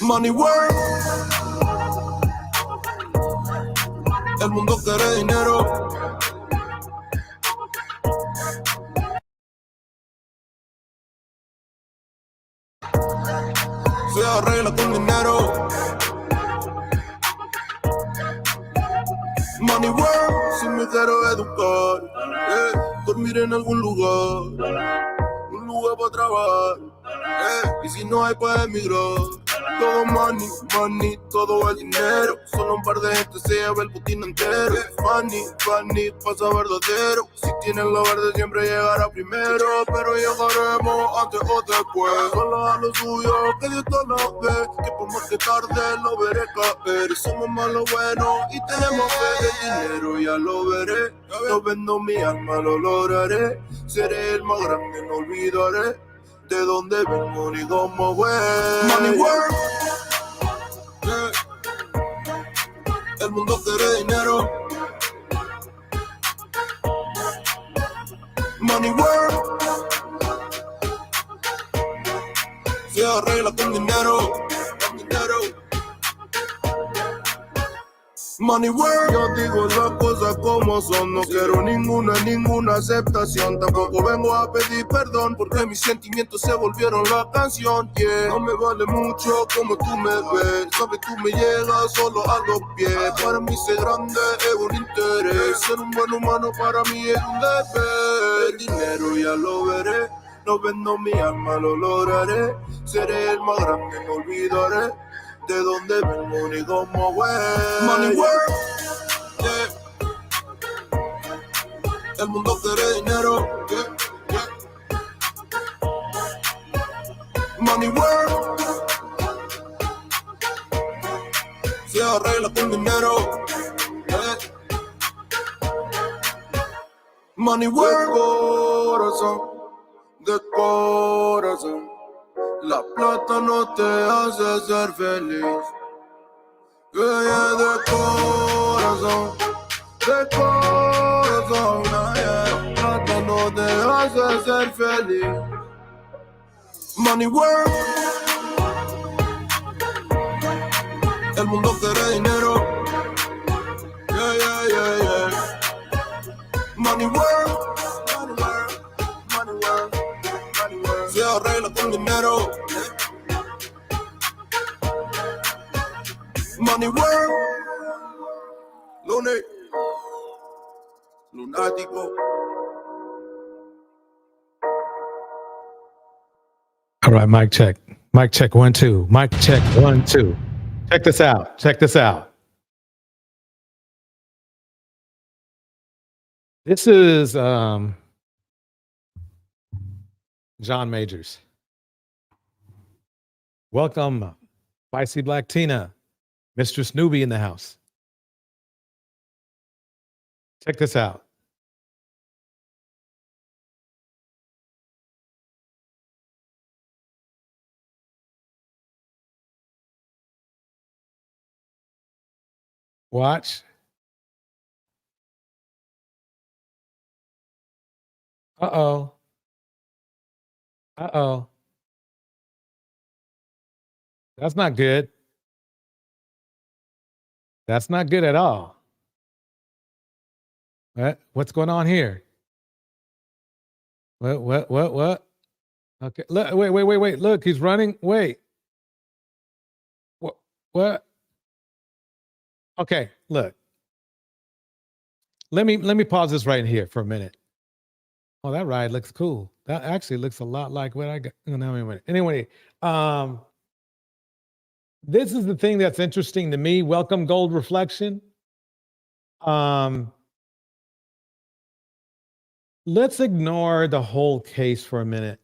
Money work. El mundo quiere dinero. Se arregla con dinero. Money work. Si me quiero educar, dormir en algún lugar, un lugar para trabajar, y si no hay para emigrar. Todo money, money, todo el dinero. Solo un par de gente se lleva el putín entero. Money, money, pasa verdadero. Si tienes lo verde siempre llegará primero. Pero llegaremos antes o después. Solo a lo suyo, que Dios todo lo ve. Que por más que tarde lo veré caer. Somos más lo bueno y tenemos fe de dinero. Ya lo veré, no vendo mi alma, lo lograré. Seré el más grande, no olvidaré de dónde vengo ni cómo voy. Money work. El mundo quiere dinero. Money work. Se arregla con dinero. Con dinero. Money work. Yo digo las cosas como son. No quiero ninguna aceptación. Tampoco vengo a pedir perdón porque mis sentimientos se volvieron la canción. Yeah. No me vale mucho como tú me ves. Sabes, tú me llegas solo a los pies. Para mí ser grande es un interés. Ser un buen humano para mí es un deber. El dinero ya lo veré. No vendo mi alma, lo lograré. Seré el más grande, no olvidaré de dónde vengo ni cómo voy. Money work. Yeah. El mundo quiere dinero. Yeah. Yeah. Money work. Se arregla con dinero. Yeah. Money work. Corazón, de corazón. La plata no te hace ser feliz. Yeah, de corazón, yeah. La plata no te hace ser feliz. Money work. El mundo quiere dinero. Yeah, yeah, yeah, yeah. Money work. Money work. Money work. Money work. Se arregla con dinero. Money work. Lunes. Lunático. All right, mic check. Mic check 1 2. Mic check 1 2. Check this out. Check this out. This is John Majors. Welcome, Spicy Black Tina, Mistress Newbie in the house. Check this out. Watch. Uh-oh. Uh-oh. That's not good. That's not good at all. What's going on here? What? Okay. Look, wait. Look, he's running. Wait. What? Okay, look. Let me pause this right here for a minute. Oh, that ride looks cool. That actually looks a lot like what I got. Anyway, this is the thing that's interesting to me. Welcome, Gold Reflection. Let's ignore the whole case for a minute.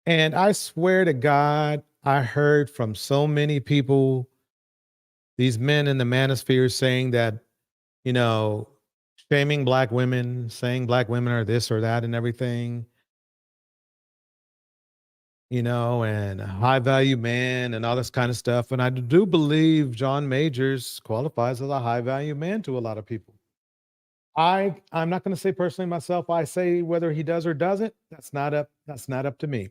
And I swear to God, I heard from so many people, these men in the manosphere saying that, you know, shaming Black women, saying Black women are this or that and everything, you know, and high value man and all this kind of stuff. And I do believe John Majors qualifies as a high value man to a lot of people. I'm not going to say personally myself, I say whether he does or doesn't, that's not up to me.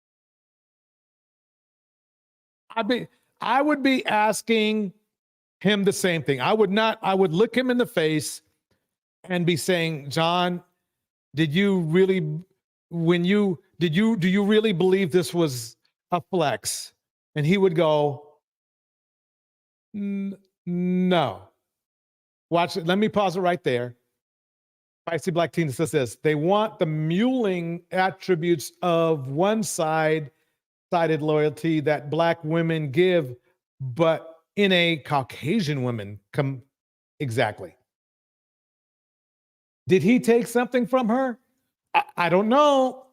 I would be asking him the same thing. I would look him in the face and be saying, John, do you really believe this was a flex? And he would go, no. Watch it. Let me pause it right there. Spicy Black Teen says this. They want the muling attributes of one-sided loyalty that Black women give, but in a Caucasian woman. Exactly. Did he take something from her? I don't know.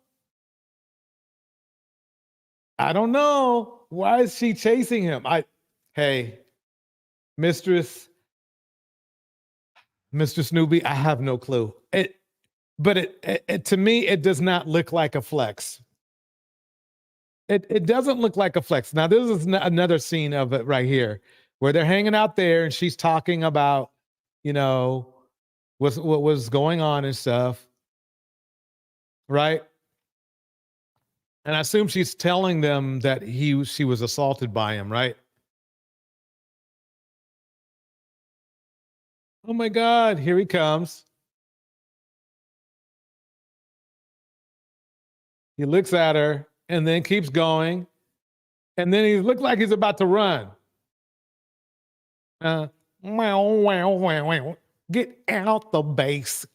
I don't know. Why is she chasing him? Hey, Mistress Newbie, I have no clue. But to me, it does not look like a flex. It doesn't look like a flex. Now, this is another scene of it right here, where they're hanging out there and she's talking about, what was going on and stuff, right? And I assume she's telling them that she was assaulted by him, right? Oh my God, here he comes. He looks at her and then keeps going. And then he looks like he's about to run. Get out the base.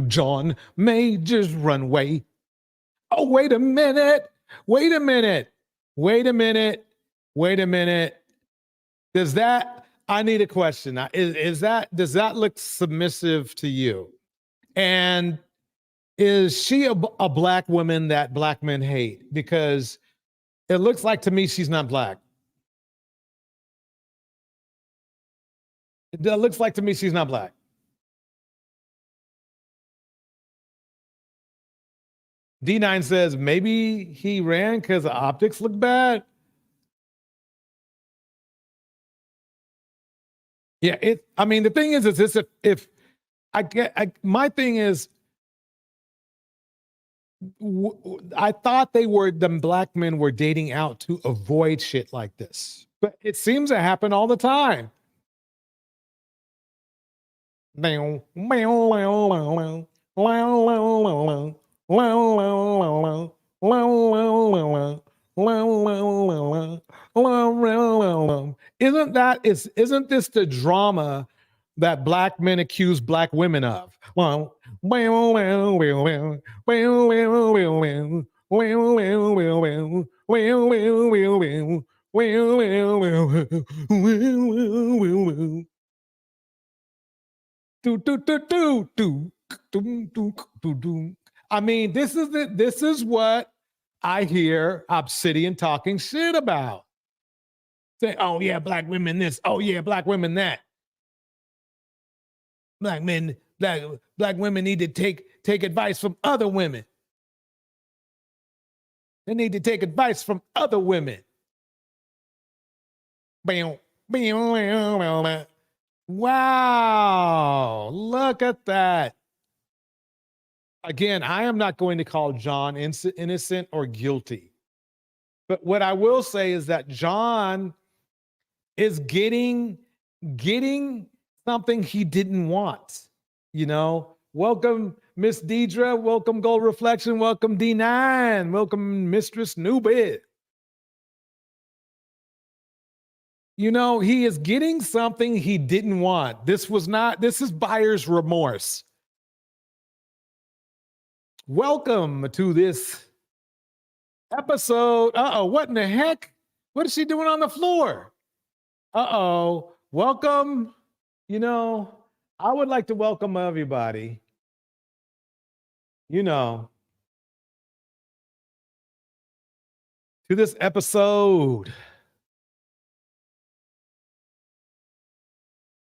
John Major's runway. Oh, wait a minute. I need a question. Does that look submissive to you? And is she a Black woman that Black men hate? Because it looks like to me she's not Black. It looks like to me she's not Black. D9 says maybe he ran because the optics look bad. Yeah, the thing is this: if my thing is, I thought them Black men were dating out to avoid shit like this, but it seems to happen all the time. Isn't this the drama that Black men accuse Black women of? This is what I hear Obsidian talking shit about. Say, oh yeah, Black women this, oh yeah, Black women that. Black women need to take advice from other women. They need to take advice from other women. Wow, look at that. Again, I am not going to call John innocent or guilty. But what I will say is that John is getting something he didn't want. Welcome, Miss Deidre. Welcome, Gold Reflection. Welcome, D9. Welcome, Mistress Newbie. He is getting something he didn't want. This is buyer's remorse. Welcome to this episode. What in the heck? What is she doing on the floor? Welcome. I would like to welcome everybody, to this episode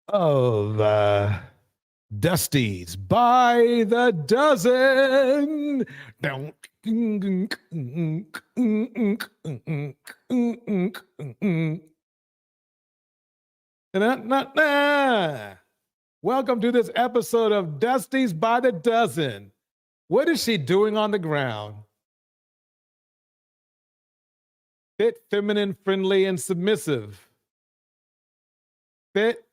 of Dustiies by the dozen. Welcome to this episode of Dustiies by the dozen. What is she doing on the ground? Fit, feminine, friendly, and submissive. Fit,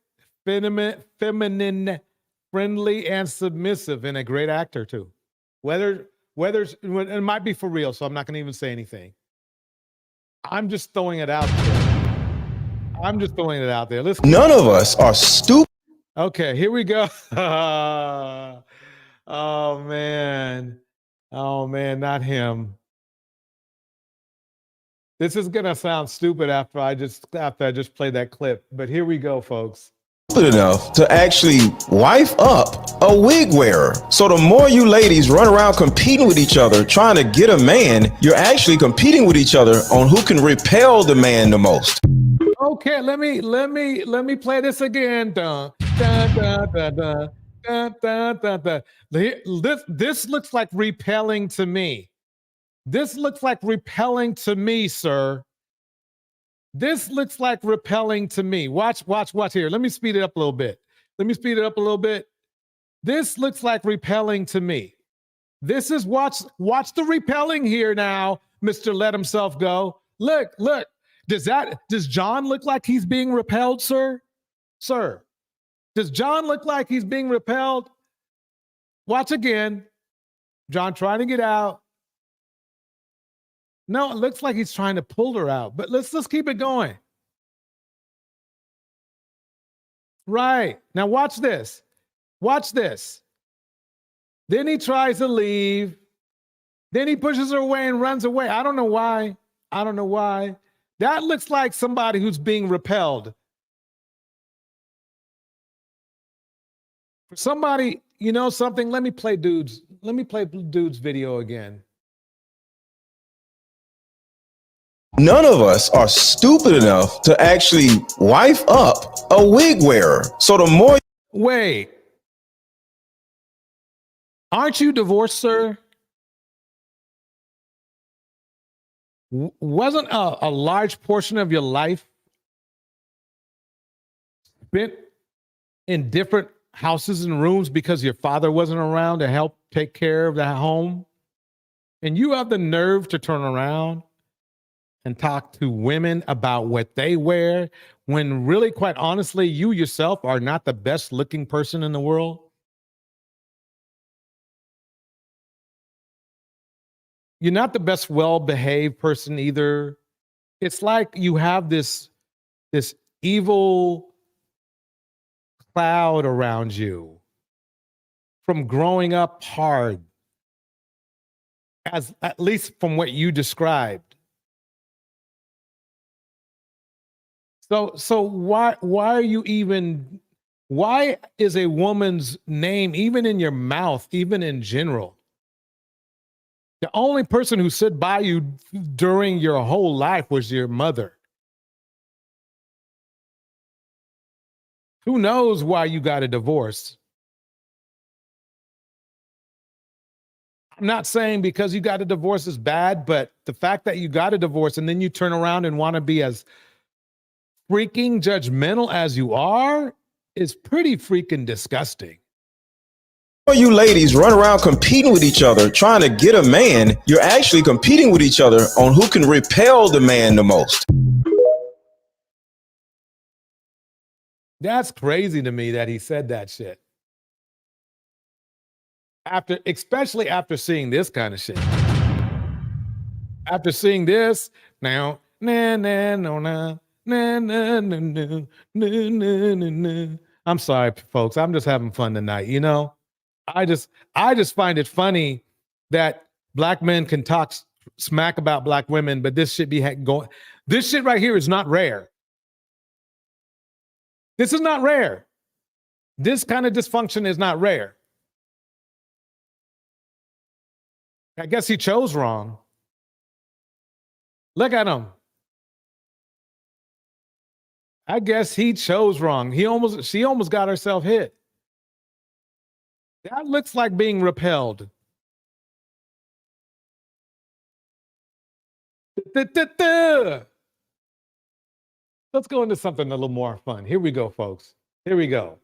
feminine, friendly, and submissive, and a great actor too. Whether it might be for real, so I'm not going to even say anything. I'm just throwing it out there. I'm just throwing it out there. None of us are stupid. Okay, here we go. Oh man. Oh man, not him. This is gonna sound stupid after I just play that clip, but here we go, folks. Enough to actually wife up a wig wearer. So the more you ladies run around competing with each other, trying to get a man, you're actually competing with each other on who can repel the man the most. Okay, let me play this again. Dun, dun, dun, dun, dun, dun, dun, dun, dun. This looks like repelling to me. This looks like repelling to me, sir. This looks like repelling to me. Watch here. Let me speed it up a little bit. This looks like repelling to me. This is watch the repelling here now, Mr. Let Himself Go. Look. Does John look like he's being repelled, sir? Sir, does John look like he's being repelled? Watch again. John trying to get out. No, it looks like he's trying to pull her out, but let's keep it going. Right. Now watch this. Watch this. Then he tries to leave. Then he pushes her away and runs away. I don't know why. That looks like somebody who's being repelled. For somebody, you know something? Let me play dude's video again. None of us are stupid enough to actually wife up a wig wearer. So the more... Wait. Aren't you divorced, sir? Wasn't a large portion of your life spent in different houses and rooms because your father wasn't around to help take care of that home? And you have the nerve to turn around and talk to women about what they wear when really, quite honestly, you yourself are not the best looking person in the world? You're not the best well-behaved person either. It's like you have this evil cloud around you from growing up hard, as at least from what you described. So why are you even, why is a woman's name even in your mouth, even in general? The only person who stood by you during your whole life was your mother. Who knows why you got a divorce? I'm not saying because you got a divorce is bad, but the fact that you got a divorce and then you turn around and want to be as freaking judgmental as you are is pretty freaking disgusting. When you ladies run around competing with each other, trying to get a man, you're actually competing with each other on who can repel the man the most. That's crazy to me that he said that shit. Especially after seeing this kind of shit. After seeing this, now, I'm sorry, folks. I'm just having fun tonight. You know, I just find it funny that black men can talk smack about black women, but this shit going. This shit right here is not rare. This is not rare. This kind of dysfunction is not rare. I guess he chose wrong. Look at him. I guess he chose wrong. She almost got herself hit. That looks like being repelled. Let's go into something a little more fun. Here we go, folks. Here we go.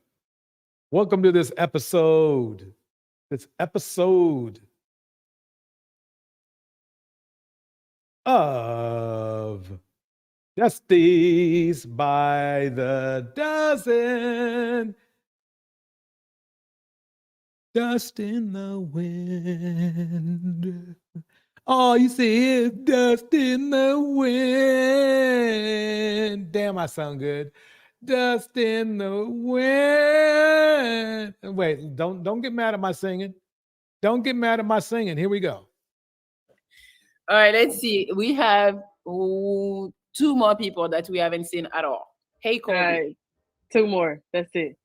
Welcome to this episode. of Dustiies by the dozen. Dust in the wind. All you see is dust in the wind. Damn, I sound good. Dust in the wind. Wait, don't get mad at my singing. Don't get mad at my singing. Here we go. All right, let's see. We have two more people that we haven't seen at all. Hey, Kobe. All right, 2 more. That's it.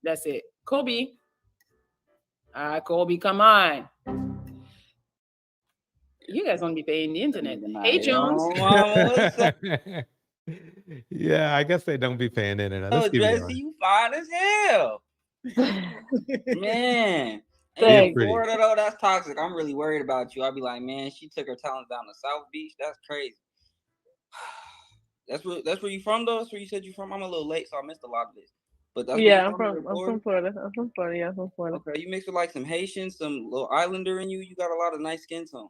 That's it. Kobe. Kobe, come on. You guys won't be paying the internet. Hey, Jones. Yeah, I guess they don't be paying internet. Oh, Jesse, you fine as hell. Man. Thanks. Florida, though, that's toxic. I'm really worried about you. I'll be like, man, she took her talents down to South Beach. That's crazy. That's where you from, though? That's where you said you from? I'm a little late, so I missed a lot of this. But that's I'm from Florida. I'm from Florida. Yeah, I'm from Florida. Okay, you mixed with like some Haitian, some little islander in you. You got a lot of nice skin tone.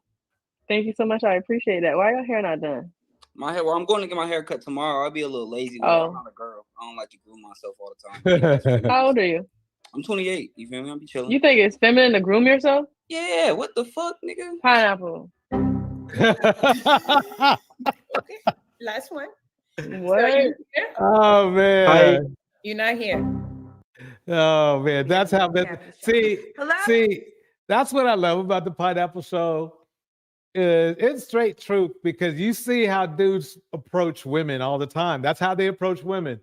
Thank you so much. I appreciate that. Why your hair not done? My hair, well, I'm going to get my hair cut tomorrow. I'll be a little lazy. Oh. I'm not a girl. I don't like to groom myself all the time. How old are you? I'm 28. You feel me? I'll be chilling. You think it's feminine to groom yourself? Yeah, what the fuck, nigga? Pineapple. Okay, last one. What? So you here? Oh man. You're not here. Oh man, that's how. See, that's what I love about the Pineapple Show. It's straight truth because you see how dudes approach women all the time. That's how they approach women,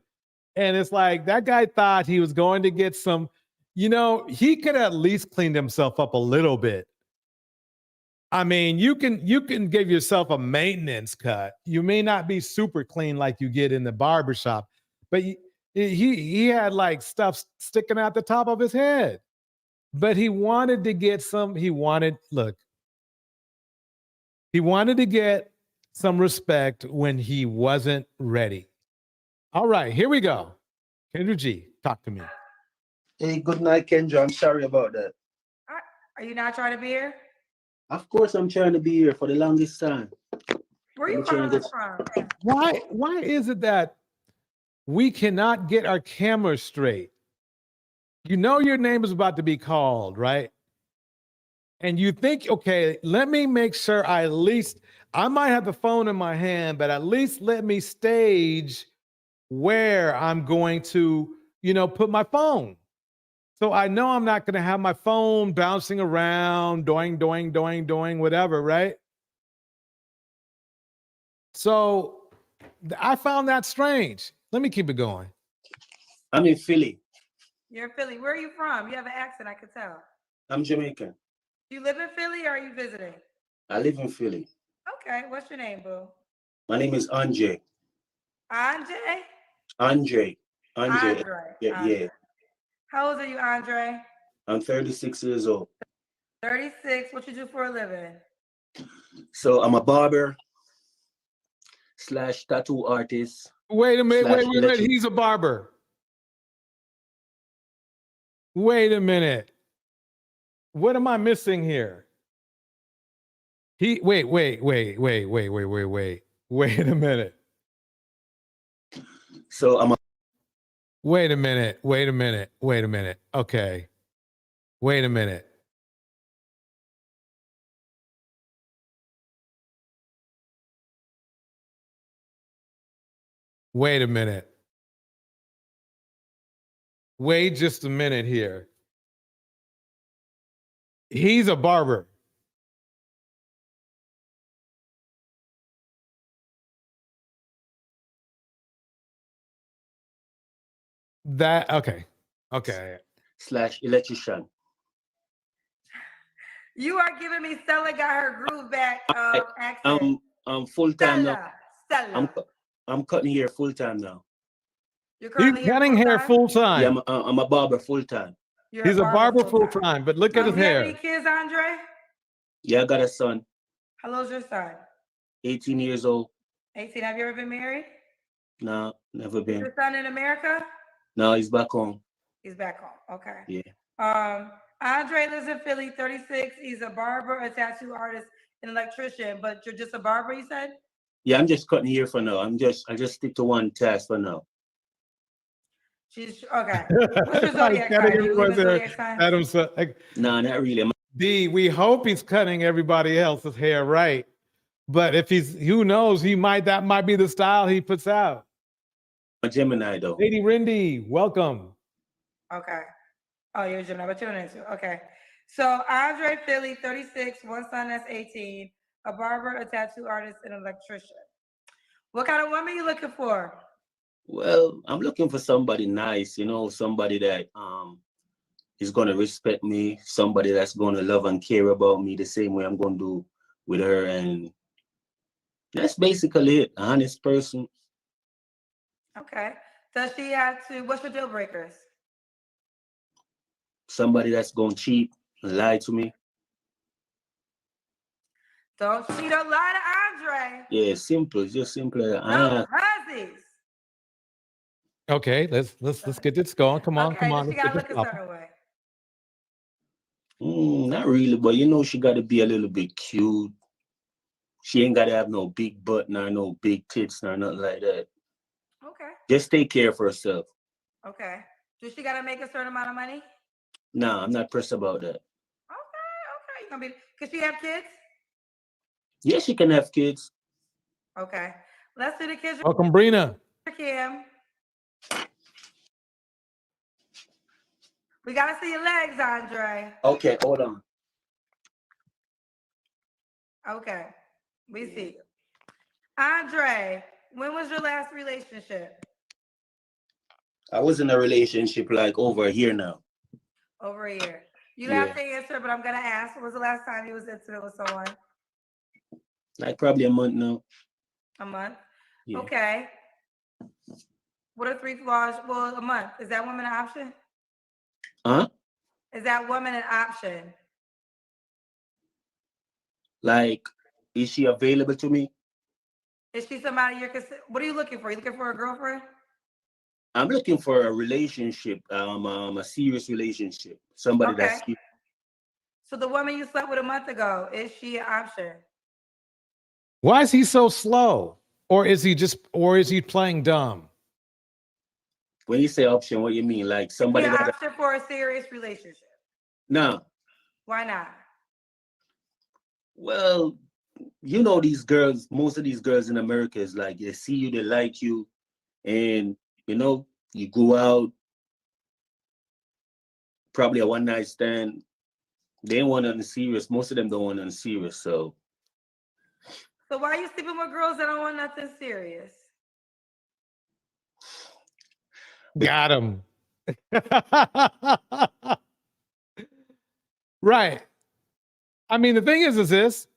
and it's like that guy thought he was going to get some. You know, he could at least clean himself up a little bit. I mean, you can give yourself a maintenance cut. You may not be super clean like you get in the barbershop, but he had like stuff sticking out the top of his head. But he wanted to get some, he wanted to get some respect when he wasn't ready. All right, here we go. Kendra G, talk to me. Hey, good night, Kendra. I'm sorry about that. Are you not trying to be here? Of course, I'm trying to be here for the longest time. Where are you calling us from? Why is it that we cannot get our cameras straight? You know your name is about to be called, right? And you think, okay, let me make sure I might have the phone in my hand, but at least let me stage where I'm going to, put my phone. So I know I'm not going to have my phone bouncing around, doing, whatever, right? So I found that strange. Let me keep it going. I'm in Philly. You're in Philly. Where are you from? You have an accent, I could tell. I'm Jamaican. You live in Philly or are you visiting? I live in Philly. Okay. What's your name, boo? My name is Andre. Andre? Andre. Yeah. How old are you, Andre? I'm 36 years old. 36. What you do for a living? So I'm a barber / tattoo artist. Wait a minute. He's a barber. Wait a minute. What am I missing here? Wait a minute. So I'm a Wait a minute. Okay. Wait a minute. Wait a minute. Wait just a minute here. He's a barber. Okay. / electrician. You are giving me Stella got her groove back accent. I'm full time now. Stella. I'm cutting hair full time now. You're cutting hair full time. Yeah, I'm a barber full time. He's a barber full time, but look at his hair. Do you have any kids, Andre? Yeah, I got a son. How old's your son? 18 years old. 18. Have you ever been married? No, never been. Is your son in America? No, he's back home. He's back home. Okay. Yeah. Andre lives in Philly, 36. He's a barber, a tattoo artist, an electrician, but you're just a barber, you said? Yeah, I'm just cutting here for now. I just stick to one task for now. She's okay. What's your zodiac sign? Do you believe in zodiac signs? Adam's, No, not really. D, we hope he's cutting everybody else's hair right. But if he's, who knows, that might be the style he puts out. I'm a Gemini though. Lady Rindy, welcome. Okay. Oh, you're a Gemini, but you're an answer. Okay. So Andre Philly, 36, one son that's 18, a barber, a tattoo artist, and an electrician. What kind of woman are you looking for? Well, I'm looking for somebody nice, somebody that is gonna respect me, somebody that's gonna love and care about me the same way I'm gonna do with her, and that's basically it. An honest person. Okay. Does she have to, what's your deal breakers? Somebody that's gonna cheat and lie to me. Don't cheat or lie to Andre. Yeah, simple, just simple. No hussies. Okay, let's get this going. Come on, Okay, come on. she let's gotta get look this a up. certain way. Not really, but she gotta be a little bit cute. She ain't gotta have no big butt, nor no big tits, nor nothing like that. Okay. Just take care of herself. Okay. Does she gotta make a certain amount of money? Nah, I'm not pressed about that. Okay. You gonna be? Could she have kids? Yeah, she can have kids. Okay. Let's do the kids. Welcome, Brina. Kim. We gotta see your legs, Andre. Okay, hold on. Okay. We see. Andre, when was your last relationship? I was in a relationship like over a year now. Over a year. You don't have to answer, but I'm gonna ask. When was the last time you was intimate with someone? Like probably a month now. A month? Yeah. Okay. What are 3 flaws? Well, a month. Is that woman an option? Huh? Is that woman an option? Like, is she available to me? Is she somebody you're what are you looking for? You looking for a girlfriend? I'm looking for a relationship, a serious relationship. Somebody Okay. that's. So the woman you slept with a month ago, is she an option? Why is he so slow? Or is he playing dumb? When you say option, what you mean? Like somebody Is she an that. option for a serious relationship? No. Why not? Well, these girls, most of these girls in America is like, they see you, they like you, and you go out, probably a one night stand. They don't want nothing serious. Most of them don't want nothing serious. So why are you sleeping with girls that don't want nothing serious? Got him. Right. I mean, the thing is this.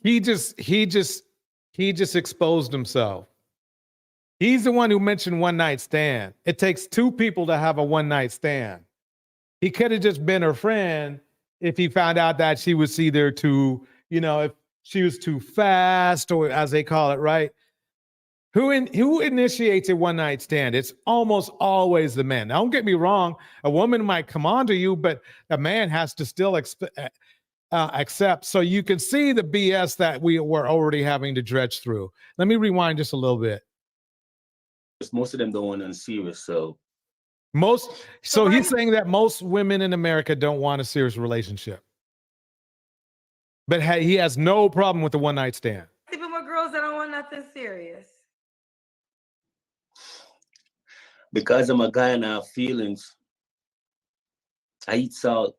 He just exposed himself. He's the one who mentioned one night stand. It takes 2 people to have a one night stand. He could have just been her friend if he found out that she was either too, if she was too fast, or as they call it, right? Who initiates a one night stand? It's almost always the man. Now, don't get me wrong. A woman might come on to you, but a man has to still accept. So you can see the BS that we were already having to dredge through. Let me rewind just a little bit. most of them don't want nothing serious. So he's saying that most women in America don't want a serious relationship. But he has no problem with the one night stand. Sleeping with girls that don't want nothing serious. Because I'm a guy and I have feelings, I eat salt.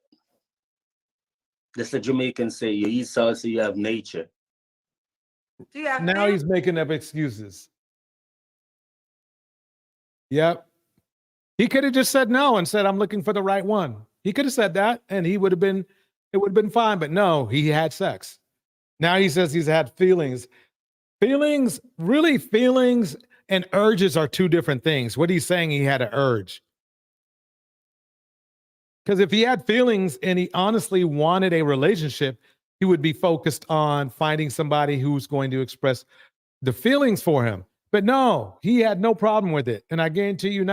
That's a Jamaican say, you eat salt so you have nature. Do you have Now he's making up excuses. Yep. He could have just said no and said, I'm looking for the right one. He could have said that and it would have been fine. But no, he had sex. Now he says he's had feelings. Feelings and urges are 2 different things. What he's saying, he had an urge. Because if he had feelings and he honestly wanted a relationship, he would be focused on finding somebody who's going to express the feelings for him. But no, he had no problem with it. And I guarantee you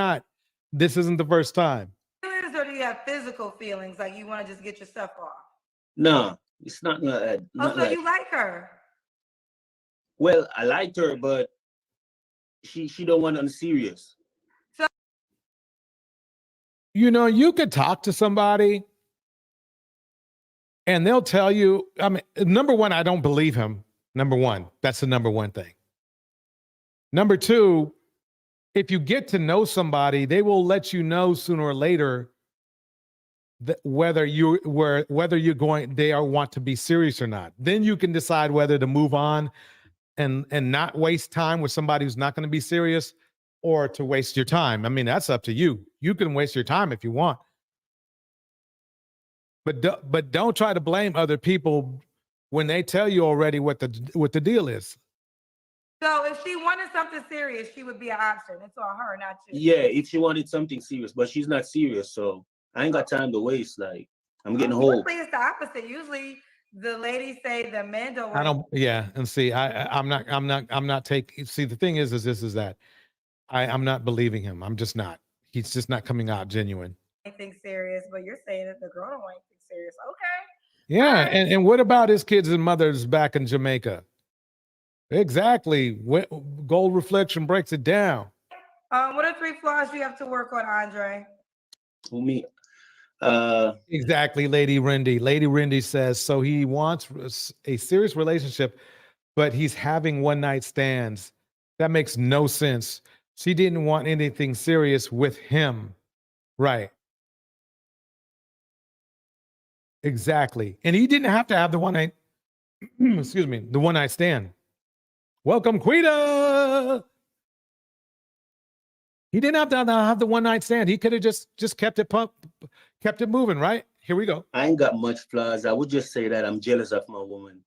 this isn't the first time. Feelings, or do you have physical feelings, like you want to just get your stuff off? No, It's not like that. Oh, Not so like, you like her? well, I liked her, but she don't want nothing serious. You know, you could talk to somebody and they'll tell you, I mean, number one, I don't believe him. Number one, that's the number one thing. Number two, if you get to know somebody, they will let you know sooner or later that whether you're going, they are want to be serious or not. Then you can decide whether to move on and not waste time with somebody who's not going to be serious, or to waste your time. I mean, that's up to you. You can waste your time if you want. But don't try to blame other people when they tell you already what the deal is. So if she wanted something serious, she would be an option. It's on her, not you. Yeah, if she wanted something serious, but she's not serious, so I ain't got time to waste. Like, I'm getting old. Usually it's the opposite. Usually the ladies say the men don't want. I don't. Yeah, and see, I'm not taking. See, the thing is that I'm not believing him. I'm just not. He's just not coming out genuine. Anything serious, but you're saying that the girl don't want anything serious. Okay. Yeah, Right. and what about his kids and mothers back in Jamaica? Exactly. Gold reflection breaks it down. What are 3 flaws you have to work on, Andre? Who, me? Exactly, Lady Rindy. Lady Rindy says, so he wants a serious relationship, but he's having one-night stands. That makes no sense. She didn't want anything serious with him. Right. Exactly. And he didn't have to have the one-night, excuse me, the one-night stand. Welcome, Quita. He didn't have to have the one-night stand. He could have just kept it moving, right? Here we go. I ain't got much flaws. I would just say that I'm jealous of my woman.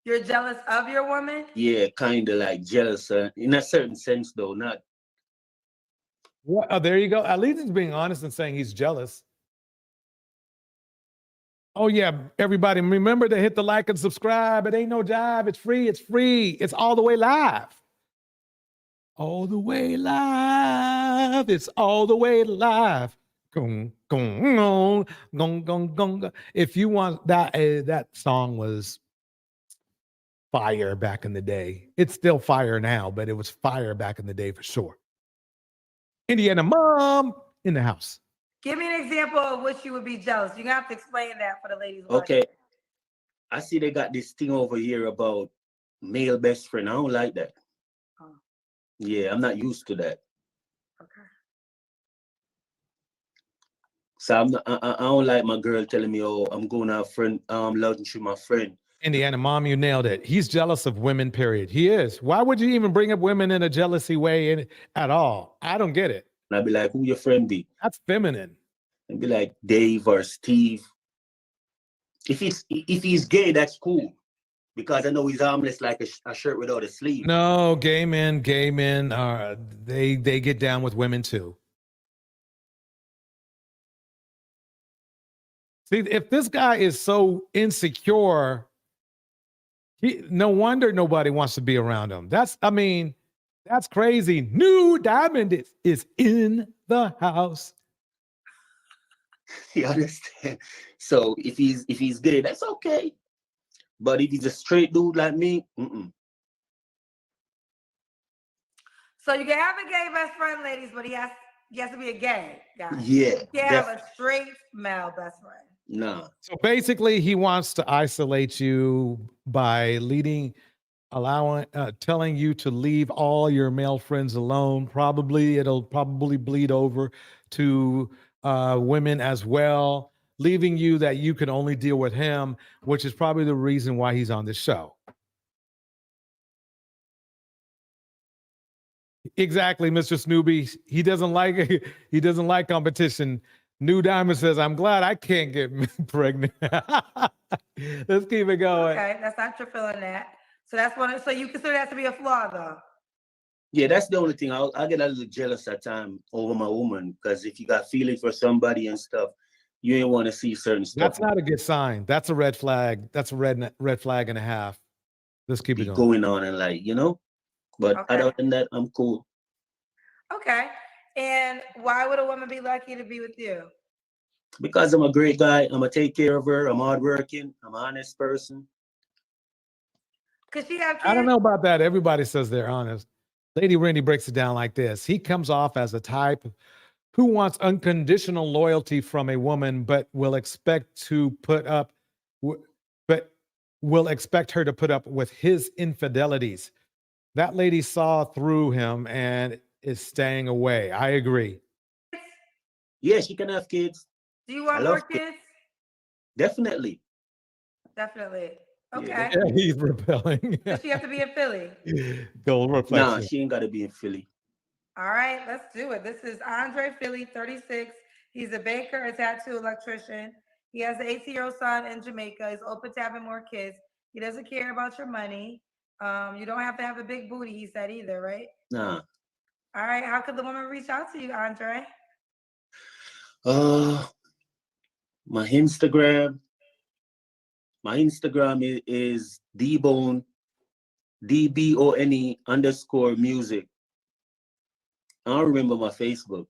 You're jealous of your woman? Yeah, kind of like jealous in a certain sense, though. Not. Well, oh, there you go. At least he's being honest and saying he's jealous. Oh, yeah. Everybody, remember to hit the like and subscribe. It ain't no jive. It's free. It's free. It's all the way live. All the way live. It's all the way live. Gong, gong, gong, gong, gong, gong. If you want that, that song was fire back in the day. It's still fire now, but it was fire back in the day for sure. Indiana mom in the house. Give me an example of which you would be jealous. You're gonna have to explain that for the ladies. Okay. Watching. I see they got this thing over here about male best friend. I don't like that. Oh. Yeah, I'm not used to that. Okay. So I don't like my girl telling me, oh, I'm going out friend, lunch with my friend. Indiana mom, you nailed it. He's jealous of women, period. He is. Why would you even bring up women in a jealousy way at all? I don't get it. And I'd be like, who your friend be? That's feminine. And be like Dave or Steve. If he's gay, that's cool. Because I know he's armless like a shirt without a sleeve. No, gay men are they get down with women too. See, if this guy is so insecure, no wonder nobody wants to be around him. That's crazy. New Diamond is in the house. You understand? So if he's gay, that's okay. But if he's a straight dude like me, So you can have a gay best friend, ladies, but he has to be a gay guy. Yeah. You can't have a straight male best friend. No. So basically, he wants to isolate you by telling you to leave all your male friends alone. It'll probably bleed over to women as well, leaving you that you can only deal with him, which is probably the reason why he's on this show. Exactly, Mr. Snoopy. He doesn't like competition. New Diamond says, I'm glad I can't get pregnant. Let's keep it going. Okay, that's not your feeling that. So that's one. So you consider that to be a flaw, though? Yeah, that's the only thing. I get a little jealous at times over my woman, because if you got feeling for somebody and stuff, you ain't want to see certain stuff. That's not a good sign. That's a red flag. That's a red flag and a half. Let's keep it going on and But okay. Other than that, I'm cool. Okay. And why would a woman be lucky to be with you? Because I'm a great guy. I'm gonna take care of her. I'm hardworking. I'm an honest person. Could she have kids? I don't know about that. Everybody says they're honest. Lady Randy breaks it down like this. He comes off as a type who wants unconditional loyalty from a woman, but will expect her to put up with his infidelities. That lady saw through him and is staying away. I agree. Yeah, she can have kids. Do you want I more love kids? Definitely. Definitely. Okay. Yeah, Yeah, he's repelling. Does she have to be in Philly? Gold reflection. Nah, she ain't gotta be in Philly. All right, let's do it. This is Andre Philly, 36. He's a baker, a tattoo electrician. He has an 18-year-old son in Jamaica. He's open to having more kids. He doesn't care about your money. You don't have to have a big booty, he said either, right? Nah. All right, how could the woman reach out to you, Andre? My Instagram. My Instagram is dbone, DBONE_music. I don't remember my Facebook.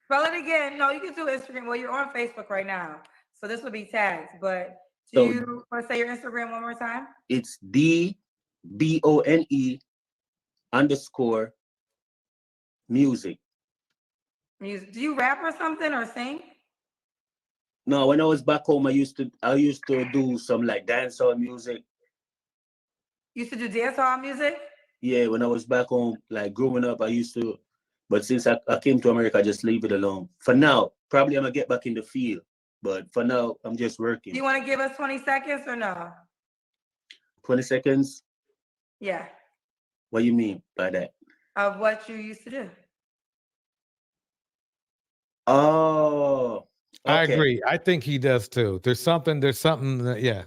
Spell it again. No, you can do Instagram. Well, you're on Facebook right now, so this would be tags. But you want to say your Instagram one more time? It's DBONE_music. Music. Do you rap or something or sing? No, when I was back home, I used to do some like dancehall music. You used to do dancehall music? Yeah, when I was back home, like growing up, I used to. But since I came to America, I just leave it alone. For now, probably I'm gonna get back in the field. But for now, I'm just working. Do you want to give us 20 seconds or no? 20 seconds? Yeah. What do you mean by that? Of what you used to do. Oh. Okay. I agree. I think he does too. There's something that, yeah.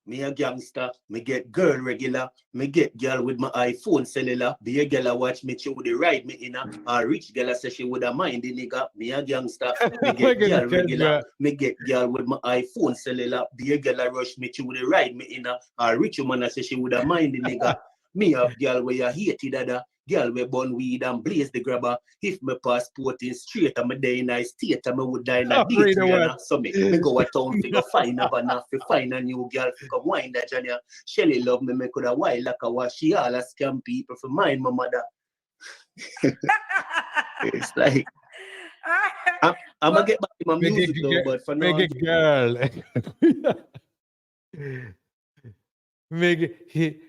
Me a gangster, me get girl regular, me get girl with my iPhone cellular. Be a girl a watch me through the ride me in a rich girl a say she would a mind the nigga. Me a gangster, me get girl regular, me get girl with my iPhone cellular. Be a girl a rush me through the ride me in a rich woman a say she would a mind the nigga. Me have girl where you hated dada. Girl we burn weed and blaze the grabber. If my passport is straight, I'm a day in a state, I would die in a date. So me go a town figure find a banana, find a new girl, come wine that Johnny. Shelly love me could a while like a wash. She all a scam people for mine, my mother. It's like I'm gonna get back to my music though, but for now. Make it girl.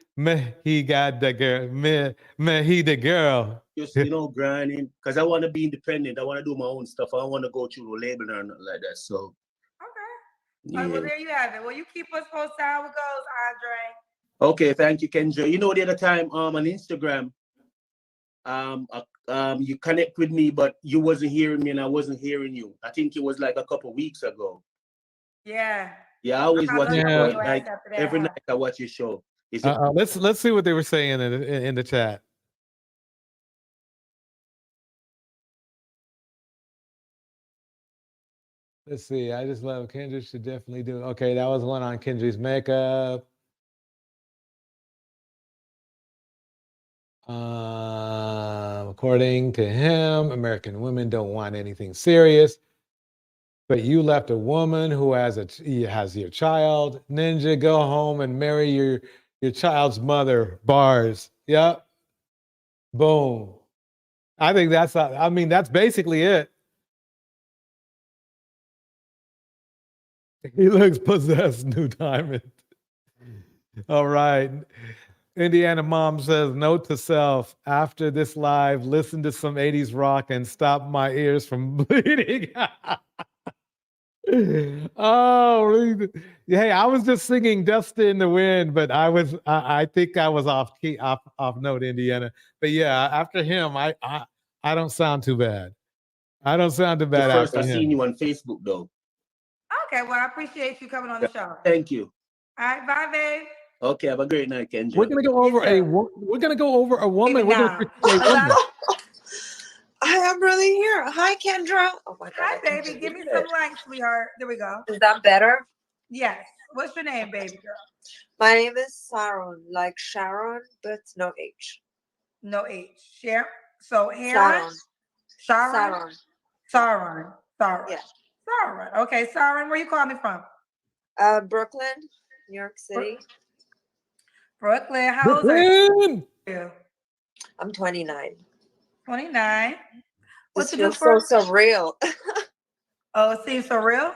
He got the girl. He the girl. Just grinding because I want to be independent. I want to do my own stuff. I don't want to go through a label or nothing like that. So okay. Yeah. Well, there you have it. Well, you keep us posted how it goes, Andre. Okay, thank you, Kendra. You know, the other time on Instagram, you connect with me, but you wasn't hearing me and I wasn't hearing you. I think it was like a couple weeks ago. Yeah. Yeah, I always watch your show. Like every night I watch your show. Let's see what they were saying in the chat. Let's see. I just love Kendra. Should definitely do. Okay, that was one on Kendra's makeup. According to him, American women don't want anything serious. But you left a woman who has your child. Ninja, go home and marry your child's mother. Bars. Yep. Boom. I think that's basically it. He looks possessed, New Diamond. All right. Indiana mom says, note to self, after this live, listen to some 80s rock and stop my ears from bleeding. Oh, really? Hey, I was just singing Dust in the Wind, but I think I was off key, off note, Indiana. But yeah, after him, I don't sound too bad. I don't sound too bad. First, I seen you on Facebook though. Okay, well, I appreciate you coming on the show. Thank you. All right, bye, babe. Okay, have a great night, Kendra. We're gonna go over a woman. We're gonna I am really here. Hi, Kendra. Oh my God. Hi, baby. Give me some light, sweetheart. There we go. Is that better? Yes. What's your name, baby girl? My name is Sharon, like Sharon, but no H. No H. So Sharon? Sharon? Saron. Saron. Yeah. Saron. Okay, Saron, where you calling me from? Brooklyn, New York City. Brooklyn. How old are you? I'm 29. 29. What This you do feels for? so surreal. Oh, it seems so real.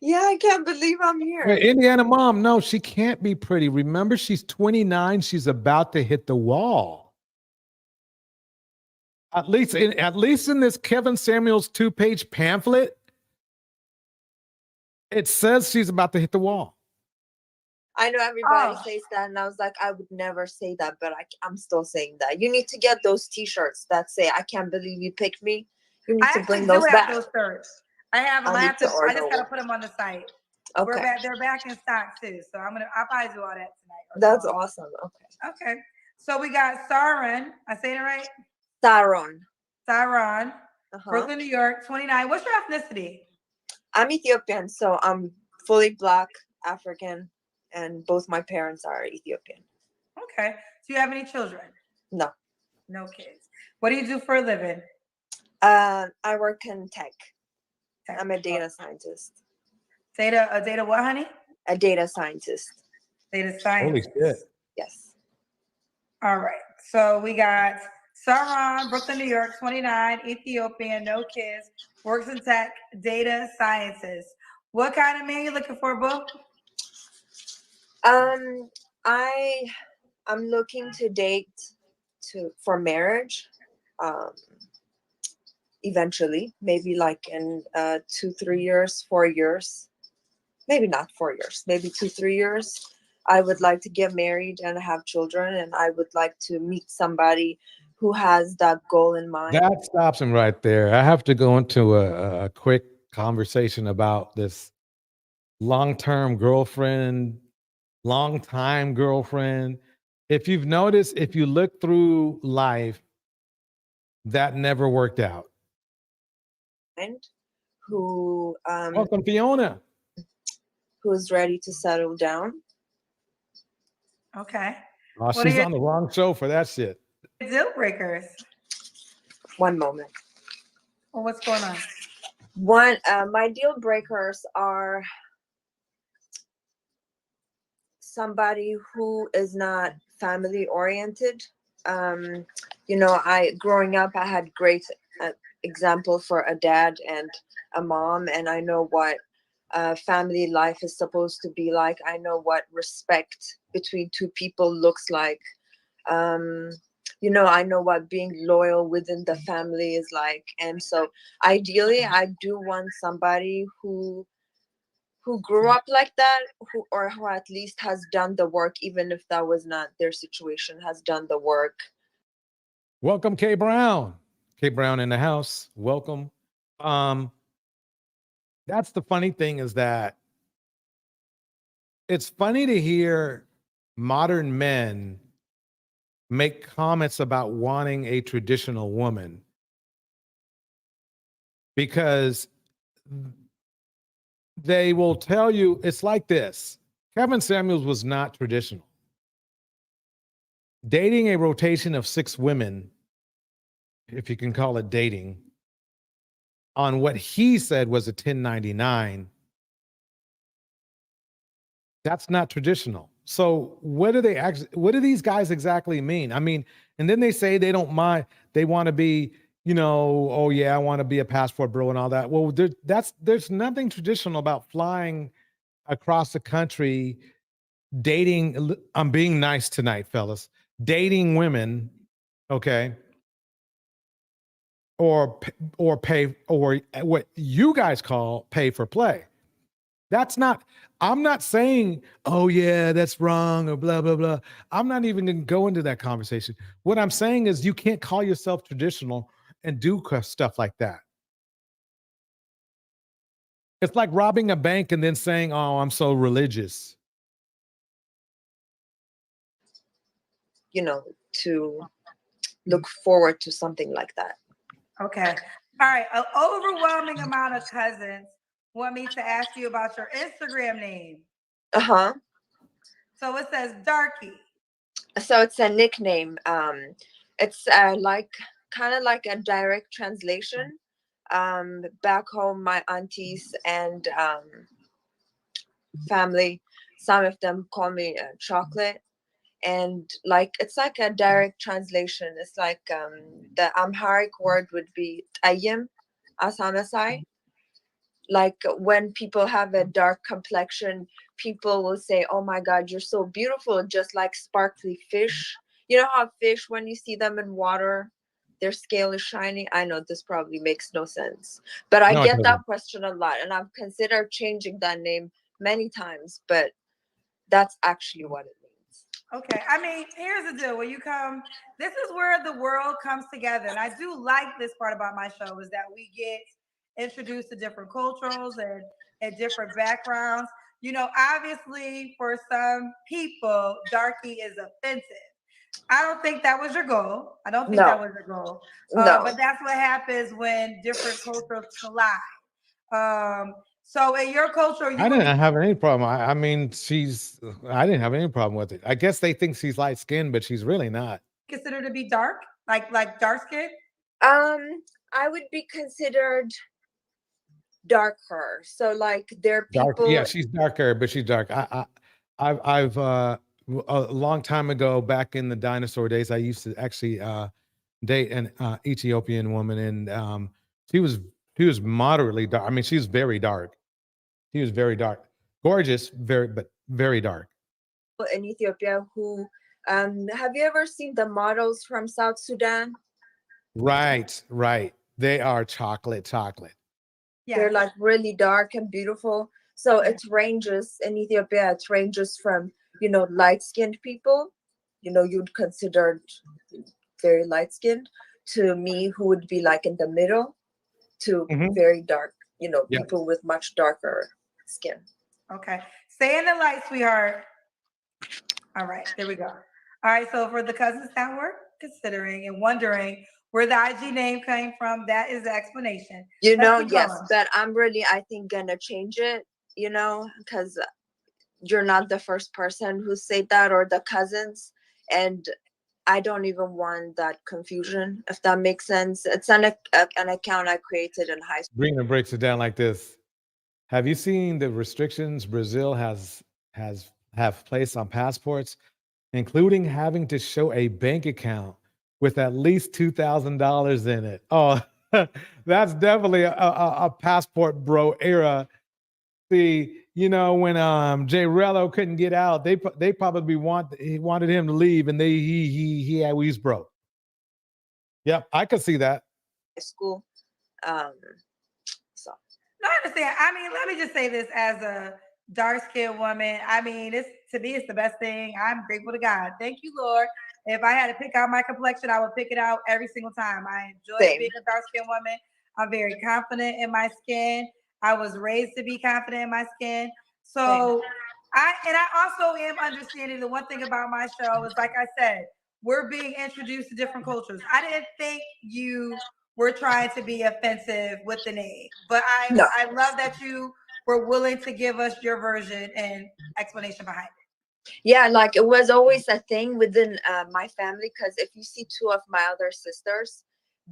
Yeah, I can't believe I'm here. Wait, Indiana mom, no, she can't be pretty. Remember, she's 29. She's about to hit the wall. At least in this Kevin Samuels 2-page pamphlet, it says she's about to hit the wall. I know everybody Oh. says that, and I was like, I would never say that, but I'm still saying that. You need to get those T-shirts that say, "I can't believe you picked me." You need I to actually bring do those have back. those shirts. I have them. I I need have to to. I order just gotta one. put them on the site. Okay, They're back in stock too. So I'll probably do all that tonight. that's awesome. Okay, Okay. So we got Saron. I saying it right? Saron. Saron, Uh-huh. Brooklyn, New York, 29. What's your ethnicity? I'm Ethiopian, so I'm fully Black, African, and both my parents are Ethiopian. Okay. Do you have any children? No. No kids. What do you do for a living? I work in tech. I'm a data scientist. A data what, honey? A data scientist. Data science. Holy shit. Yes. All right. So we got Saron, Brooklyn, New York, 29, Ethiopian, no kids, works in tech, data scientist. What kind of man you looking for, boo? I'm looking to date for marriage. Eventually, maybe like in 2-3 years, 4 years, maybe not 4 years, maybe 2-3 years. I would like to get married and have children, and I would like to meet somebody who has that goal in mind. That stops him right there. I have to go into a quick conversation about this long-time girlfriend. If you've noticed, if you look through life, that never worked out. Who Welcome, Fiona. who's ready to settle down. Okay. Oh, What she's are on the wrong show for that shit. your deal breakers? One moment. Well, what's going on? My deal breakers are somebody who is not family oriented. Growing up, I had great example for a dad and a mom, and I know what family life is supposed to be like. I know what respect between two people looks like. I know what being loyal within the family is like. And so ideally, I do want somebody who grew up like that, who at least has done the work, even if that was not their situation, has done the work. Welcome, K Brown. K Brown in the house. Welcome. That's the funny thing, is that it's funny to hear modern men make comments about wanting a traditional woman, because they will tell you it's like this. Kevin Samuels was not traditional. Dating a rotation of 6 women, if you can call it dating, on what he said was a 1099, that's not traditional. So what do these guys exactly mean? I mean, and then they say they don't mind, they want to be, oh yeah, I want to be a passport bro and all that. Well, there's nothing traditional about flying across the country, dating. I'm being nice tonight, fellas. Dating women, okay, or pay, or what you guys call pay for play. That's not, I'm not saying, oh yeah, that's wrong or blah, blah, blah. I'm not even going to go into that conversation. What I'm saying is you can't call yourself traditional and do stuff like that. It's like robbing a bank and then saying, oh, I'm so religious. To look forward to something like that. Okay. All right. An overwhelming amount of cousins want me to ask you about your Instagram name. Uh-huh. So it says Darky. So it's a nickname. It's like kind of like a direct translation. Back home, my aunties and family, some of them call me chocolate. And like it's like a direct translation. It's like the Amharic word would be tayim, asamasai. Like when people have a dark complexion, people will say, "Oh my God, you're so beautiful, just like sparkly fish." You know how fish, when you see them in water, their scale is shiny. I know this probably makes no sense, but I No, it get doesn't. that question a lot, and I've considered changing that name many times, but that's actually what it means. Okay, I mean, here's the deal. When you come, this is where the world comes together, and I do like this part about my show is that we get introduced to different cultures and different backgrounds. You know, obviously, for some people, darky is offensive. I don't think that was your goal. I don't think that No, was your goal. no. But that's what happens when different cultures collide. So in your culture, you I would be didn't have any problem. I mean, I didn't have any problem with it. I guess they think she's light skinned, but she's really not. considered to be dark, like dark skin. I would be considered darker. So like there are Dark. people. Yeah, she's darker, but she's dark. I've a long time ago, back in the dinosaur days, I used to actually date an Ethiopian woman, and she was she was moderately dark. I mean, she was very dark. She was very dark, gorgeous, but very dark. In Ethiopia who have you ever seen the models from South Sudan? Right, right. They are chocolate. They're Yeah. like really dark and beautiful. So it ranges in Ethiopia, it ranges from, light skinned people, you'd consider very light skinned, to me who would be like in the middle, to Mhm. very dark, Yeah. people with much darker skin. Okay. Stay in the light, sweetheart. All right, there we go. All right, so for the cousins that were considering and wondering where the IG name came from, that is the explanation. Let's keep Yes, going. but I'm really, I think, gonna change it, because you're not the first person who said that, or the cousins, and I don't even want that confusion, if that makes sense. It's an account I created in high school. Brina breaks it down like this. Have you seen the restrictions Brazil have placed on passports, including having to show a bank account with at least $2,000 in it? Oh, that's definitely a passport bro era. See, when Jay Rello couldn't get out, they probably wanted him to leave, and he's broke. Yep, I could see that. School. So No, I understand. I mean, let me just say this as a dark-skinned woman. I mean, to me, it's the best thing. I'm grateful to God. Thank you, Lord. If I had to pick out my complexion, I would pick it out every single time. I enjoy Same. being a dark-skinned woman. I'm very confident in my skin. I was raised to be confident in my skin. So I also am understanding the one thing about my show is, like I said, we're being introduced to different cultures. I didn't think you were trying to be offensive with the name, but No. I love that you were willing to give us your version and explanation behind it. Yeah, like it was always a thing within my family, because if you see two of my other sisters,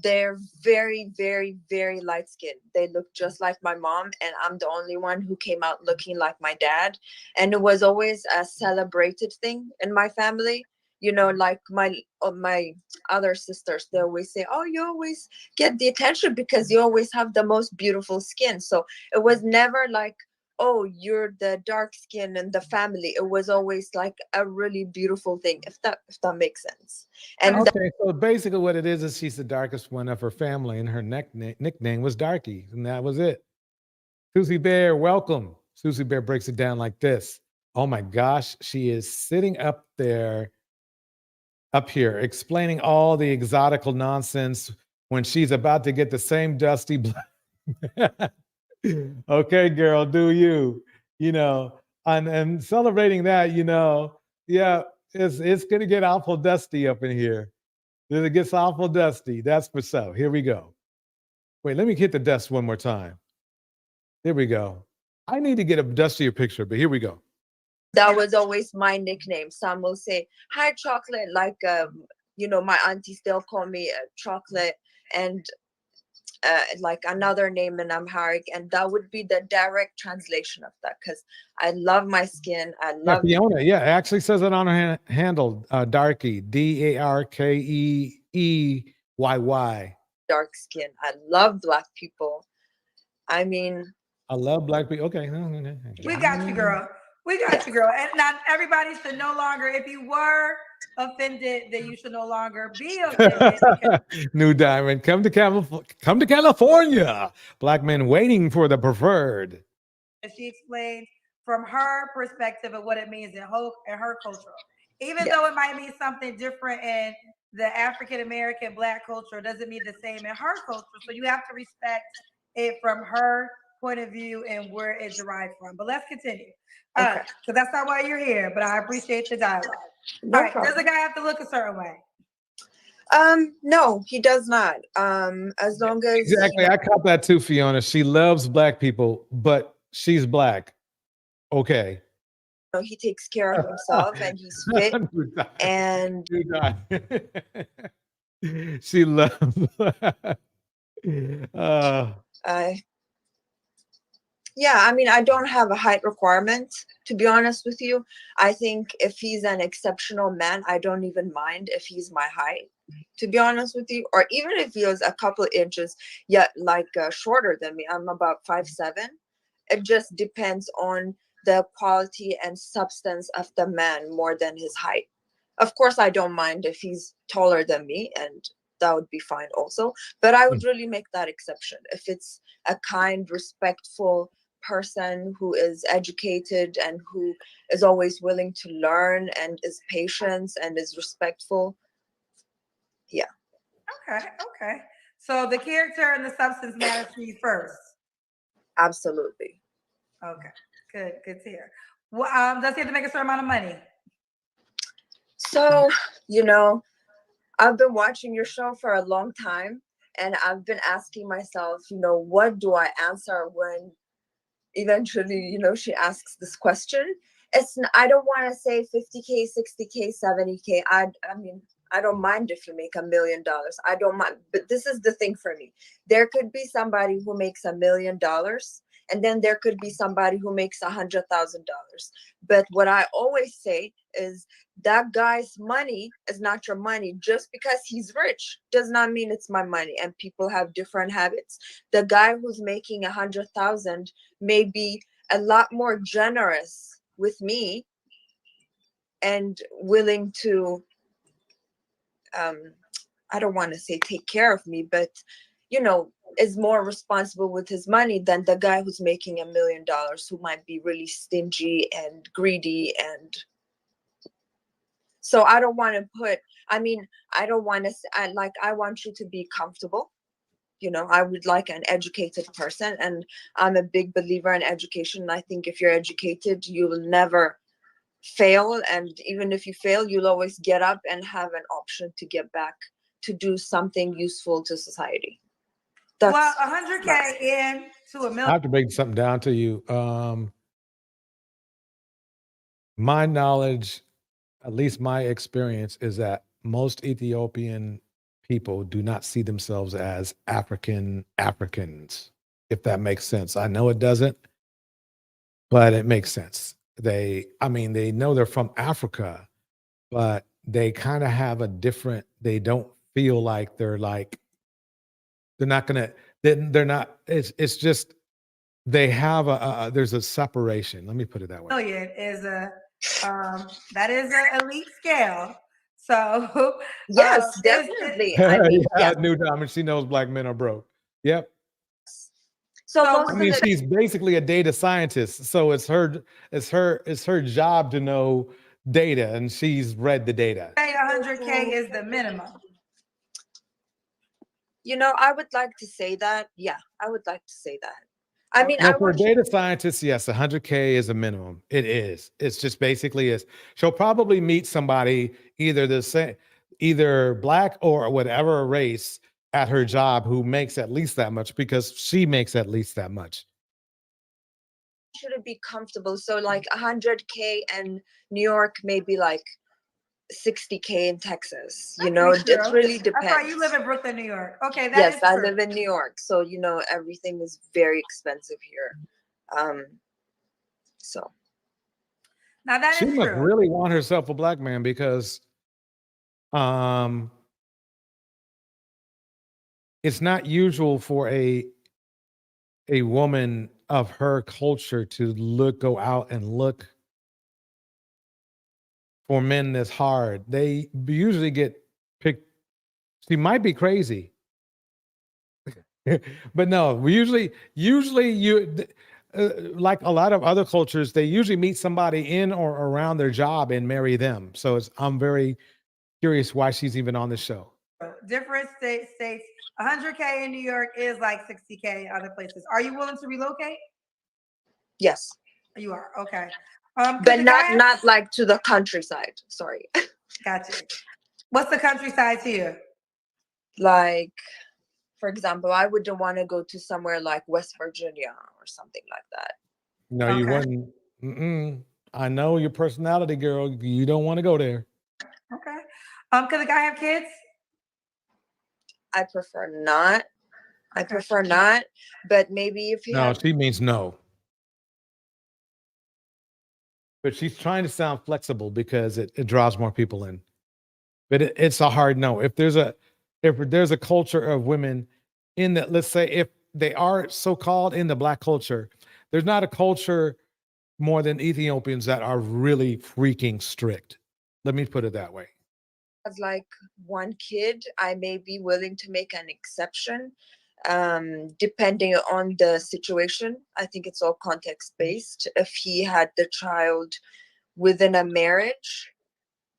they're very, very, very light skinned. They look just like my mom, and I'm the only one who came out looking like my dad. And it was always a celebrated thing in my family. Like my other sisters, they always say, "Oh, you always get the attention because you always have the most beautiful skin." So it was never like, "Oh, you're the dark skin in the family." It was always like a really beautiful thing, if that makes sense. And Okay, so basically what it is she's the darkest one of her family, and her nickname was Darky, and that was it. Susie Bear, welcome. Susie Bear breaks it down like this. Oh my gosh, she is sitting up here, explaining all the exotical nonsense when she's about to get the same dusty. Okay, girl, do you? And celebrating that, yeah, it's gonna get awful dusty up in here. It gets awful dusty. That's for so. Here we go. Wait, let me hit the dust one more time. There we go. I need to get a dustier picture, but here we go. that was always my nickname. Some will say, "Hi, chocolate," like you know, my aunties, they'll call me chocolate, and like another name in Amharic, and that would be the direct translation of that, because I love my skin. I Yeah, love Fiona, yeah, it actually says it on her handle, Darky, Darkeeyy. dark skin. I love Black people. I mean, I love Black people. Okay. We got you, girl. We got you, girl. And not everybody should no longer, if you were offended, then you should no longer be offended. New Diamond, come to California. Black men waiting for the preferred. She explained from her perspective of what it means in her culture. Even Yeah. though it might mean something different in the African American Black culture, it doesn't mean the same in her culture. So you have to respect it from her point of view and where it derived from. But let's continue. All right, so that's not why you're here, but I appreciate the dialogue. No All right, problem. does the guy have to look a certain way? No, he does not. As long as Exactly. I caught that too, Fiona. She loves Black people, but she's Black. Okay. you know, he takes care of himself and he's fit. And she loves. yeah, I mean, I don't have a height requirement, to be honest with you. I think if he's an exceptional man, I don't even mind if he's my height, to be honest with you. Or even if he was a couple inches, yet like shorter than me. I'm about 5'7". It just depends on the quality and substance of the man more than his height. Of course, I don't mind if he's taller than me, and that would be fine also. But I would really make that exception. If it's a kind, respectful person who is educated and who is always willing to learn and is patient and is respectful. Yeah. Okay. So the character and the substance matters to you first. Absolutely. Okay. Good to hear. Well, does he have to make a certain amount of money? So, you know, I've been watching your show for a long time, and I've been asking myself, you know, what do I answer when eventually, you know, she asks this question? I don't want to say 50K, 60K, 70K. I mean, I don't mind if you make $1 million. I don't mind. But this is the thing for me. There could be somebody who makes $1 million, and then there could be somebody who makes $100,000. But what I always say is that guy's money is not your money. Just because he's rich does not mean it's my money. And people have different habits. The guy who's making 100,000 may be a lot more generous with me and willing to, I don't want to say take care of me, but, you know, is more responsible with his money than the guy who's making $1 million, who might be really stingy and greedy. And so I don't want to put, I mean, I don't want to, I want you to be comfortable. You know, I would like an educated person, and I'm a big believer in education. I think if you're educated, you will never fail. And even if you fail, you'll always get up and have an option to get back to do something useful to society. Well, 100K in to $1 million. I have to break something down to you. My knowledge, at least my experience, is that most Ethiopian people do not see themselves as Africans, if that makes sense. I know it doesn't, but it makes sense. They know they're from Africa, but they kind of have a different, they don't feel like they're not, it's just, they have there's a separation. Let me put it that way. Million is that is an elite scale. So yes, definitely. New Diamond, she knows Black men are broke. Yep. So she's basically a data scientist. So it's her job to know data, and she's read the data. 100K is the minimum. You know, I would like to say that. Yeah, I would like to say that. I mean, for a data scientist, yes, 100K is a minimum. It is. It's just basically she'll probably meet somebody either Black or whatever race at her job who makes at least that much, because she makes at least that much. Should it be comfortable? So like 100K in New York, maybe like 60K in Texas. You That's know, pretty it true. really That's depends. right. You live in Brooklyn, New York. Okay, that Yes, is I true. live in New York, so you know everything is very expensive here. So Now that She is must true. really want herself a black man because it's not usual for a woman of her culture to go out and look for men this hard. They usually get picked. She might be crazy, but no. We usually you like a lot of other cultures. They usually meet somebody in or around their job and marry them. So I'm very curious why she's even on the show. Different states. 100K in New York is like 60K in other places. Are you willing to relocate? yes, You are. Okay. but not like to the countryside. Sorry. Gotcha. What's the countryside to you? Like, for example, I wouldn't want to go to somewhere like West Virginia or something like that. No, you wouldn't. I know your personality, girl. You don't want to go there. Okay. Could the guy have kids? I prefer not. I prefer not. But maybe if you No, have. she means no. But she's trying to sound flexible because it draws more people in. But it's a hard no. If there's a culture of women in that, let's say if they are so-called in the black culture, there's not a culture more than Ethiopians that are really freaking strict. Let me put it that way. As like one kid, I may be willing to make an exception, depending on the situation. I think it's all context based. If he had the child within a marriage,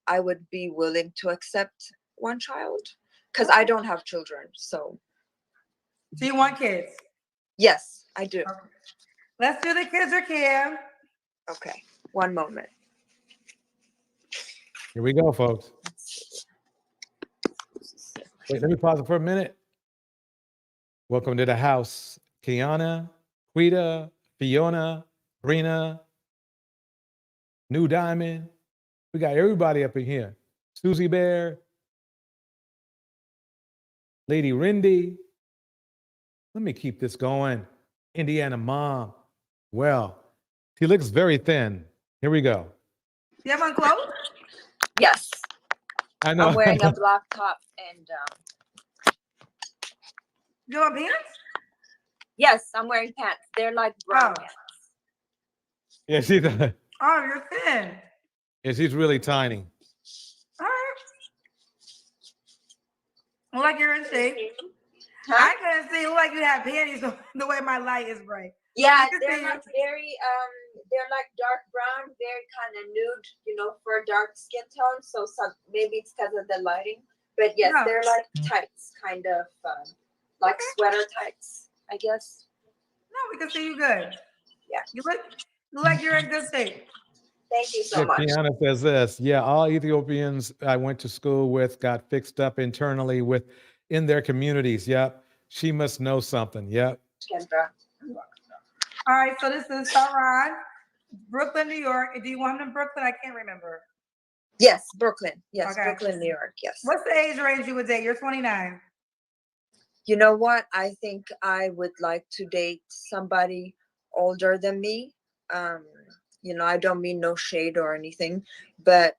I would be willing to accept one child because I don't have children. So you want kids? Yes, I do. Okay. Let's do the kids or Cam. Okay, one moment. Here we go, folks. Wait, let me pause it for a minute. Welcome to the house, Kiana, Quita, Fiona, Brina, New Diamond. We got everybody up in here. Susie Bear, Lady Rindy. Let me keep this going. Indiana Mom. Well, she looks very thin. Here we go. You have on clothes? Yes. I know. I'm wearing a black top and You want pants? yes, I'm wearing pants. They're like brown pants. Yeah, she's Oh, you're thin. yeah, she's really tiny. All right. Look like you're in shape. I couldn't see. Look like you have panties the way my light is bright. Yeah, they're like very they're like dark brown, very kind of nude, you know, for a dark skin tone. So maybe it's because of the lighting. But yes, No. they're like tights, kind of like sweater tights, I guess. No, we can see you good. Yeah. You look like you're in good shape. Thank you so much. Kiana says this. Yeah, all Ethiopians I went to school with got fixed up internally in their communities. Yep. She must know something. Yep. Kendra. All right, so this is Saran, Brooklyn, New York. Do you want him in Brooklyn? I can't remember. Yes, Brooklyn. Yes, Okay. Brooklyn, New York. Yes. What's the age range you would date? You're 29. You know what? I think I would like to date somebody older than me. You know, I don't mean no shade or anything, but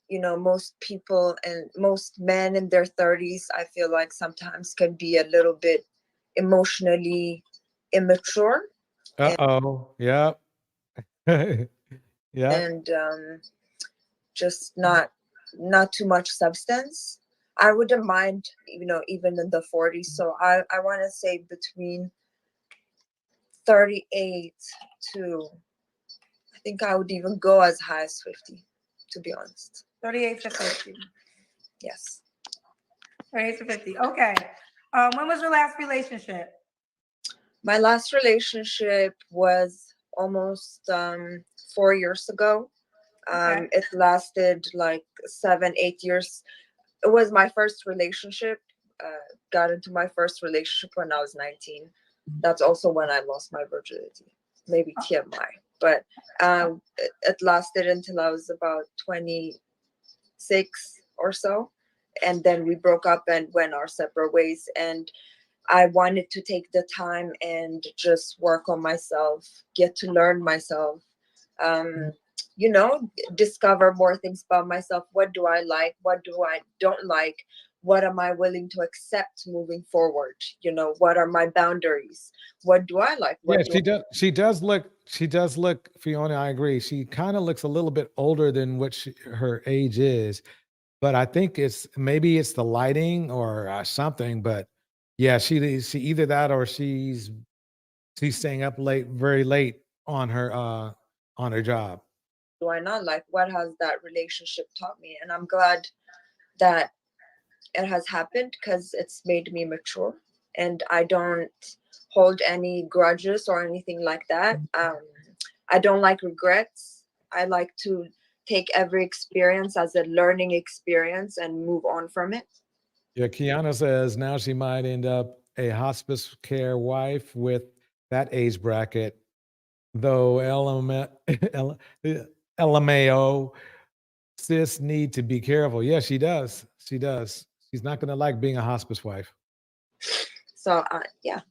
you know, most people and most men in their 30s, I feel like sometimes can be a little bit emotionally immature. Uh-oh. Yep. Yeah. And just not too much substance. I wouldn't mind, you know, even in the 40s. So I want to say between 38 to, I think I would even go as high as 50, to be honest. 38 to 50. Yes. 38 to 50. Okay. When was your last relationship? My last relationship was almost 4 years ago. Okay. It lasted like 7-8 years. It was my first relationship. Got into my first relationship when I was 19. That's also when I lost my virginity. Maybe TMI. But it lasted until I was about 23 6 or so, and then we broke up and went our separate ways. And I wanted to take the time and just work on myself, get to learn myself, you know, discover more things about myself. What do I like? What do I don't like? What am I willing to accept moving forward? You know, what are my boundaries? What do I like? What Yeah, do she does. She does look, Fiona. I agree. She kind of looks a little bit older than what her age is, but I think maybe it's the lighting or something. But yeah, she either that or she's staying up late, very late on her job. do I not like? What has that relationship taught me? And I'm glad that it has happened because it's made me mature, and I don't hold any grudges or anything like that. I don't like regrets. I like to take every experience as a learning experience and move on from it. Yeah, Kiana says now she might end up a hospice care wife with that age bracket, though LMAO sis need to be careful. Yeah, she does. She does. She's not going to like being a hospice wife. So yeah.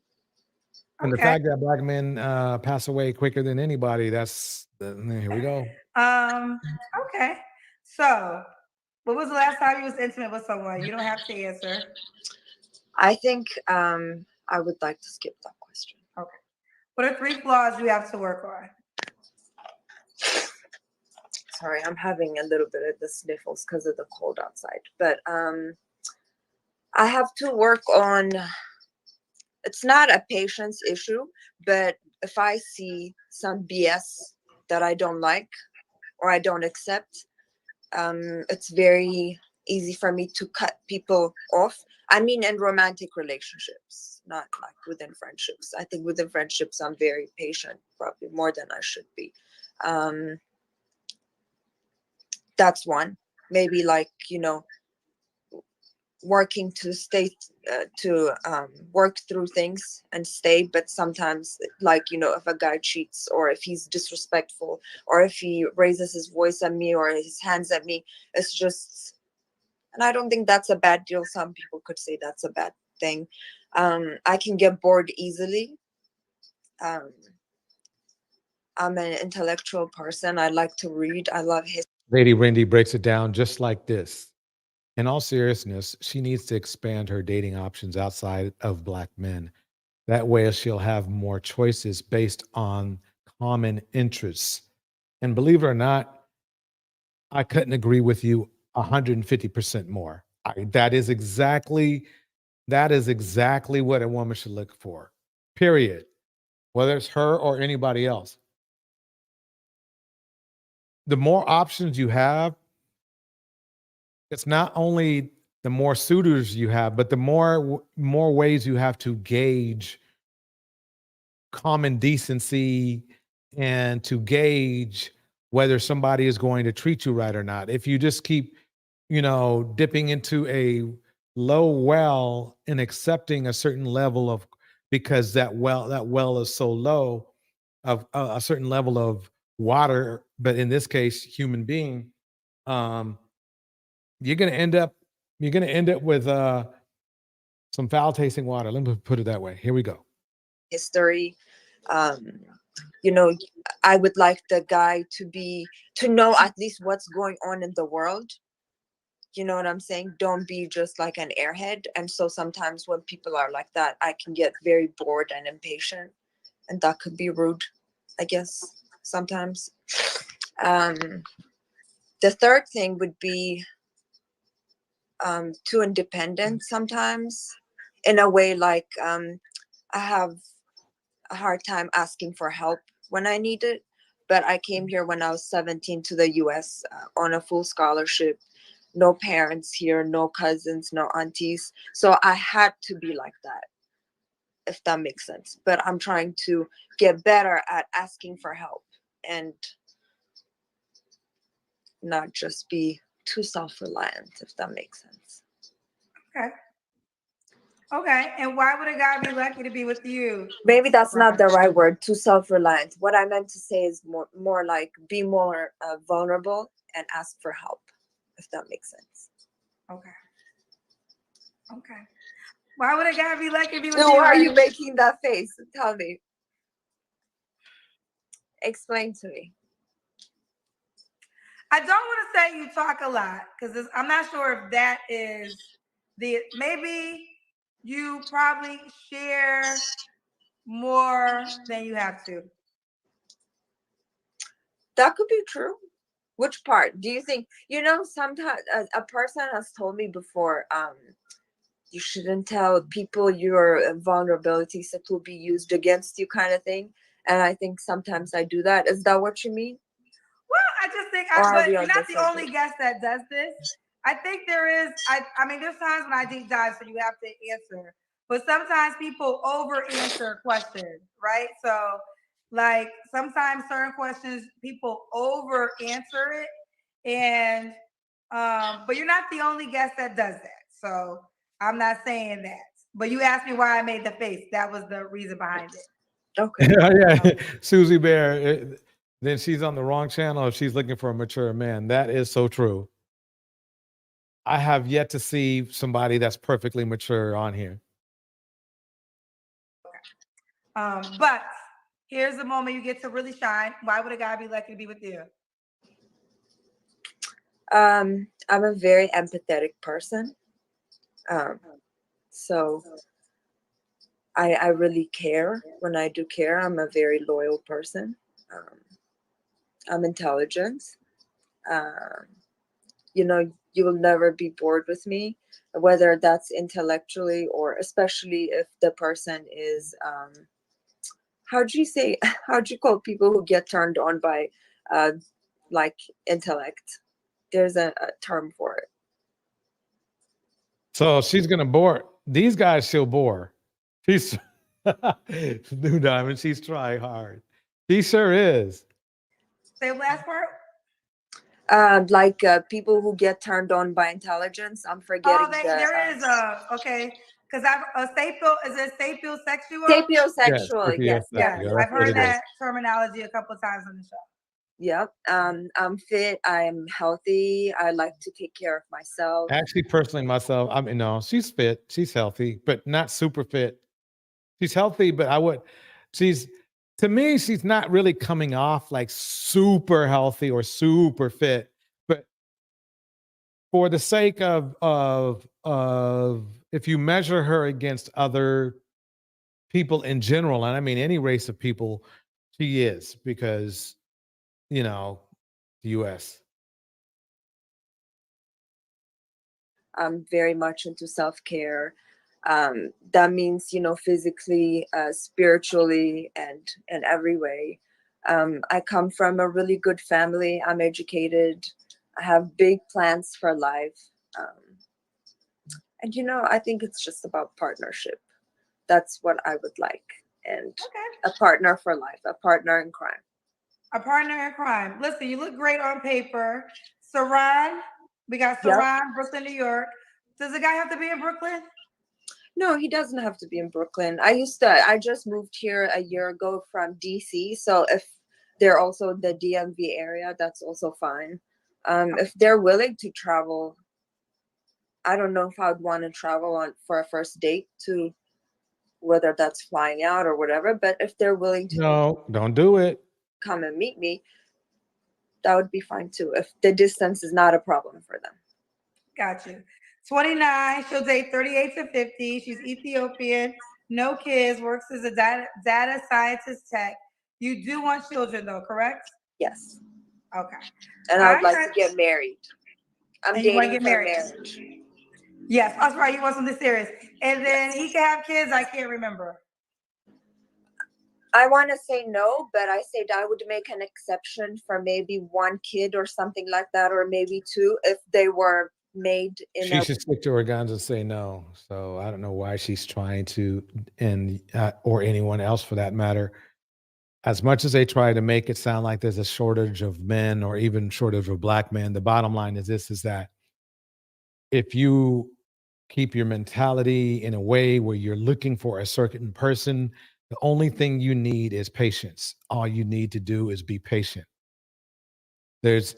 And the Okay. fact that Black men pass away quicker than anybody, here we go. Okay. So, when was the last time you was intimate with someone? You don't have to answer. I think I would like to skip that question. Okay. What are 3 flaws you have to work on? Sorry, I'm having a little bit of the sniffles because of the cold outside. But I have to work on, it's not a patience issue, but if I see some BS that I don't like or I don't accept, it's very easy for me to cut people off. I mean, in romantic relationships, not like within friendships. I think within friendships, I'm very patient, probably more than I should be. That's one. Maybe like, you know, working to stay work through things and stay, but sometimes, like, you know, if a guy cheats or if he's disrespectful or if he raises his voice at me or his hands at me, it's just, and I don't think that's a bad deal. Some people could say that's a bad thing. I can get bored easily. I'm an intellectual person. I like to read. I love history. Lady Rindy breaks it down just like this. In all seriousness, she needs to expand her dating options outside of Black men. That way, she'll have more choices based on common interests. And believe it or not, I couldn't agree with you 150% more. That is exactly what a woman should look for, period. Whether it's her or anybody else. The more options you have, it's not only the more suitors you have, but the more ways you have to gauge common decency and to gauge whether somebody is going to treat you right or not. If you just keep, dipping into a low well and accepting a certain level of, because that well is so low of a certain level of water, but in this case, human being, you're going to end up with some foul tasting water. Let me put it that way. Here we go. History. You know, I would like the guy to know at least what's going on in the world. You know what I'm saying? Don't be just like an airhead. And so sometimes when people are like that, I can get very bored and impatient, and that could be rude, I guess, sometimes. The third thing would be too independent sometimes, in a way like I have a hard time asking for help when I need it. But I came here when I was 17 to the US on a full scholarship. No parents here, no cousins, no aunties. So I had to be like that, if that makes sense. But I'm trying to get better at asking for help and not just be too self-reliant, if that makes sense. Okay. Okay. And why would a guy be lucky to be with you? Maybe that's not the right word, too self-reliant. What I meant to say is more like be more vulnerable and ask for help, if that makes sense. Okay. Okay. Why would a guy be lucky to be with So you? why are right? you making that face? Tell me. Explain to me. I don't want to say you talk a lot because I'm not sure if that is maybe you probably share more than you have to. That could be true. Which part do you think? You know, sometimes a person has told me before, you shouldn't tell people your vulnerabilities that will be used against you, kind of thing. And I think sometimes I do that. Is that what you mean? Well, I just think, Or are but we you're on not the different only page? guest that does this. I think there is. I mean, there's times when I deep dive, so you have to answer. But sometimes people over answer questions, right? So, like sometimes certain questions people over answer it, and but you're not the only guest that does that. So I'm not saying that. But you asked me why I made the face. That was the reason behind it. Okay. Yeah, Susie Bear. Then she's on the wrong channel if she's looking for a mature man. That is so true. I have yet to see somebody that's perfectly mature on here. But here's the moment you get to really shine. Why would a guy be lucky to be with you? I'm a very empathetic person. So I really care. When I do care, I'm a very loyal person. I'm intelligent. You know, you will never be bored with me, whether that's intellectually or especially if the person is, how do you call people who get turned on by like intellect? There's a term for it. So she's gonna bore these guys. She'll bore. She's New Diamond. She's trying hard. She sure is. Say the last part. Like people who get turned on by intelligence. I'm forgetting. Oh, there is okay. Because I've is it sapiosexual? Sapiosexual. Yes, Yes. I've heard that terminology a couple of times on the show. Yep. I'm fit. I'm healthy. I like to take care of myself. Actually, personally, myself, I mean, no, she's fit. She's healthy, but not super fit. She's healthy, but to me, she's not really coming off like super healthy or super fit. But for the sake of if you measure her against other people in general, and I mean any race of people, she is, because you know, the US. I'm very much into self-care. That means, you know, physically, spiritually, and in every way. I come from a really good family. I'm educated. I have big plans for life. And, you know, I think it's just about partnership. That's what I would like. And a partner for life, a partner in crime. A partner in crime. Listen, you look great on paper. Saran, we got Saran, Brooklyn, New York. Does the guy have to be in Brooklyn? No, he doesn't have to be in Brooklyn. I just moved here a year ago from DC. So if they're also in the DMV area, that's also fine. If they're willing to travel, I don't know if I would want to travel for a first date to, whether that's flying out or whatever, but if they're willing to No, don't do it. come and meet me, that would be fine too. If the distance is not a problem for them. Got you. 29, she'll date 38 to 50. She's Ethiopian, no kids, works as a data scientist tech. You do want children though, correct? Yes. Okay. And I would like to get married. I'm and you want to dating get for married? marriage. Yes, that's right. You want something serious. And then he can have kids. I can't remember. I want to say no, but I said I would make an exception for maybe one kid or something like that, or maybe two if they were made in She should stick to her guns and say no. So I don't know why she's trying to, and or anyone else for that matter. As much as they try to make it sound like there's a shortage of men or even shortage of black men, the bottom line is this: is that if you keep your mentality in a way where you're looking for a certain person, the only thing you need is patience. All you need to do is be patient. There's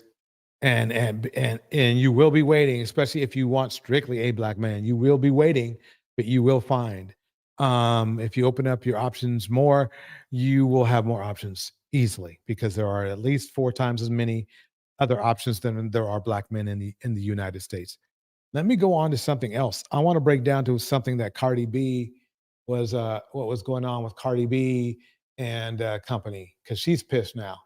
and you will be waiting, especially if you want strictly a black man. You will be waiting, but you will find. If you open up your options more, you will have more options easily, because there are at least 4 times as many other options than there are black men in the United States. Let me go on to something else. I want to break down to something that Cardi B was, what was going on with Cardi B and company, because she's pissed now.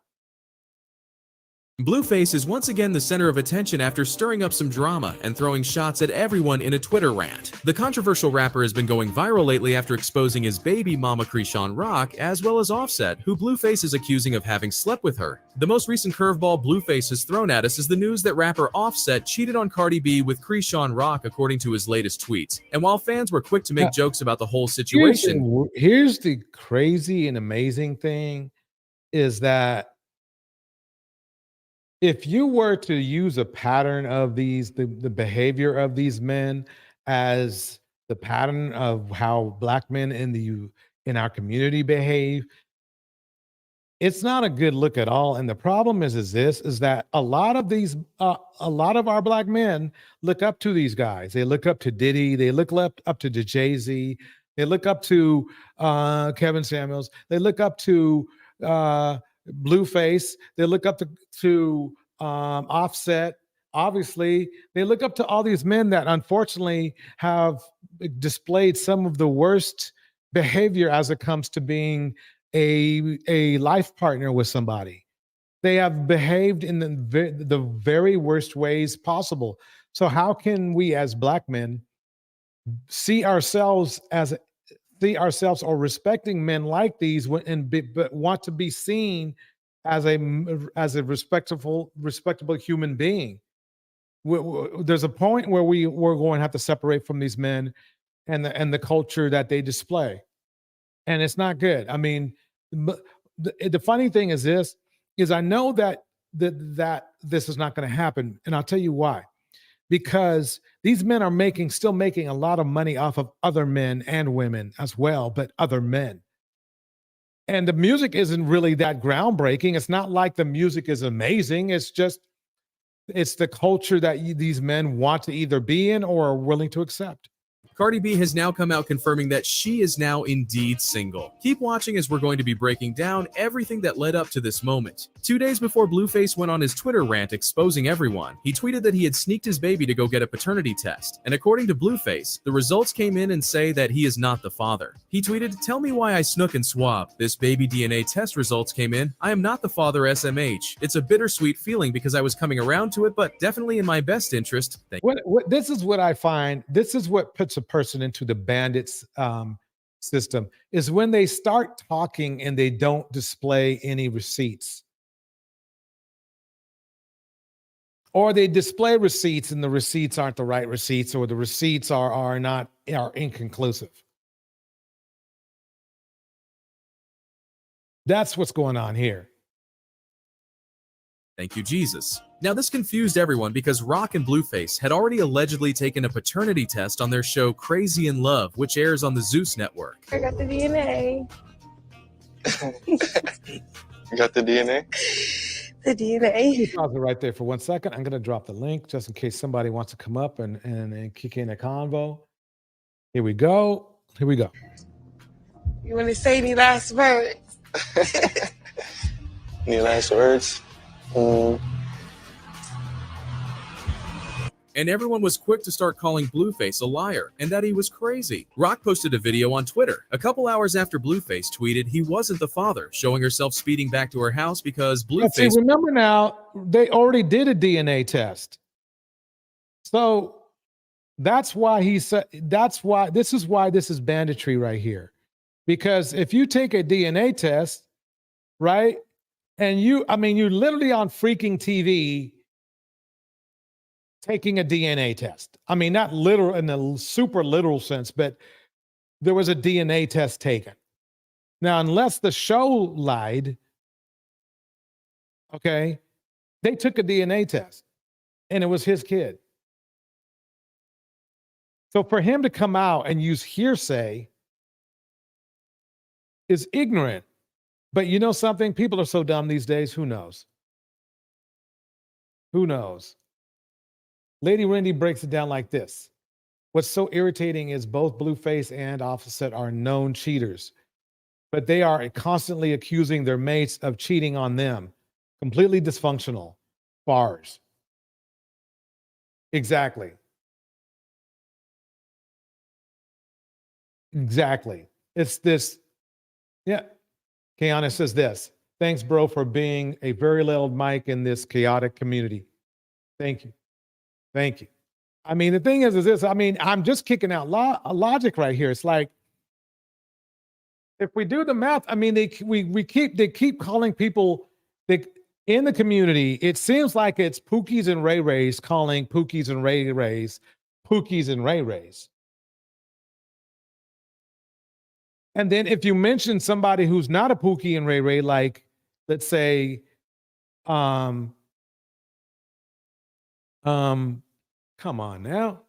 Blueface is once again the center of attention after stirring up some drama and throwing shots at everyone in a Twitter rant. The controversial rapper has been going viral lately after exposing his baby mama Krishan Rock, as well as Offset, who Blueface is accusing of having slept with her. The most recent curveball Blueface has thrown at us is the news that rapper Offset cheated on Cardi B with Krishan Rock, according to his latest tweets. And while fans were quick to make jokes about the whole situation, Here's the crazy and amazing thing, is that if you were to use a pattern of these, the behavior of these men as the pattern of how black men in our community behave, it's not a good look at all. And the problem is that a lot of our black men look up to these guys. They look up to Diddy. They look up to Jay-Z. They look up to Kevin Samuels. They look up to Blueface. They look up to Offset. Obviously, they look up to all these men that unfortunately have displayed some of the worst behavior as it comes to being a life partner with somebody. They have behaved in the very worst ways possible. So how can we as black men see ourselves or respecting men like these but want to be seen as a respectable human being? There's a point where we're going to have to separate from these men and the culture that they display, and it's not good. I mean, the funny thing is I know that this is not going to happen, and I'll tell you why. Because these men are still making a lot of money off of other men and women as well, but other men. And the music isn't really that groundbreaking. It's not like the music is amazing. It's the culture that these men want to either be in or are willing to accept. Cardi B has now come out confirming that she is now indeed single. Keep watching as we're going to be breaking down everything that led up to this moment. 2 days before Blueface went on his Twitter rant exposing everyone, he tweeted that he had sneaked his baby to go get a paternity test. And according to Blueface, the results came in and say that he is not the father. He tweeted, "Tell me why I snook and swabbed. This baby DNA test results came in. I am not the father, SMH. It's a bittersweet feeling because I was coming around to it, but definitely in my best interest." This is what I find. This is what puts a person into the bandits system, is when they start talking and they don't display any receipts, or they display receipts and the receipts aren't the right receipts, or the receipts are inconclusive. That's what's going on here. Thank you, Jesus. Now, this confused everyone because Rock and Blueface had already allegedly taken a paternity test on their show Crazy in Love, which airs on the Zeus network. I got the DNA. You got the DNA? The DNA. Pause it right there for 1 second. I'm going to drop the link just in case somebody wants to come up and kick in a convo. Here we go. Here we go. You want to say any last words? Any last words? And everyone was quick to start calling Blueface a liar and that he was crazy. Rock posted a video on Twitter a couple hours after Blueface tweeted he wasn't the father, showing herself speeding back to her house because Blueface... See, remember now, they already did a DNA test. So that's why he said, this is banditry right here. Because if you take a DNA test, right, and you're literally on freaking TV taking a DNA test. I mean, not literal in the super literal sense, but there was a DNA test taken. Now, unless the show lied, okay, they took a DNA test and it was his kid. So for him to come out and use hearsay is ignorant. But you know something? People are so dumb these days. Who knows? Who knows? Lady Wendy breaks it down like this. What's so irritating is both Blueface and Offset are known cheaters, but they are constantly accusing their mates of cheating on them. Completely dysfunctional. Bars. Exactly. Exactly. It's this. Yeah. Kiana says this. Thanks, bro, for being a very loud mic in this chaotic community. Thank you. Thank you. I mean, the thing is this. I mean, I'm just kicking out logic right here. It's like, if we do the math, I mean, they keep calling people in the community. It seems like it's Pookies and Ray Rays calling Pookies and Ray Rays Pookies and Ray Rays. And then if you mention somebody who's not a Pookie and Ray Ray, like let's say, come on now.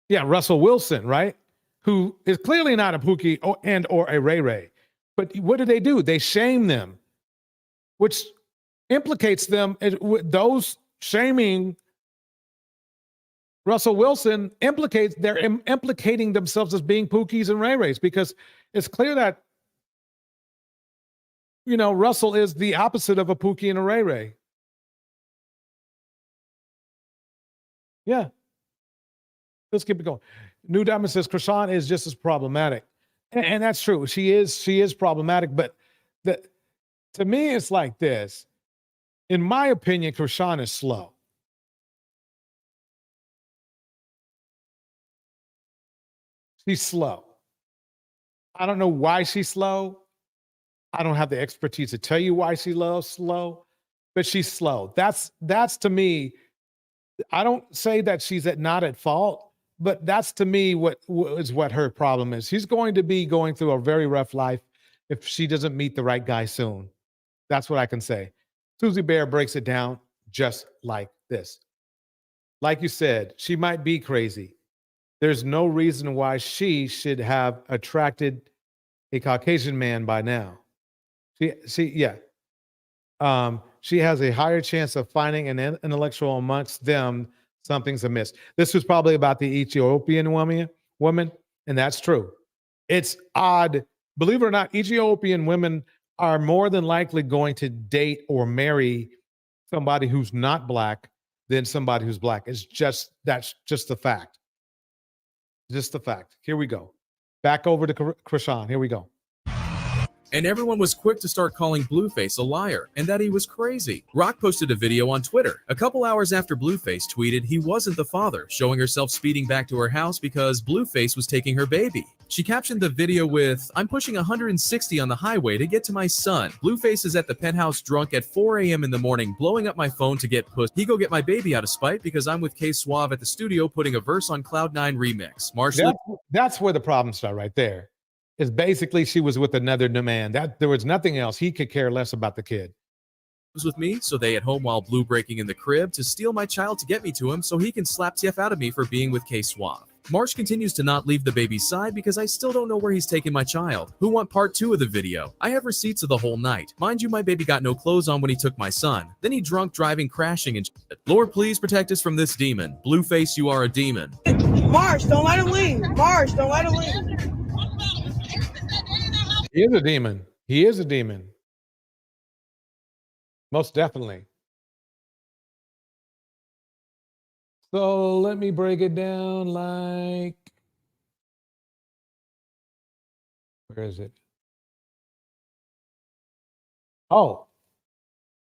Yeah, Russell Wilson, right? Who is clearly not a Pookie or a Ray Ray. But what do? They shame them, which implicates them. Those shaming Russell Wilson they're implicating themselves as being Pookies and Ray Rays, because it's clear that, you know, Russell is the opposite of a Pookie and a Ray Ray. Yeah. Let's keep it going. New Diamond says Krishan is just as problematic. And that's true. She is problematic, but to me, it's like this. In my opinion, Krishan is slow. She's slow. I don't know why she's slow. I don't have the expertise to tell you why she's slow, but she's slow. That's to me. I don't say that she's not at fault, but that's to me what her problem is. She's going to be going through a very rough life if she doesn't meet the right guy soon. That's what I can say. Susie Bear breaks it down just like this. Like you said, she might be crazy. There's no reason why she should have attracted a Caucasian man by now. She has a higher chance of finding an intellectual amongst them. Something's amiss. This was probably about the Ethiopian woman, and that's true. It's odd. Believe it or not, Ethiopian women are more than likely going to date or marry somebody who's not black than somebody who's black. That's just the fact. Just the fact. Here we go. Back over to Krishan. Here we go. And everyone was quick to start calling Blueface a liar and that he was crazy. Rock posted a video on Twitter a couple hours after Blueface tweeted he wasn't the father, showing herself speeding back to her house because Blueface was taking her baby. She captioned the video with, "I'm pushing 160 on the highway to get to my son. Blueface is at the penthouse drunk at 4 a.m. in the morning, blowing up my phone to get pussy. He go get my baby out of spite because I'm with K Suave at the studio putting a verse on Cloud9 remix." That's where the problem started right there. Is basically she was with another man. That there was nothing else. He could care less about the kid. Was with me, so they at home while Blue breaking in the crib to steal my child to get me to him so he can slap TF out of me for being with K Suave. Marsh continues to not leave the baby's side because I still don't know where he's taking my child. Who want part 2 of the video? I have receipts of the whole night. Mind you, my baby got no clothes on when he took my son. Then he drunk driving, crashing and shit. Lord, please protect us from this demon. Blueface, you are a demon. Marsh, don't let him leave. Marsh, don't let him leave. He is a demon. He is a demon. Most definitely. So let me break it down like, where is it? Oh.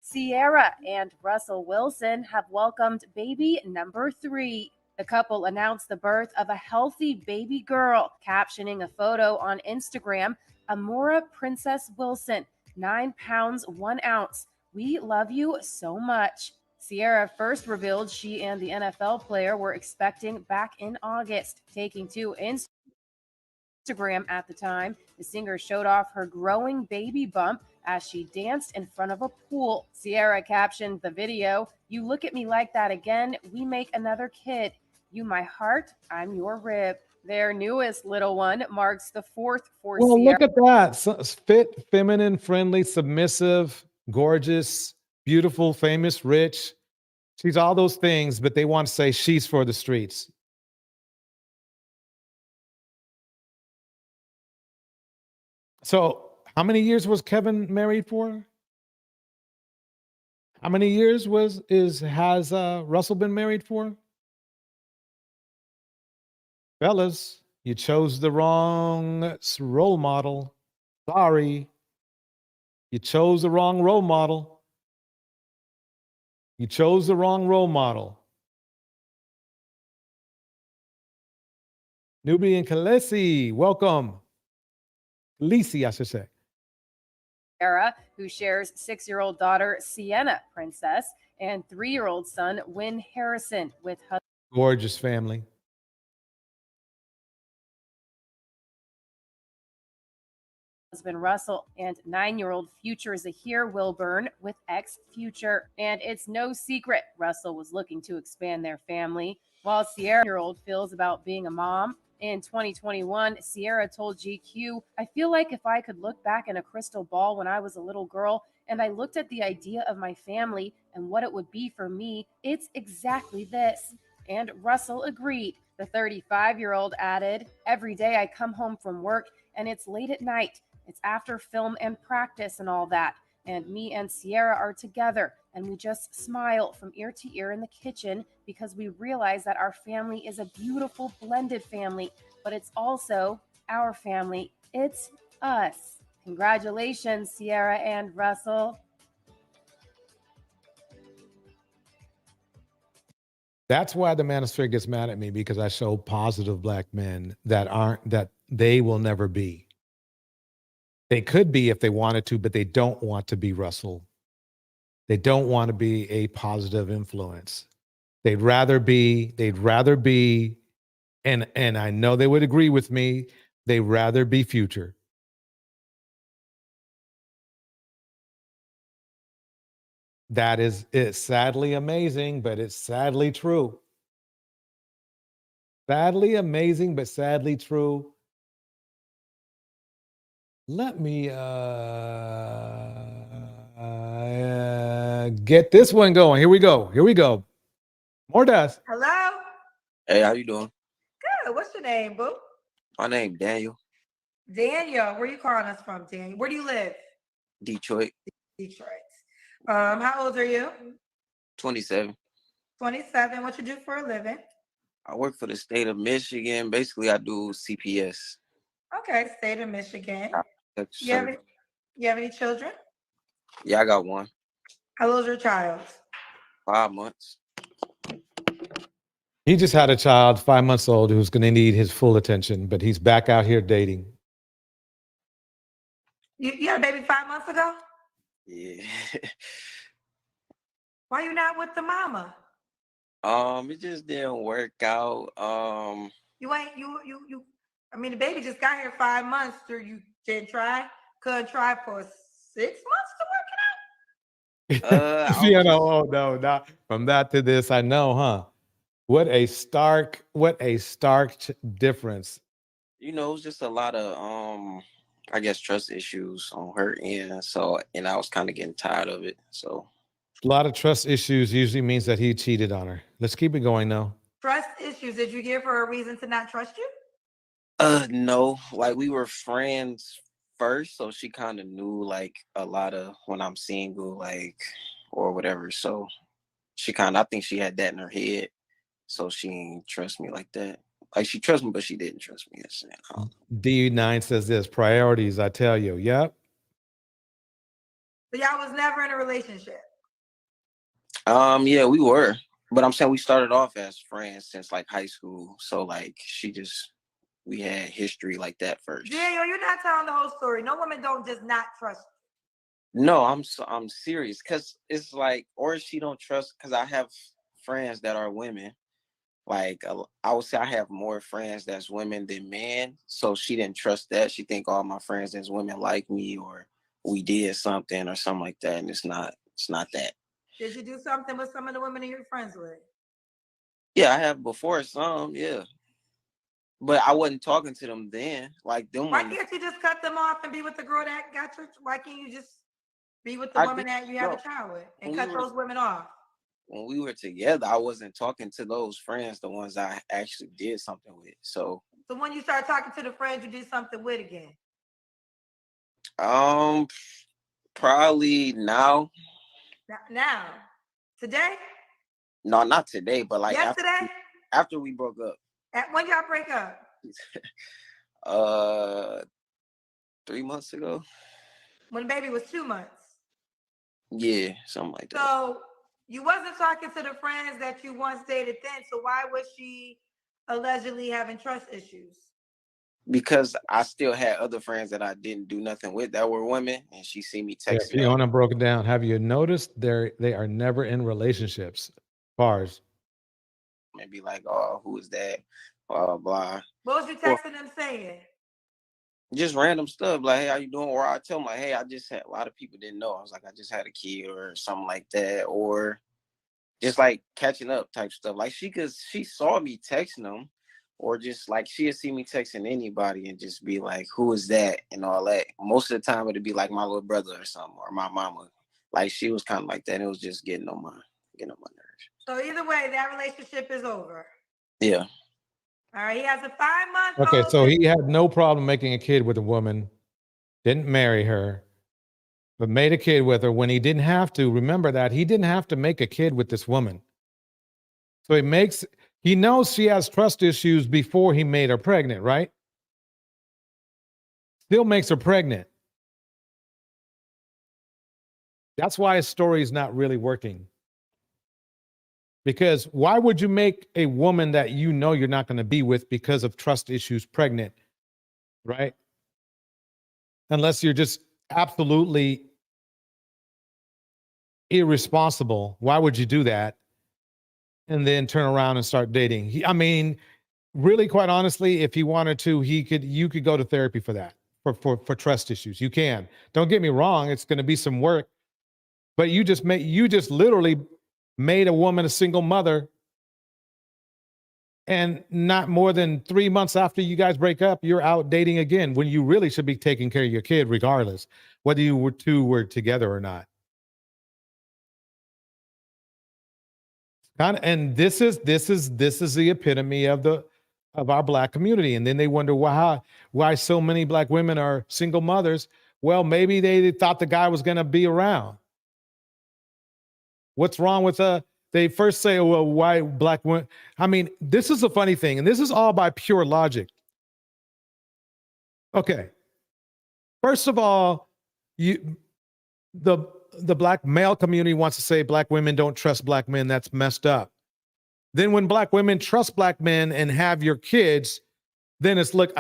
Sierra and Russell Wilson have welcomed baby number 3. The couple announced the birth of a healthy baby girl, captioning a photo on Instagram, "Amora Princess Wilson, 9 pounds, 1 ounce. We love you so much." Sierra first revealed she and the NFL player were expecting back in August, taking to Instagram at the time. The singer showed off her growing baby bump as she danced in front of a pool. Sierra captioned the video, "You look at me like that again, we make another kid. You my heart, I'm your rib." Their newest little one marks the 4th for Well, Sierra. look at that. Fit, feminine, friendly, submissive, gorgeous. beautiful, famous, rich. She's all those things, but they want to say she's for the streets. So, how many years was Kevin married for? How many years has Russell been married for? Fellas, you chose the wrong role model. Sorry. You chose the wrong role model. You chose the wrong role model. Nubian Khaleesi, welcome. Khaleesi, I should say. Sarah, who shares 6-year-old daughter Sienna Princess and 3-year-old son Wynn Harrison with Gorgeous family. husband Russell and 9-year-old future Zahir Wilburn with ex-Future. And it's no secret Russell was looking to expand their family, while Sierra-year-old feels about being a mom. In 2021, Sierra told GQ, "I feel like if I could look back in a crystal ball when I was a little girl and I looked at the idea of my family and what it would be for me, it's exactly this." And Russell agreed. The 35-year-old added, "Every day I come home from work and it's late at night. It's after film and practice and all that. And me and Sierra are together and we just smile from ear to ear in the kitchen because we realize that our family is a beautiful blended family, but it's also our family. It's us." Congratulations, Sierra and Russell. That's why the manosphere gets mad at me, because I show positive black men that they will never be. They could be if they wanted to, but they don't want to be Russell. They don't want to be a positive influence. They'd rather be, and I know they would agree with me, they'd rather be Future. That is, it's sadly amazing, but it's sadly true. Sadly amazing, but sadly true. Let me get this one going. Here we go. More dust. Hello? Hey, how you doing? Good. What's your name, boo? My name Daniel, Daniel. Where you calling us from, Daniel? Where do you live? Detroit, Detroit. How old are you? 27. 27. What you do for a living? I work for the state of Michigan. Basically, I do CPS. Okay, state of Michigan. That's You have, certi- you have any children? Yeah, I got one. How old is your child? 5 months. He just had a child, 5 months old, who's going to need his full attention, but he's back out here dating. You had a baby 5 months ago? Yeah. Why you not with the mama? It just didn't work out. You ain't you. I mean, the baby just got here 5 months. So you didn't try? Couldn't try for 6 months to work it out? See, I know. Oh no, not from that to this. I know, huh? What a stark difference. You know, it was just a lot of I guess trust issues on her end. So, and I was kind of getting tired of it. So, A lot of trust issues usually means that he cheated on her. Let's keep it going now. Trust issues. Did you give her a reason to not trust you? no, like we were friends first, so she kind of knew like a lot of when I'm single, like or whatever. So I think she had that in her head, so she didn't trust me like that. Like she trusts me, but she didn't trust me. D9 says this, priorities, I tell you. Yep. So y'all was never in a relationship? Yeah, we were. But I'm saying we started off as friends since like high school. So like we had history like that first. Daniel, you're not telling the whole story. No woman don't just not trust you. No, I'm serious, because it's like, or she don't trust, because I have friends that are women. Like I would say I have more friends that's women than men. So she didn't trust that. She think all my friends as women like me, or we did something or something like that. And it's not that. Did you do something with some of the women you're friends with? Yeah, I have before some, yeah. But I wasn't talking to them then. Like them. Why can't you just cut them off and be with the girl that got you? Why can't you just Be with the I woman did that you have a no. child with and When cut we were those women off. when we were together, I wasn't talking to those friends, the ones I actually did something with. So So when you start talking to the friends you did something with again. probably now. Now. Today? No, not today, but like Yesterday? after we broke up. When y'all break up? 3 months ago. When baby was 2 months. Yeah, something like that. So you wasn't talking to the friends that you once dated then. So why was she allegedly having trust issues? Because I still had other friends that I didn't do nothing with that were women, and she see me Yeah, texting them. Fiona broke it down. Have you noticed they are never in relationships? Bars. And be like, oh, who is that? Blah, blah, blah. What was you texting them saying? Just random stuff like, hey, how you doing? Or I tell them like, hey, I just had, a lot of people didn't know. I was like, I just had a kid or something like that. Or just like catching up type stuff. Like she saw me texting them, or just like she'd see me texting anybody and just be like, who is that? And all that. Most of the time it'd be like my little brother or something, or my mama. Like she was kind of like that. It was just getting on my nerves. So either way, that relationship is over. Yeah. All right, he has a 5-month Okay, old. so he had no problem making a kid with a woman, didn't marry her, but made a kid with her when he didn't have to. Remember that he didn't have to make a kid with this woman. So he knows she has trust issues before he made her pregnant, right? Still makes her pregnant. That's why his story is not really working. Because why would you make a woman that you know you're not going to be with because of trust issues pregnant, right? Unless you're just absolutely irresponsible. Why would you do that? And then turn around and start dating. I mean, really, quite honestly, if he wanted to, you could go to therapy for that, for trust issues. You can. Don't get me wrong, it's going to be some work, but you just literally made a woman a single mother, and not more than 3 months after you guys break up, you're out dating again when you really should be taking care of your kid regardless, whether you were together or not. And this is the epitome of our Black community. And then they wonder why so many Black women are single mothers. Well, maybe they thought the guy was going to be around. What's wrong with they first say, oh, well, why Black women? I mean, this is a funny thing, and this is all by pure logic. Okay. First of all, the Black male community wants to say Black women don't trust Black men. That's messed up. Then when Black women trust Black men and have your kids, then it's look,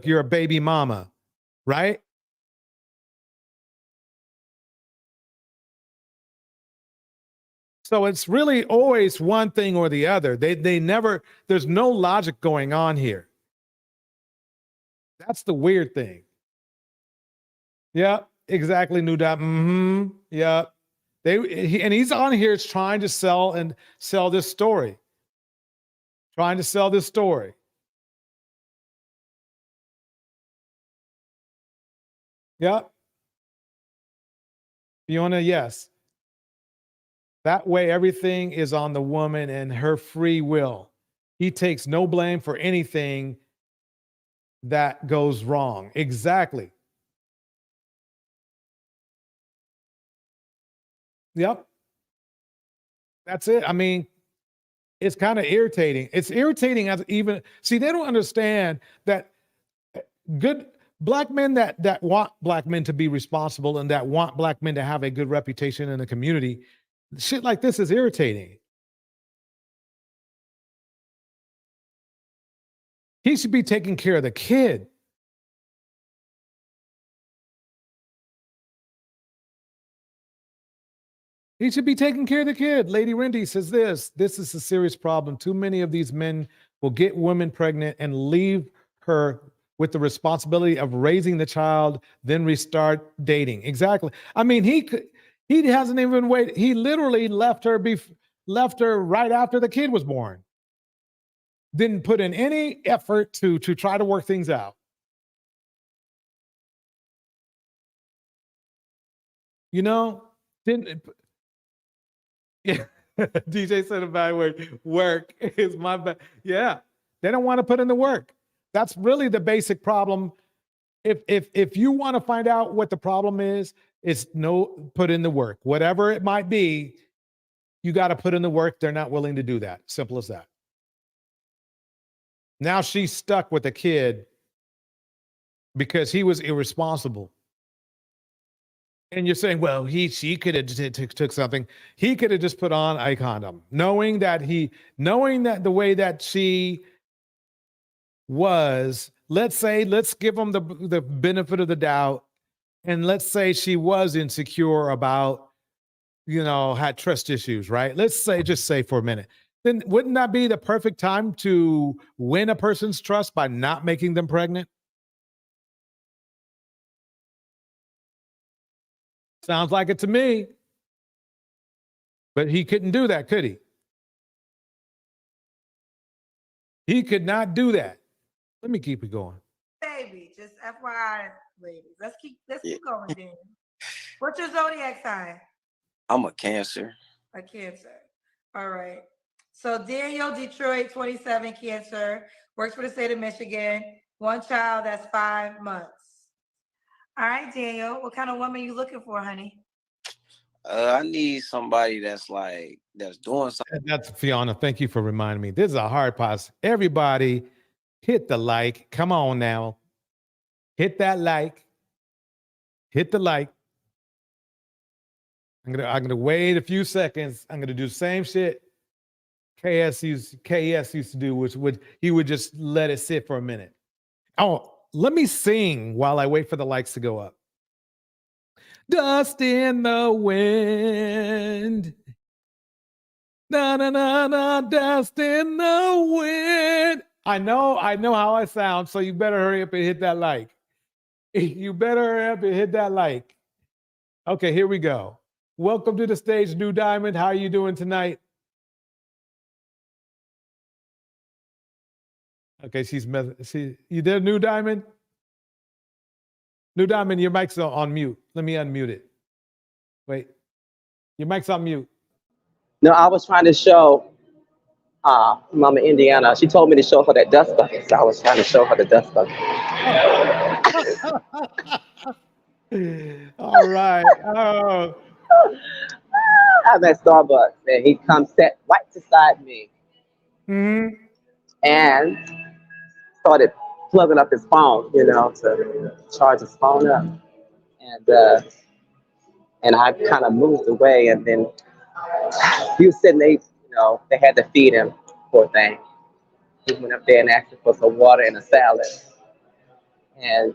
you're a baby mama, right? So it's really always one thing or the other. They never, there's no logic going on here. That's the weird thing. Yeah, exactly, New Dot. Yeah. And he's on here trying to sell this story. Trying to sell this story. Yeah. Fiona, yes. That way everything is on the woman and her free will. He takes no blame for anything that goes wrong. Exactly. Yep. That's it. I mean, it's kind of irritating. It's irritating as even, see, they don't understand that good Black men that want Black men to be responsible and that want Black men to have a good reputation in the community, shit like this is irritating. He should be taking care of the kid. He should be taking care of the kid. Lady Rindy says this is a serious problem. Too many of these men will get women pregnant and leave her with the responsibility of raising the child, then restart dating. Exactly. I mean, he hasn't even waited. He literally left her right after the kid was born. Didn't put in any effort to try to work things out. You know, didn't yeah. DJ said about work is my bad. Yeah, they don't want to put in the work. That's really the basic problem. If you want to find out what the problem is, it's no put in the work. Whatever it might be, you got to put in the work. They're not willing to do that. Simple as that. Now she's stuck with a kid because he was irresponsible. And you're saying, well, she could have took something. He could have just put on a condom, knowing that the way that she was. Let's give him the benefit of the doubt, and let's say she was insecure about, had trust issues, right? Just say for a minute. Then wouldn't that be the perfect time to win a person's trust by not making them pregnant? Sounds like it to me. But he couldn't do that, could he? He could not do that. Let me keep it going. Baby, just FYI, ladies. Let's keep going, Dan. What's your zodiac sign? I'm a Cancer. A Cancer. All right. So Daniel, Detroit, 27, Cancer, works for the state of Michigan. One child, that's 5 months. All right, Daniel, what kind of woman are you looking for, honey? I need somebody that's doing something. That's Fiona. Thank you for reminding me. This is a hard pause. Everybody, hit the like. Come on now. Hit that like. Hit the like. I'm gonna wait a few seconds. I'm gonna do the same shit KS used to do, which he would just let it sit for a minute. Oh, let me sing while I wait for the likes to go up. Dust in the wind. Na na na na, dust in the wind. I know how I sound, so you better hurry up and hit that like. You better hurry up and hit that like. Okay, here we go. Welcome to the stage, New Diamond. How are you doing tonight? Okay, you there, New Diamond? New Diamond, your mic's on mute. Let me unmute it. Wait, your mic's on mute. No, I was trying to show Mama Indiana. She told me to show her that dust bucket, so I was trying to show her the dust bucket. All right. Oh. I'm at Starbucks, and he comes set right beside me, and started plugging up his phone, to charge his phone up, and I kind of moved away, and then he was sitting there, they had to feed him, poor thing. He went up there and asked for some water and a salad, and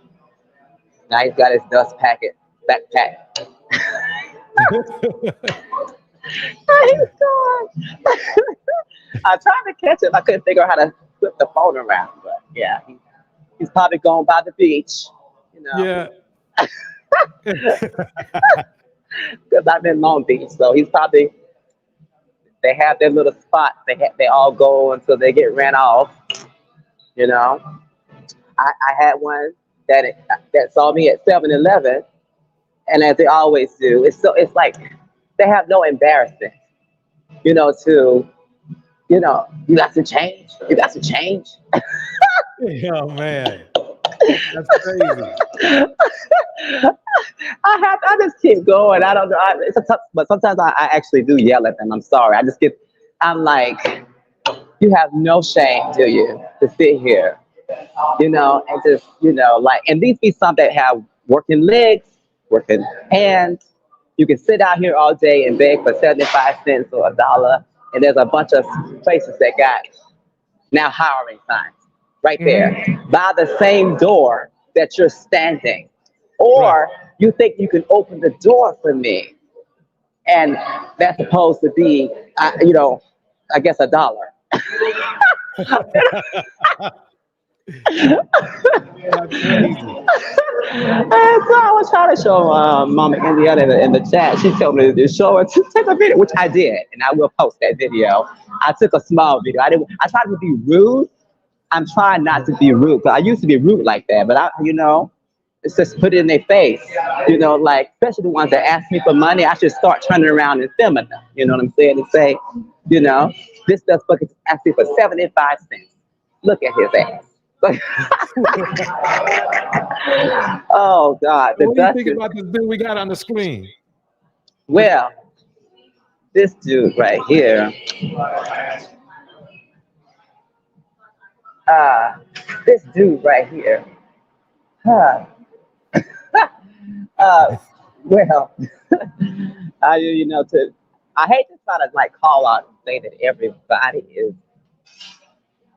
now he's got his dust backpack. He's gone. I tried to catch him. I couldn't figure out how to flip the phone around, but yeah, he's probably going by the beach, Yeah. Because I'm in Long Beach, so he's probably. They have their little spots. They all go until they get ran off. I had one that saw me at 7-Eleven, and as they always do, it's like they have no embarrassment. You got to change. You got to change. Oh man, that's crazy. I just keep going. I don't know. But sometimes I actually do yell at them. I'm sorry. I'm like, you have no shame, do you, to sit here, and just, and these be some that have working legs, working hands. You can sit out here all day and beg for 75 cents or $1. And there's a bunch of places that got now hiring signs right there by the same door that you're standing. Or you think you can open the door for me, and that's supposed to be, I guess $1. That's crazy. And so I was trying to show Mama Indiana in the chat. She told me to show her to take a video, which I did, and I will post that video. I took a small video. I tried to be rude. I'm trying not to be rude, because I used to be rude like that, but It's just put it in their face, like especially the ones that ask me for money. I should start turning around and filming them. You know what I'm saying? And say, this does fucking ask me for 75 cents. Look at his ass. Oh God! What do you think about this dude we got on the screen? Well, this dude right here. This dude right here. Huh. Well, I hate to try to like call out and say that everybody is,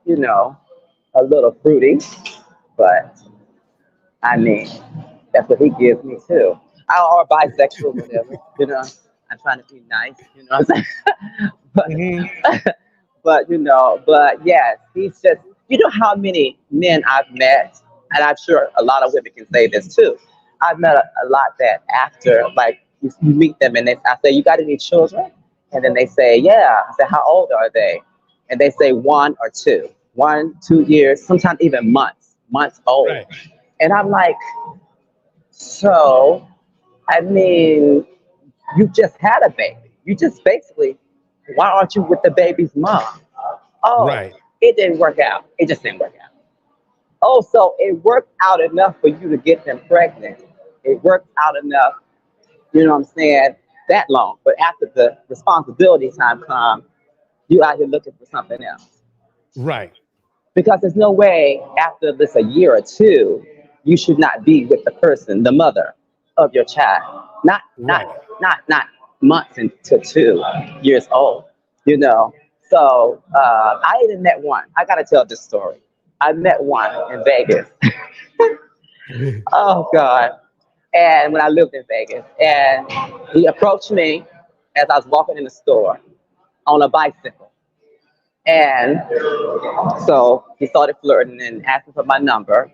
a little fruity, but I mean, that's what he gives me too. Or bisexual, whatever, I'm trying to be nice, what I'm saying? But yes, he's just, how many men I've met, and I'm sure a lot of women can say this too. I've met a lot that after, like, you meet them and I say, you got any children? And then they say, yeah. I say, how old are they? And they say 1 or 2, 1, 2 years, sometimes even months old. Right. And I'm like, so, I mean, you just had a baby. You just basically, why aren't you with the baby's mom? Oh, right. It didn't work out. It just didn't work out. Oh, so it worked out enough for you to get them pregnant. It worked out enough, you know what I'm saying, that long. But after the responsibility time comes, you out here looking for something else. Right. Because there's no way after this a year or two, you should not be with the person, the mother of your child. Not months into 2 years old, So I even met one. I gotta tell this story. I met one in Vegas. Oh God. And when I lived in Vegas, and he approached me as I was walking in the store on a bicycle. And so he started flirting and asking for my number.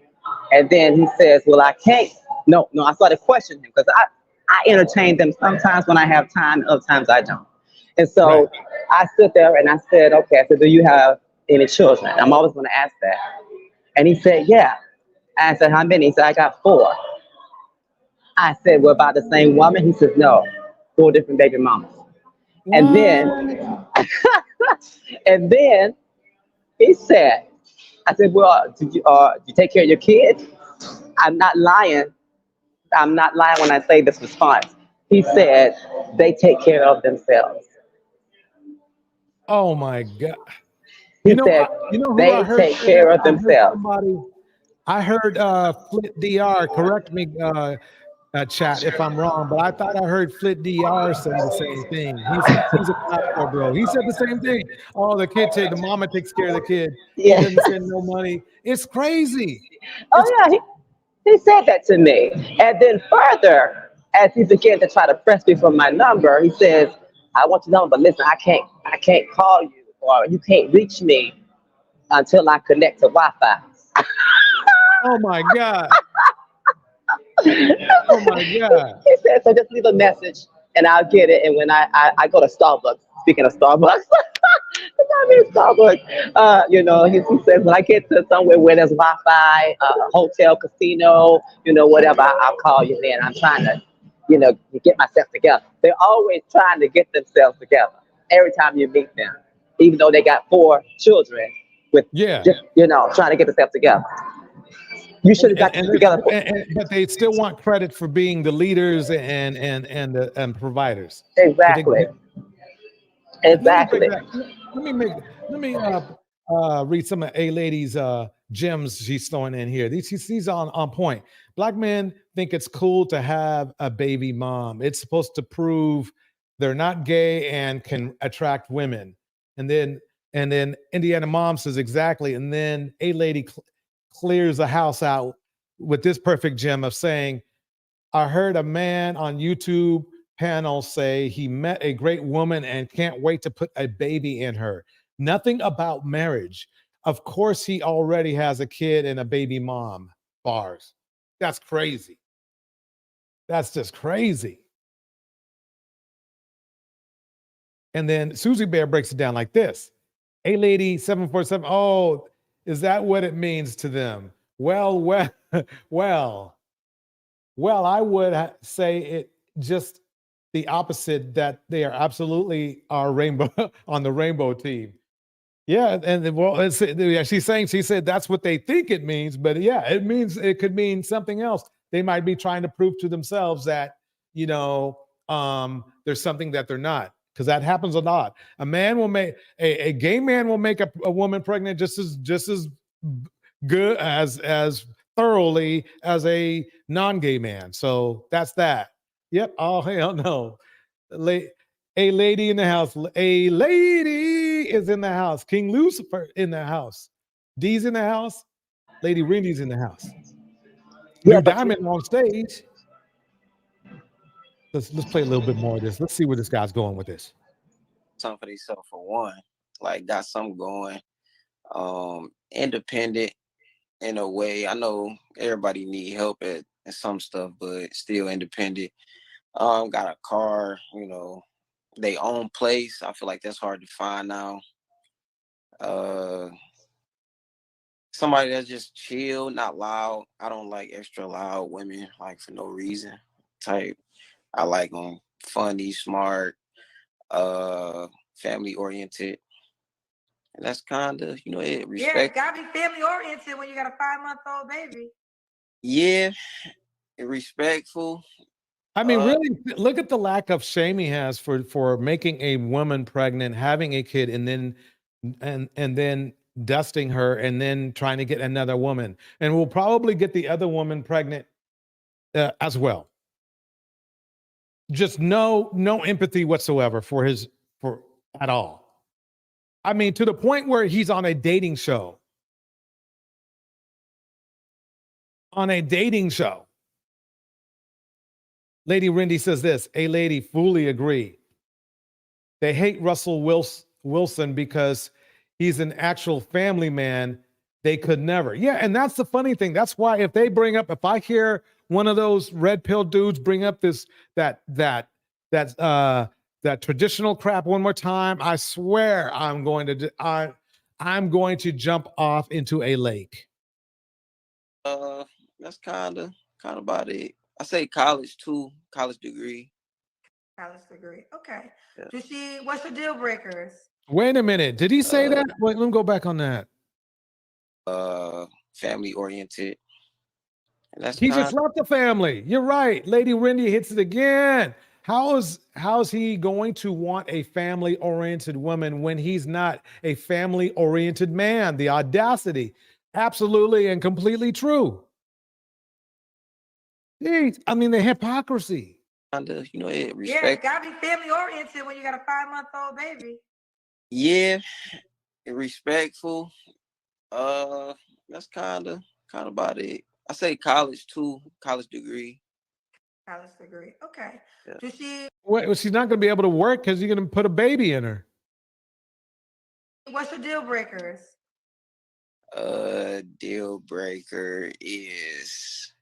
And then he says, well, I can't. No, I started questioning him because I entertain them sometimes when I have time, other times I don't. And so I stood there and I said, okay, I said, do you have any children? I'm always going to ask that. And he said, yeah. I said, how many? He said, I got 4. I said, well, about the same woman? He says, no, 4 different baby mamas. And then he said, I said, well, did you take care of your kids? I'm not lying. I'm not lying when I say this response. He said, they take care of themselves. Oh my God. He said, they take care of themselves. I heard Flit DR, correct me, chat if I'm wrong, but I thought I heard Flit DR say the same thing. He's a pastor, bro. He said the same thing. Oh, the mama takes care of the kid. Yeah. He doesn't send no money. It's crazy. Yeah, he said that to me. And then further, as he began to try to press me for my number, he says, I want your number, but listen, I can't call you, or you can't reach me until I connect to Wi-Fi. Oh my God. Oh my God. He said, so just leave a message and I'll get it. And when I go to Starbucks, speaking of Starbucks, Starbucks, he says, when I get to somewhere where there's Wi-Fi, hotel, casino, whatever, I'll call you then. I'm trying to, get myself together. They're always trying to get themselves together every time you meet them, even though they got 4 children with, trying to get themselves together. You should have got them together. But they still want credit for being the leaders and providers. Exactly. Exactly. Let me read some of A Lady's gems she's throwing in here. These on point. Black men think it's cool to have a baby mom. It's supposed to prove they're not gay and can attract women. And then Indiana Mom says exactly. And then A Lady clears the house out with this perfect gem of saying, I heard a man on YouTube panel say he met a great woman and can't wait to put a baby in her. Nothing about marriage. Of course, he already has a kid and a baby mom. Bars. That's crazy. That's just crazy. And then Susie Bear breaks it down like this. A Lady 747. Oh, is that what it means to them? Well. Well, I would say it just the opposite, that they are absolutely our rainbow on the rainbow team. Yeah, and well, she's saying, she said that's what they think it means, but yeah, it could mean something else. They might be trying to prove to themselves that, there's something that they're not, because that happens a lot. A man will make a gay man will make a woman pregnant just as good as thoroughly as a non-gay man. So that's that. Yep. Oh hell no. A lady in the house. A lady is in the house. King Lucifer in the house. D's in the house. Lady Rindy's in the house. Yeah, New but Diamond on stage. Let's play a little bit more of this. Let's see where this guy's going with this. Something for themselves for one. Like got something going. Independent in a way. I know everybody need help at some stuff, but still independent. Got a car, they own place. I feel like that's hard to find now. Somebody that's just chill, not loud. I don't like extra loud women, like for no reason type. I like them funny, smart, family oriented. And that's kind of, it. Yeah, Respect. gotta be family oriented when you got a 5-month-old baby. Yeah, respectful. I mean, really, look at the lack of shame he has for making a woman pregnant, having a kid, and then dusting her, and then trying to get another woman, and will probably get the other woman pregnant as well. Just no empathy whatsoever for at all. I mean, to the point where he's on a dating show. On a dating show. Lady Rindy says this, a lady fully agree. They hate Russell Wilson because he's an actual family man. They could never. Yeah, and that's the funny thing. That's why if I hear one of those red pill dudes bring up that traditional crap one more time, I swear I'm going to jump off into a lake. That's kind of about it. I say college too, college degree. College degree. Okay. Yeah. What's your deal breakers? Wait a minute. Did he say that? Wait, let me go back on that. Family oriented. He just left the family. You're right. Lady Rindy hits it again. How is he going to want a family oriented woman when he's not a family oriented man? The audacity. Absolutely and completely true. Jeez, I mean, the hypocrisy. Respect. Yeah, gotta be family oriented when you got a 5-month-old baby. Yeah, respectful. That's kind of about it. I say college too, college degree. College degree. Okay. Yeah. Well, she's not going to be able to work because you're going to put a baby in her. What's your deal breakers? Deal breaker is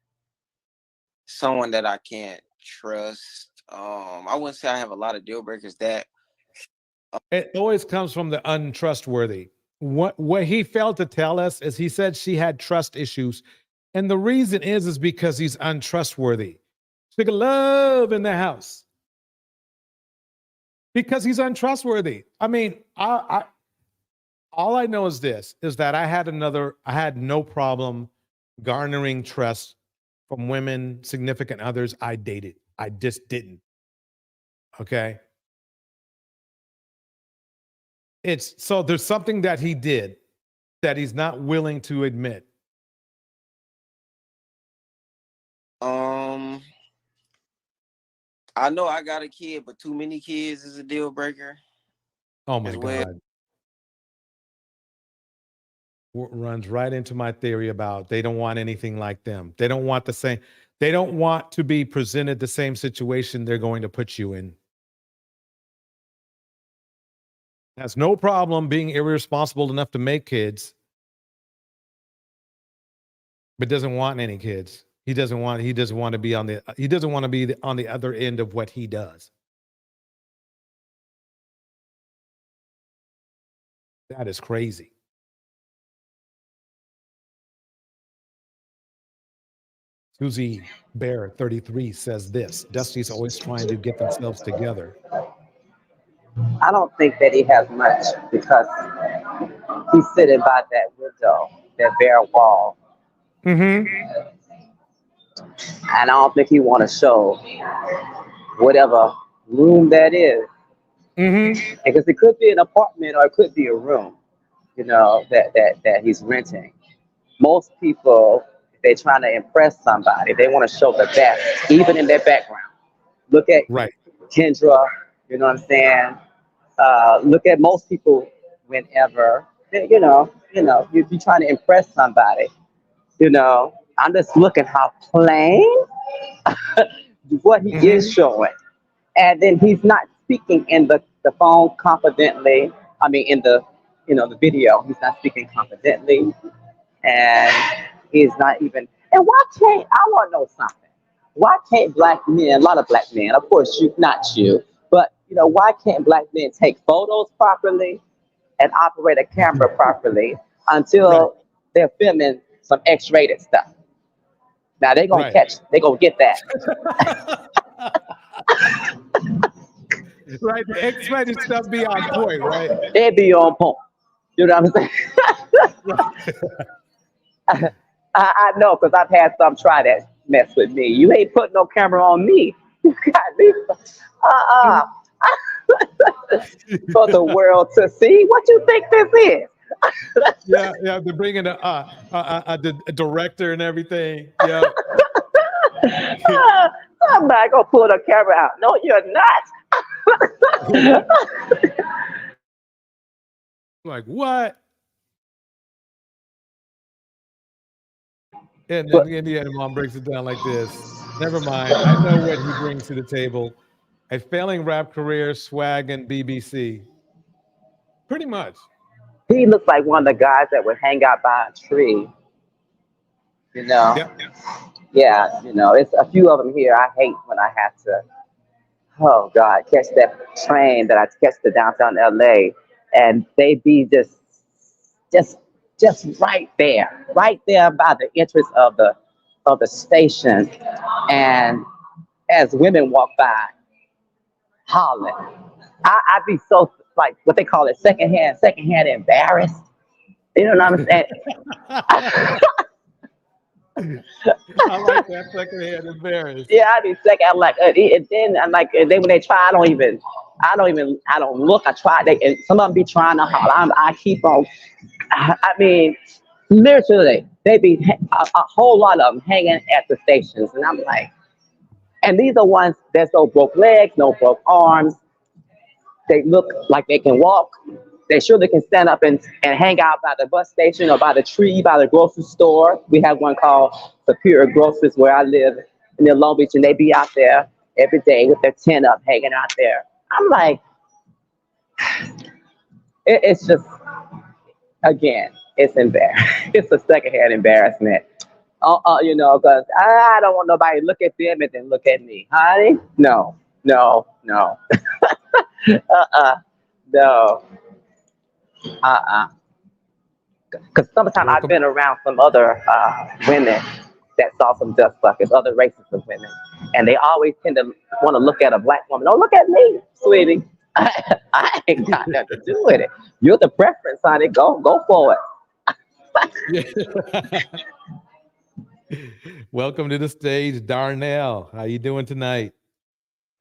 someone that I can't trust. I wouldn't say I have a lot of deal breakers that it always comes from the untrustworthy. What he failed to tell us is he said she had trust issues. And the reason is because he's untrustworthy. Stick of love in the house. Because he's untrustworthy. I mean, I all I know is this, is that I had no problem garnering trust from women, significant others I dated. I just didn't. Okay. So there's something that he did that he's not willing to admit. I know I got a kid, but too many kids is a deal breaker. Oh my God. Runs right into my theory about they don't want anything like them. They don't want the same. They don't want to be presented the same situation they're going to put you in. Has no problem being irresponsible enough to make kids, but doesn't want any kids. He doesn't want to be on the other end of what he does. That is crazy. Susie Bear 33 says this: Dusty's always trying to get themselves together. I don't think that he has much because he's sitting by that window, that bare wall, Mm-hmm. and I don't think he want to show whatever room that is. Mm-hmm. Because it could be an apartment or it could be a room, that he's renting. Most people, if they're trying to impress somebody, they want to show the best, even in their background. Look at Right. Kendra, you know what I'm saying? Look at most people whenever, you're trying to impress somebody, I'm just looking how plain what he is showing. And then he's not speaking in the phone confidently. I mean, in the video, he's not speaking confidently. And he's not even, and why can't, I want to know something. Why can't black men, a lot of black men, of course, not you, but, why can't black men take photos properly and operate a camera properly until they're filming some X-rated stuff? Now they're going to they're going to get that. Right, the X-rated stuff be on point, right? They be on point. You know what I'm saying? I know, because I've had some try that mess with me. You ain't putting no camera on me. You got me. For the world to see. What you think this is? Yeah, they're bringing a director and everything. Yeah. I'm not gonna pull the camera out. No, you're not. Like what? And then Indiana mom breaks it down like this. Never mind. I know what he brings to the table. A failing rap career, swag, and BBC. Pretty much. He looks like one of the guys that would hang out by a tree. Yep. Yeah, it's a few of them here. I hate when I have to, oh God, catch that train that I catch to downtown LA, and they be just right there by the entrance of the station, and as women walk by, hollering. I'd be so, like, what they call it, secondhand embarrassed. You know what I'm saying? I like that secondhand embarrassed. Yeah, I be second. I'm like, and then I'm like, and then when they try, I don't look. I try. And some of them be trying to holler. I keep on. I mean, literally, they be a whole lot of them hanging at the stations, and I'm like, and these are ones that's no broke legs, no broke arms. They look like they can walk. They surely can stand up and hang out by the bus station or by the tree, by the grocery store. We have one called Superior Groceries where I live in Long Beach, and they be out there every day with their tent up, hanging out there. I'm like, it's just, again, it's embarrassing. It's a secondhand embarrassment. Because I don't want nobody to look at them and then look at me. Honey, no. No. Because sometimes I've been around some other women that saw some dust buckets, other races of women, and they always tend to want to look at a black woman. Don't look at me, sweetie. I ain't got nothing to do with it. You're the preference, honey. Go for it. Welcome to the stage, Darnell. How you doing tonight?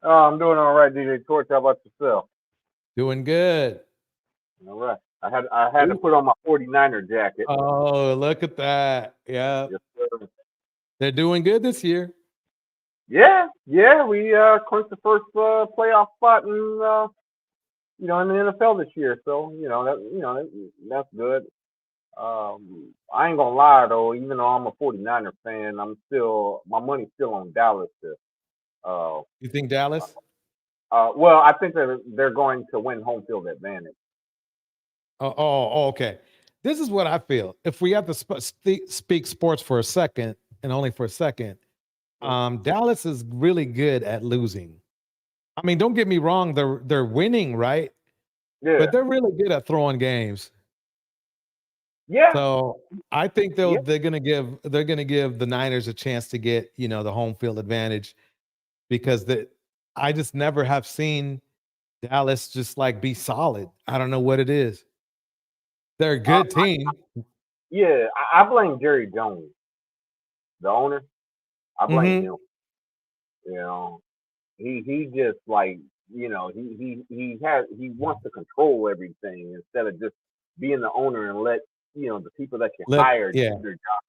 Oh, I'm doing all right, DJ Torch. How about yourself? Doing good. All right. I had to put on my 49er jacket. Oh, look at that. Yeah. Yes, sir. They're doing good this year. Yeah. We clinched the first playoff spot in the NFL this year. So that's good. I ain't gonna lie though. Even though I'm a 49er fan, my money's still on Dallas. You think Dallas? Well, I think they're going to win home field advantage. Oh, okay. This is what I feel. If we have to speak sports for a second, and only for a second, Dallas is really good at losing. I mean, don't get me wrong; they're winning, right? Yeah. But they're really good at throwing games. Yeah. So I think Yeah. they're gonna give the Niners a chance to get, you know, the home field advantage, because I just never have seen Dallas just like be solid. I don't know what it is. They're a good team. Yeah, I blame Jerry Jones, the owner. I blame Mm-hmm. him. You know, he just like, you know, he wants to control everything instead of just being the owner and let, you know, the people that you hire do Yeah. their job.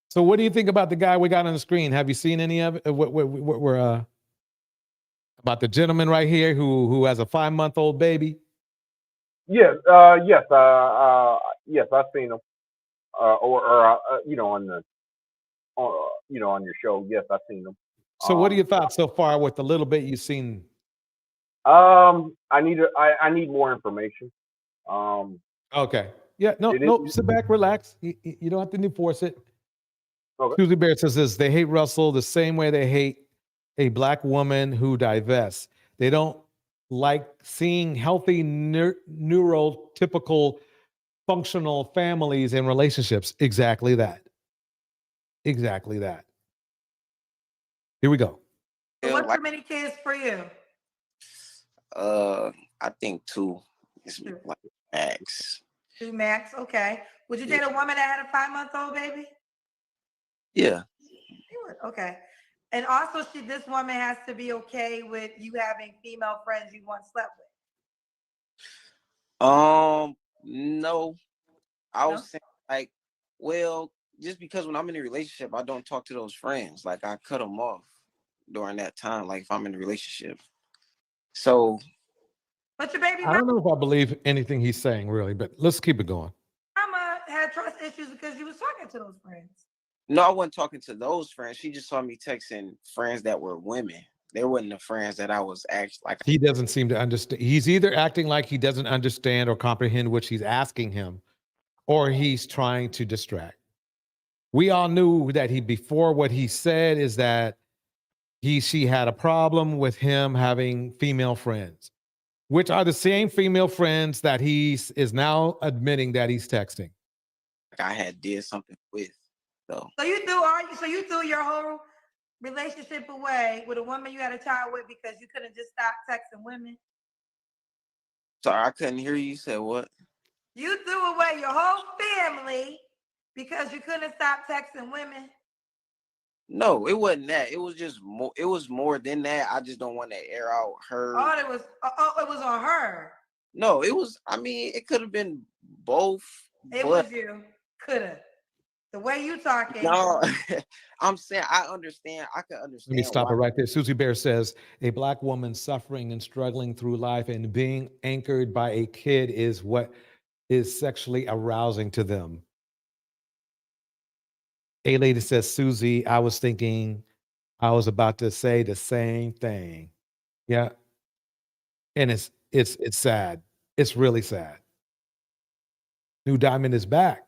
So what do you think about the guy we got on the screen? Have you seen any of it? What we're about the gentleman right here who has a 5-month-old baby? Yes, yes, I've seen him. You know, on the, you know, on your show. Yes, I've seen him. So what are your thoughts so far with the little bit you've seen? I need more information. Okay. Yeah. No. Sit back, relax. You don't have to force it. Okay. Susie Bear says this: they hate Russell the same way they hate a black woman who divests. They don't like seeing healthy, neurotypical, functional families and relationships. Exactly that. Exactly that. Here we go. So what's too many kids for you? I think 2 is like max. 2 max, okay. Would you date a woman that had a 5-month-old baby? Yeah. You would, okay. And also, this woman has to be okay with you having female friends you once slept with. No. I was saying, like, well, just because when I'm in a relationship, I don't talk to those friends. Like, I cut them off during that time. Like, if I'm in a relationship. So. But your baby I don't know if I believe anything he's saying, really, but let's keep it going. mama had trust issues because you was talking to those friends. No, I wasn't talking to those friends. She just saw me texting friends that were women. They weren't the friends that I was actually like. He doesn't seem to understand. He's either acting like he doesn't understand or comprehend what she's asking him, or he's trying to distract. We all knew that before what he said is that she had a problem with him having female friends, which are the same female friends that is now admitting that he's texting. I had did something with, though. So you threw your whole relationship away with a woman you had a child with because you couldn't just stop texting women? Sorry, I couldn't hear you. You said what? You threw away your whole family because you couldn't stop texting women? No, it wasn't that. It was just more. It was more than that. I just don't want to air out her. Oh, it was on her. No, it was. I mean, it could have been both. It was you. Could have. The way you talking. No, I'm saying I understand. I can understand. Let me stop it right there. Susie Bear says a black woman suffering and struggling through life and being anchored by a kid is what is sexually arousing to them. A lady says, Susie, I was thinking I was about to say the same thing. Yeah. And it's sad. It's really sad. New Diamond is back.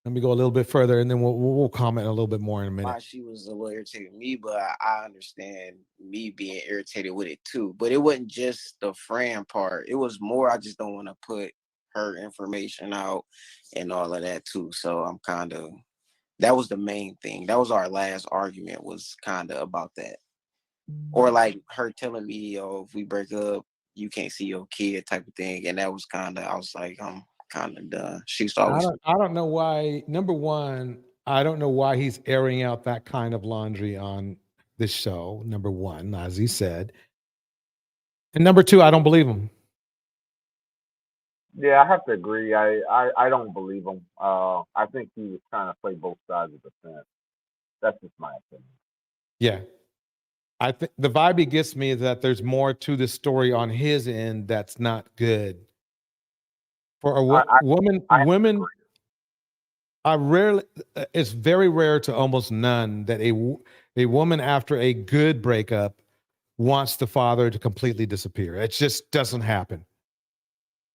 Let me go a little bit further, and then we'll comment a little bit more in a minute. Why she was a little irritated with me, but I understand me being irritated with it too. But it wasn't just the friend part. It was more, I just don't want to put her information out and all of that too. So I'm that was the main thing. That was our last argument, was kind of about that. Or like her telling me, oh, if we break up, you can't see your kid type of thing. And that was I was like, I'm kind of done. She's always. I don't know why. Number one, I don't know why he's airing out that kind of laundry on this show. Number one, as he said, and number two, I don't believe him. Yeah, I have to agree. I don't believe him. I think he was trying to play both sides of the fence. That's just my opinion. Yeah. I think the vibe he gets me is that there's more to the story on his end that's not good. For a women are rarely, it's very rare to almost none that a woman after a good breakup wants the father to completely disappear. It just doesn't happen.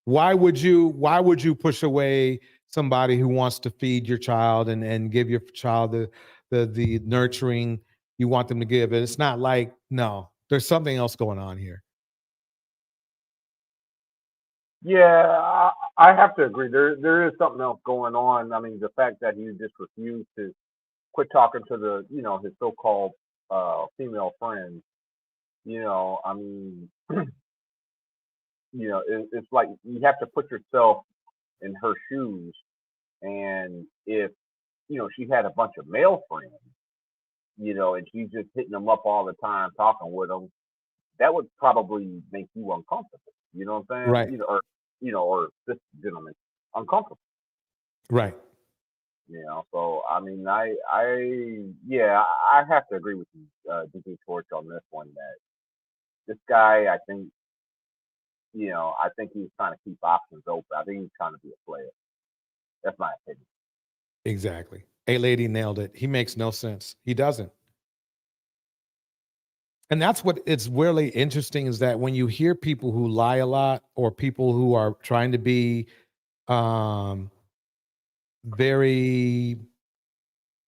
Why would you push away somebody who wants to feed your child and give your child the nurturing you want them to give? It's not like, no, there's something else going on here. Yeah, I have to agree. There is something else going on. I mean, the fact that he just refused to quit talking to the, his so-called female friends. I mean, it's like you have to put yourself in her shoes. And if, she had a bunch of male friends, and she's just hitting them up all the time, talking with them, that would probably make you uncomfortable. You know what I'm saying? Right. Or this gentleman uncomfortable. Right. So I mean, I have to agree with you, DK Torch, on this one. That this guy, I think he's trying to keep options open. I think he's trying to be a player. That's my opinion. Exactly. A-Lady nailed it. He makes no sense. He doesn't. And that's what it's really interesting, is that when you hear people who lie a lot, or people who are trying to be very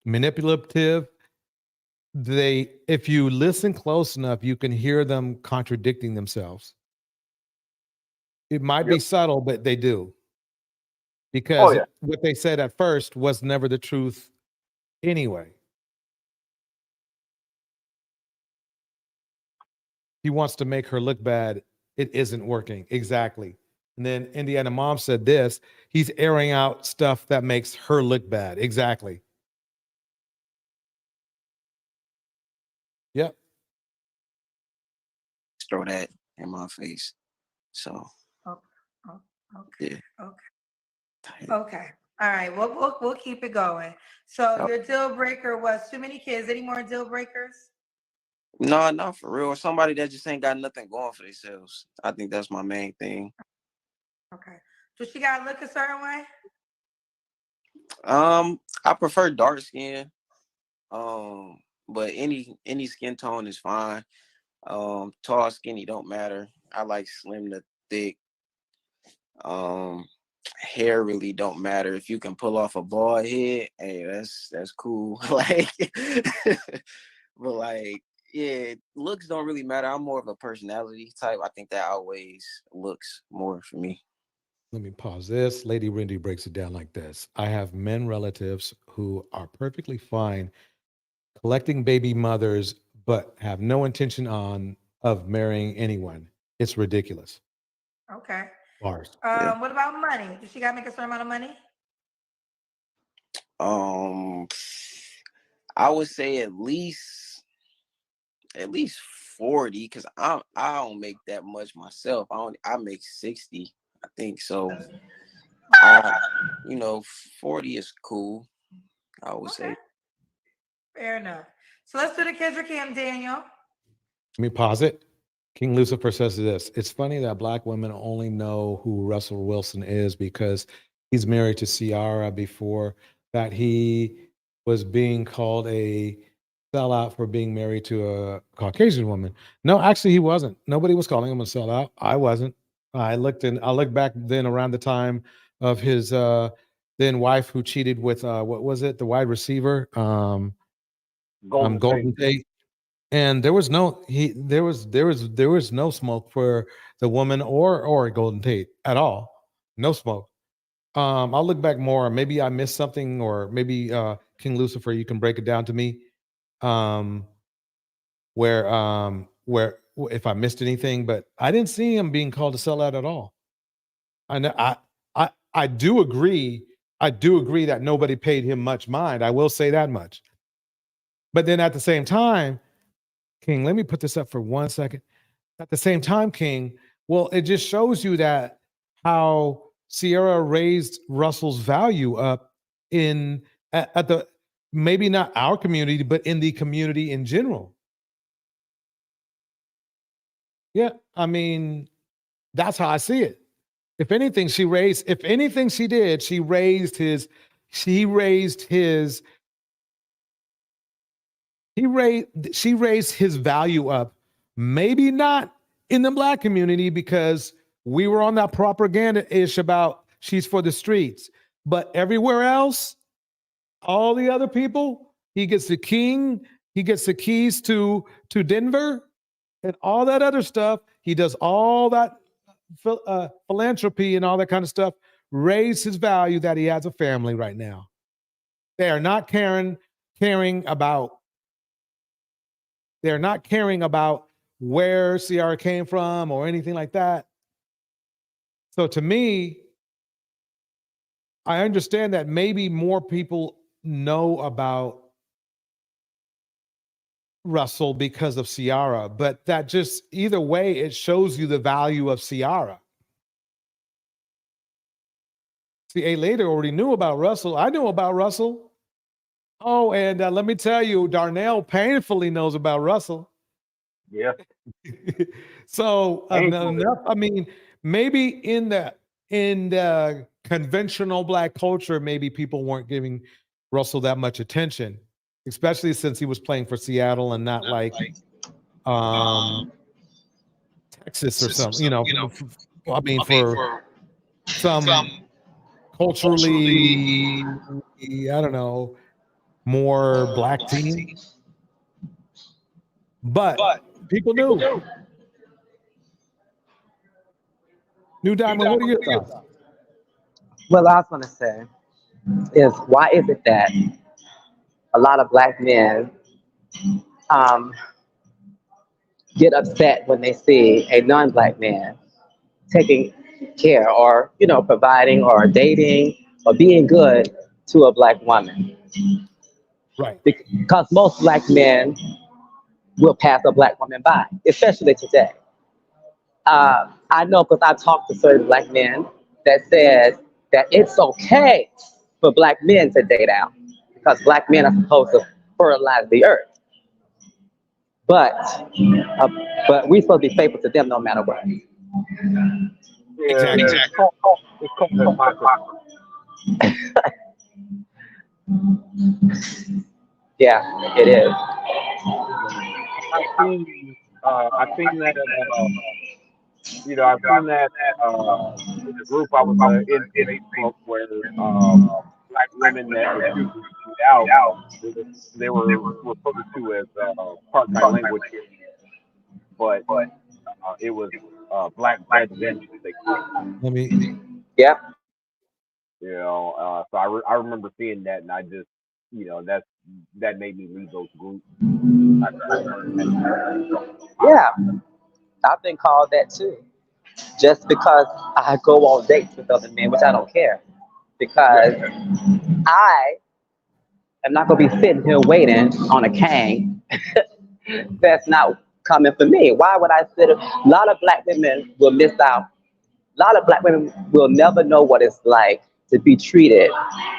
manipulative, if you listen close enough, you can hear them contradicting themselves. It might be subtle, but they do. Because what they said at first was never the truth anyway. He wants to make her look bad. It isn't working. Exactly. And then Indiana Mom said this. He's airing out stuff that makes her look bad. Exactly. Yep. Throw that in my face. So. Okay. Okay. All right. We'll keep it going. So your deal breaker was too many kids. Any more deal breakers? No, not for real. Somebody that just ain't got nothing going for themselves. I think that's my main thing. Okay. Does she gotta look a certain way? I prefer dark skin. But any skin tone is fine. Tall, skinny don't matter. I like slim to thick. Hair really don't matter. If you can pull off a bald head, hey, that's cool. But like, yeah, looks don't really matter. I'm more of a personality type. I think that outweighs looks more for me. Let me pause this. Lady Rindy breaks it down like this. I have men relatives who are perfectly fine collecting baby mothers, but have no intention of marrying anyone. It's ridiculous. Okay. Bars. What about money? Does she gotta make a certain amount of money? I would say at least 40, because I don't make that much myself. I make 60, I think. So 40 is cool, I would say. Fair enough. So let's do the Kendra Cam, Daniel. Let me pause it. King Lucifer says this. It's funny that Black women only know who Russell Wilson is because he's married to Ciara before that. He was being called a sellout for being married to a Caucasian woman. No, actually he wasn't. Nobody was calling him a sellout. I wasn't. I looked back then around the time of his then wife who cheated with what was it? The wide receiver, Golden Tate. And there was no smoke for the woman or Golden Tate at all. No smoke. I'll look back more. Maybe I missed something, or maybe King Lucifer, you can break it down to me. Where if I missed anything, but I didn't see him being called a sellout at all. I do agree. I do agree that nobody paid him much mind. I will say that much. But then at the same time, King, let me put this up for 1 second. At the same time, King, well, it just shows you that how Ciara raised Russell's value up at the, maybe not our community, but in the community in general. Yeah, I mean, that's how I see it. If anything, she raised his value up. Maybe not in the Black community, because we were on that propaganda-ish about she's for the streets. But everywhere else, all the other people, he gets the keys to Denver and all that other stuff. He does all that philanthropy and all that kind of stuff. raise his value that he has a family right now. They are not caring about. They're not caring about where Ciara came from or anything like that. So to me, I understand that maybe more people know about Russell because of Ciara, but that just either way, it shows you the value of Ciara. See, A later already knew about Russell. I knew about Russell. Oh, and let me tell you, Darnell painfully knows about Russell. Yeah. So enough. I mean, maybe in the conventional Black culture, maybe people weren't giving Russell that much attention, especially since he was playing for Seattle and not like Texas or something. I mean, for some culturally, I don't know, more Black team. But people knew. New Diamond, what are your thoughts? Well, I was going to say is why is it that a lot of Black men get upset when they see a non-Black man taking care or, providing or dating or being good to a Black woman? Right. Because most Black men will pass a Black woman by, especially today. I know because I talked to certain Black men that says that it's okay for Black men to date out because Black men are supposed to fertilize the earth. But we're supposed to be faithful to them no matter what. Yeah, exactly. It's called Yeah, it is. I've seen that. I've seen that in the group I was in Facebook where Black women that refused to eat out, they were referred to as part-time language, but it was Black bedridden. Let me. Yeah. So I remember seeing that, and I just, that made me leave those groups. Yeah, I've been called that too. Just because I go on dates with other men, which I don't care, because I am not going to be sitting here waiting on a king that's not coming for me. Why would I sit? A lot of Black women will miss out. A lot of Black women will never know what it's like to be treated,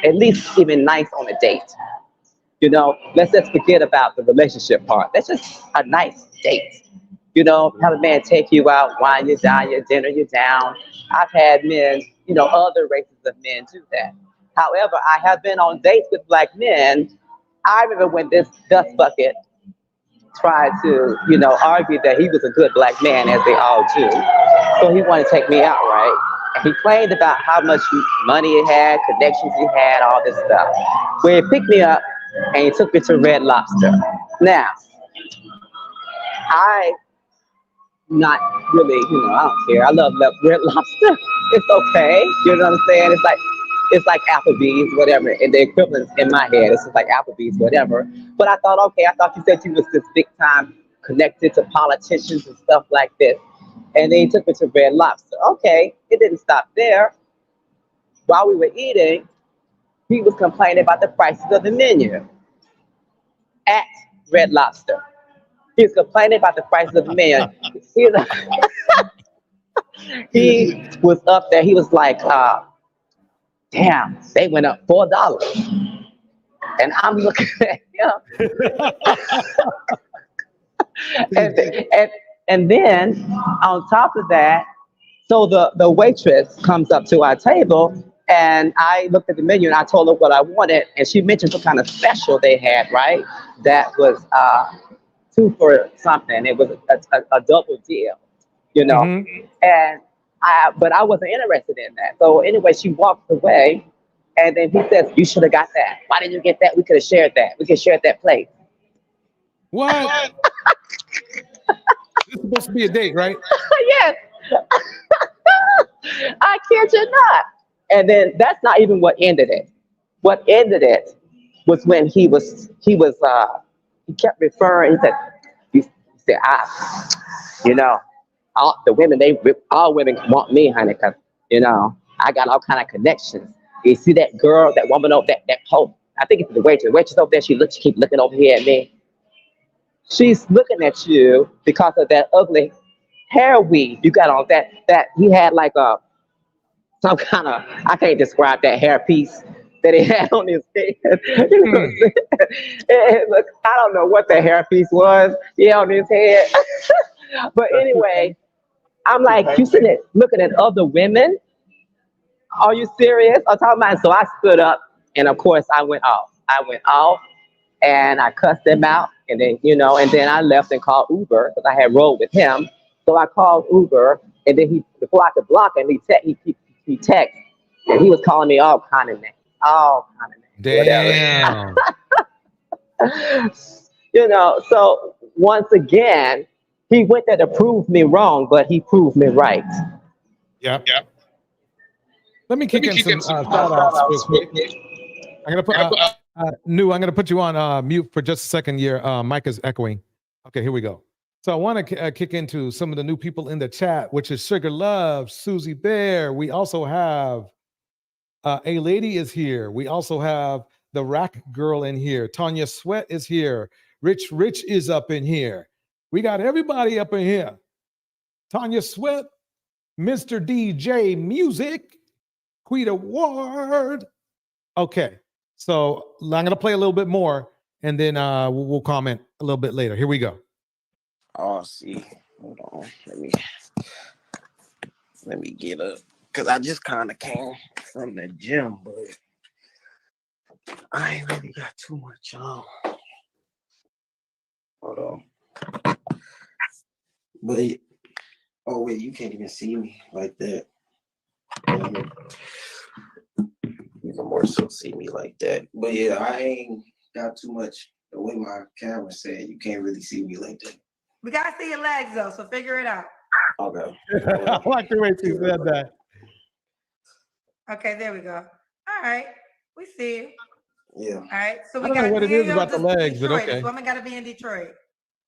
at least even nice on a date. Let's just forget about the relationship part. That's just a nice date. Have a man take you out, wine you down, your dinner you down. I've had men, other races of men do that. However, I have been on dates with Black men. I remember when this dust bucket tried to, argue that he was a good Black man, as they all do. So he wanted to take me out, right? And he claimed about how much money he had, connections he had, all this stuff. Well, he picked me up and he took me to Red Lobster. Now, not really, I don't care. I love Red Lobster. It's okay. You know what I'm saying? It's like Applebee's, whatever. And the equivalent in my head, it's just like Applebee's, whatever. But I thought, okay, I thought you said you was this big time connected to politicians and stuff like this. And then he took me to Red Lobster. Okay, it didn't stop there. While we were eating, he was complaining about the prices of the menu at Red Lobster. He was complaining about the prices of the menu. He was up there. He was like, damn, they went up $4. And I'm looking at him. and then on top of that, so the waitress comes up to our table, and I looked at the menu and I told her what I wanted, and she mentioned some kind of special they had, right? That was 2 for something. It was a double deal, And but I wasn't interested in that. So anyway, she walked away, and then he says, "You should have got that. Why didn't you get that? We could have shared that. We could share that plate." What? This is supposed to be a date, right? Yes. I kid you not. And then that's not even what ended it. What ended it was when he kept referring. He said, you know, all the women, all women want me, honey, because, you know, I got all kind of connections. You see that girl, that woman over that hoe, I think it's the waitress over there, she keep looking over here at me. She's looking at you because of that ugly hair weave you got on, that he had like some kind of, I can't describe that hair piece that he had on his head. You know what I'm saying? Look, I don't know what the hair piece was on his head. But anyway, I'm like, you sitting there looking at other women? Are you serious? I'm talking about, so I stood up, and of course I went off. And I cussed him out, and then, you know, and then I left and called Uber because I had rode with him. So I called Uber, and then before I could block him, he texted, and he was calling me all kind of names. Damn. You know, so once again, he went there to prove me wrong, but he proved me right. Yep. Let me kick in some shout outs real quick. I'm gonna put I'm gonna put you on mute for just a second. Your mic is echoing. Okay, here we go. So I want to kick into some of the new people in the chat, which is Sugar Love, Susie Bear. We also have A Lady is here. We also have the Rack Girl in here. Tanya Sweat is here. Rich is up in here. We got everybody up in here. Tanya Sweat, Mr. DJ Music, Quita Ward. Okay, so I'm going to play a little bit more, and then we'll comment a little bit later. Here we go. Oh, see. Hold on. Let me get up. Because I just kind of came from the gym, but I ain't really got too much on. Hold on. But, oh, wait, you can't even see me like that. You can more so see me like that. But, yeah, I ain't got too much. The way my camera said, you can't really see me like that. We gotta see your legs though, so figure it out. Okay. I like the way she said that. Okay, there we go. All right, we see you. Yeah. All right, so I we don't know got what it is about the legs, but Detroit. okay. This woman gotta be in Detroit.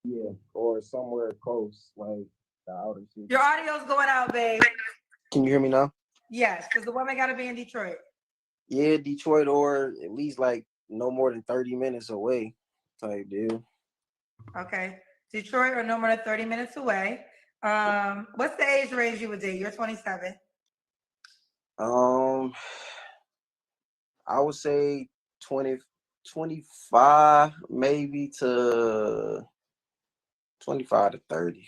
Yeah, or somewhere close, like the outer city. Your audio's going out, babe. Can you hear me now? Yes, because the woman gotta be in Detroit. Yeah, Detroit, or at least like no more than 30 minutes away type deal. Okay, Detroit or no more than 30 minutes away. What's the age range you would date? You're 27. I would say 20, 25, maybe to 25 to 30.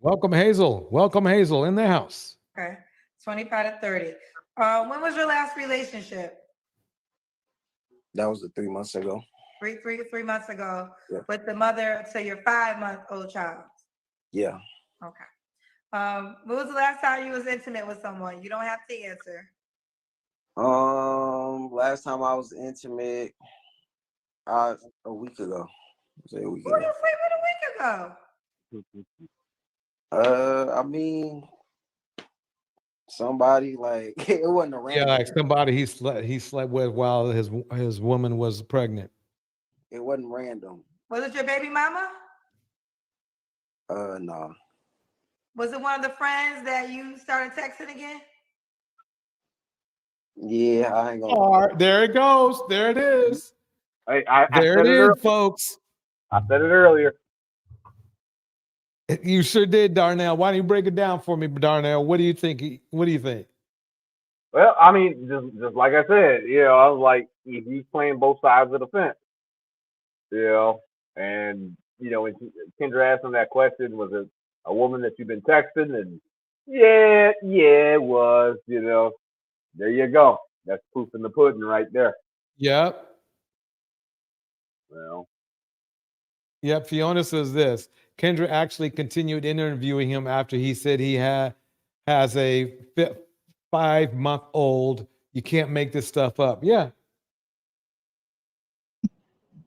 Welcome, Hazel. Welcome, Hazel, in the house. Okay, 25 to 30. When was your last relationship? That was 3 months ago. Three months ago, Yeah. with the mother to your 5-month-old child. Yeah. Okay. When was the last time you was intimate with someone? You don't have to answer. Last time I was intimate, a week ago. Who you sleep with a week ago? I mean, somebody like it wasn't a random. Yeah, like somebody he slept with while his woman was pregnant. It wasn't random. Was it your baby mama? No. Was it one of the friends that you started texting again? Yeah, I ain't gonna. All right, there it goes. There it is. I there said it is, earlier. folks. I said it earlier. You sure did, Darnell. Why don't you break it down for me, Darnell? What do you think? What do you think? Well, I mean, just like I said, I was like, he's playing both sides of the fence, and when Kendra asked him that question, was it a woman that you've been texting? And yeah, it was, there you go. That's proof in the pudding right there. Yep. Well. Yep. Fiona says this. Kendra actually continued interviewing him after he said he has a 5-month-old. You can't make this stuff up. Yeah.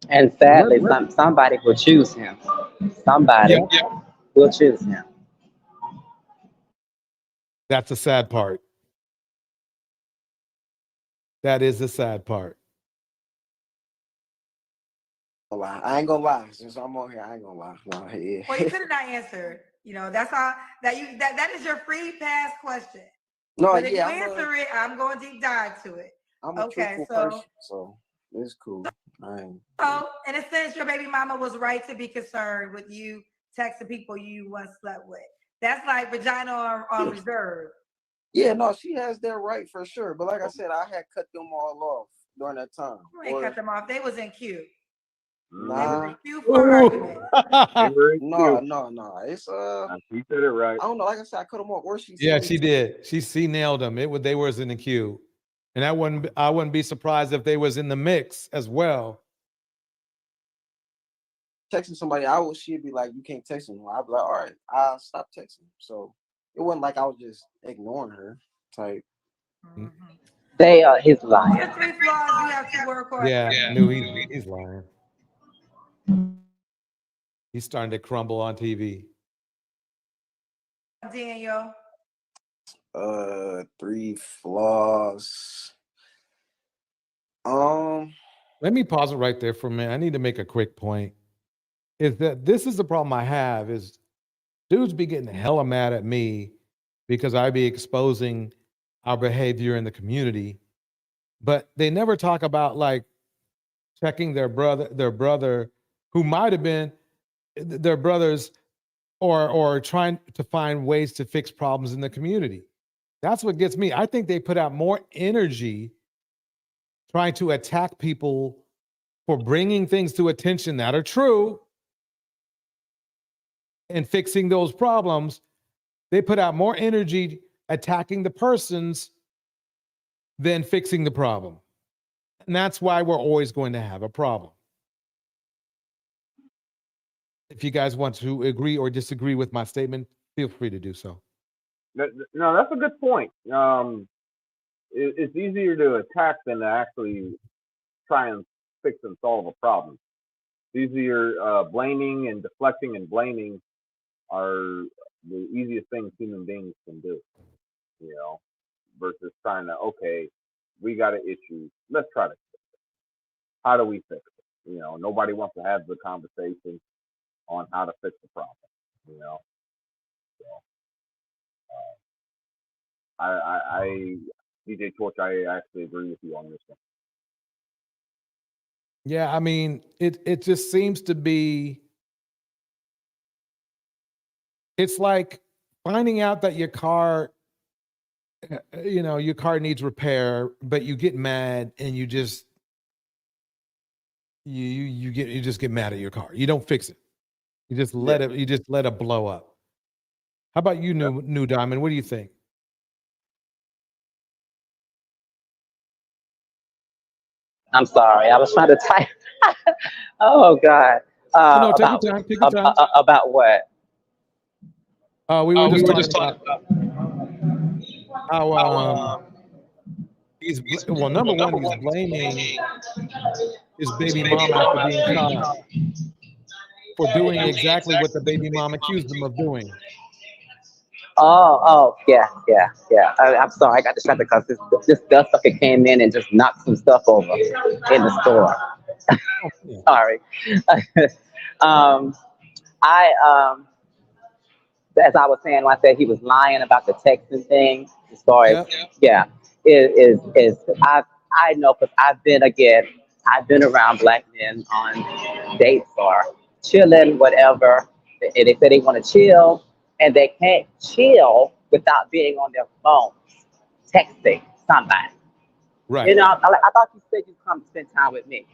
And sadly, somebody will choose him. Somebody will choose him. That's the sad part. That is the sad part. I ain't gonna lie. Since I'm on here, I ain't gonna lie. No, yeah. Well, you could have not answered. You know, that's how that is your free pass question. No, But if yeah, you answer it, I'm going to deep dive to it. I'm a Okay, truthful so person, so it's cool. so in a sense, your baby mama was right to be concerned with you texting people you once slept with. That's like vagina on reserve. Yeah, no, she has that right for sure. But like I said, I had cut them all off during that time. You ain't cut them off. They was in queue. Nah. They was in queue for argument. No. It's She said it right. I don't know. Like I said, I cut them off. Or she Yeah, said she did. She nailed them. They was in the queue, and I wouldn't be surprised if they was in the mix as well. texting somebody, she'd be like, "You can't text him." I'd be like, "All right, I'll stop texting." So it wasn't like I was just ignoring her type. They are his line. Your 3 flaws, you have to work on. Yeah, I knew he's lying. He's starting to crumble on TV. Daniel. 3 flaws. Let me pause it right there for a minute. I need to make a quick point. Is that this is the problem I have is dudes be getting hella mad at me because I be exposing our behavior in the community, but they never talk about like checking their brother who might have been their brothers or trying to find ways to fix problems in the community. That's what gets me. I think they put out more energy trying to attack people for bringing things to attention that are true and fixing those problems. They put out more energy attacking the persons than fixing the problem. And that's why we're always going to have a problem. If you guys want to agree or disagree with my statement, feel free to do so. No, that's a good point. It's easier to attack than to actually try and fix and solve a problem. It's easier blaming and deflecting and blaming are the easiest things human beings can do, you know, versus trying to, okay, we got an issue, let's try to fix it. How do we fix it? You know, nobody wants to have the conversation on how to fix the problem, you know. So, DJ Torch, I actually agree with you on this one. Yeah, I mean, it just seems to be, it's like finding out that your car, your car needs repair, but you get mad and you just get mad at your car. You don't fix it. You just let it blow up. How about you, New Diamond? What do you think? I'm sorry, I was trying to type. Oh God. No, take your time. Take your time. About what? We were just talking about how number one, he's blaming his baby mom after being caught for doing exactly what the baby mom accused him of doing. Yeah. I'm sorry, I got distracted because this dust sucker came in and just knocked some stuff over in the store. Sorry. As I was saying, when I said he was lying about the texting thing, as far as I know because I've been around black men on dates or chilling, whatever, and they say they want to chill, and they can't chill without being on their phones, texting somebody. Right. You know, I thought you said you'd come spend time with me.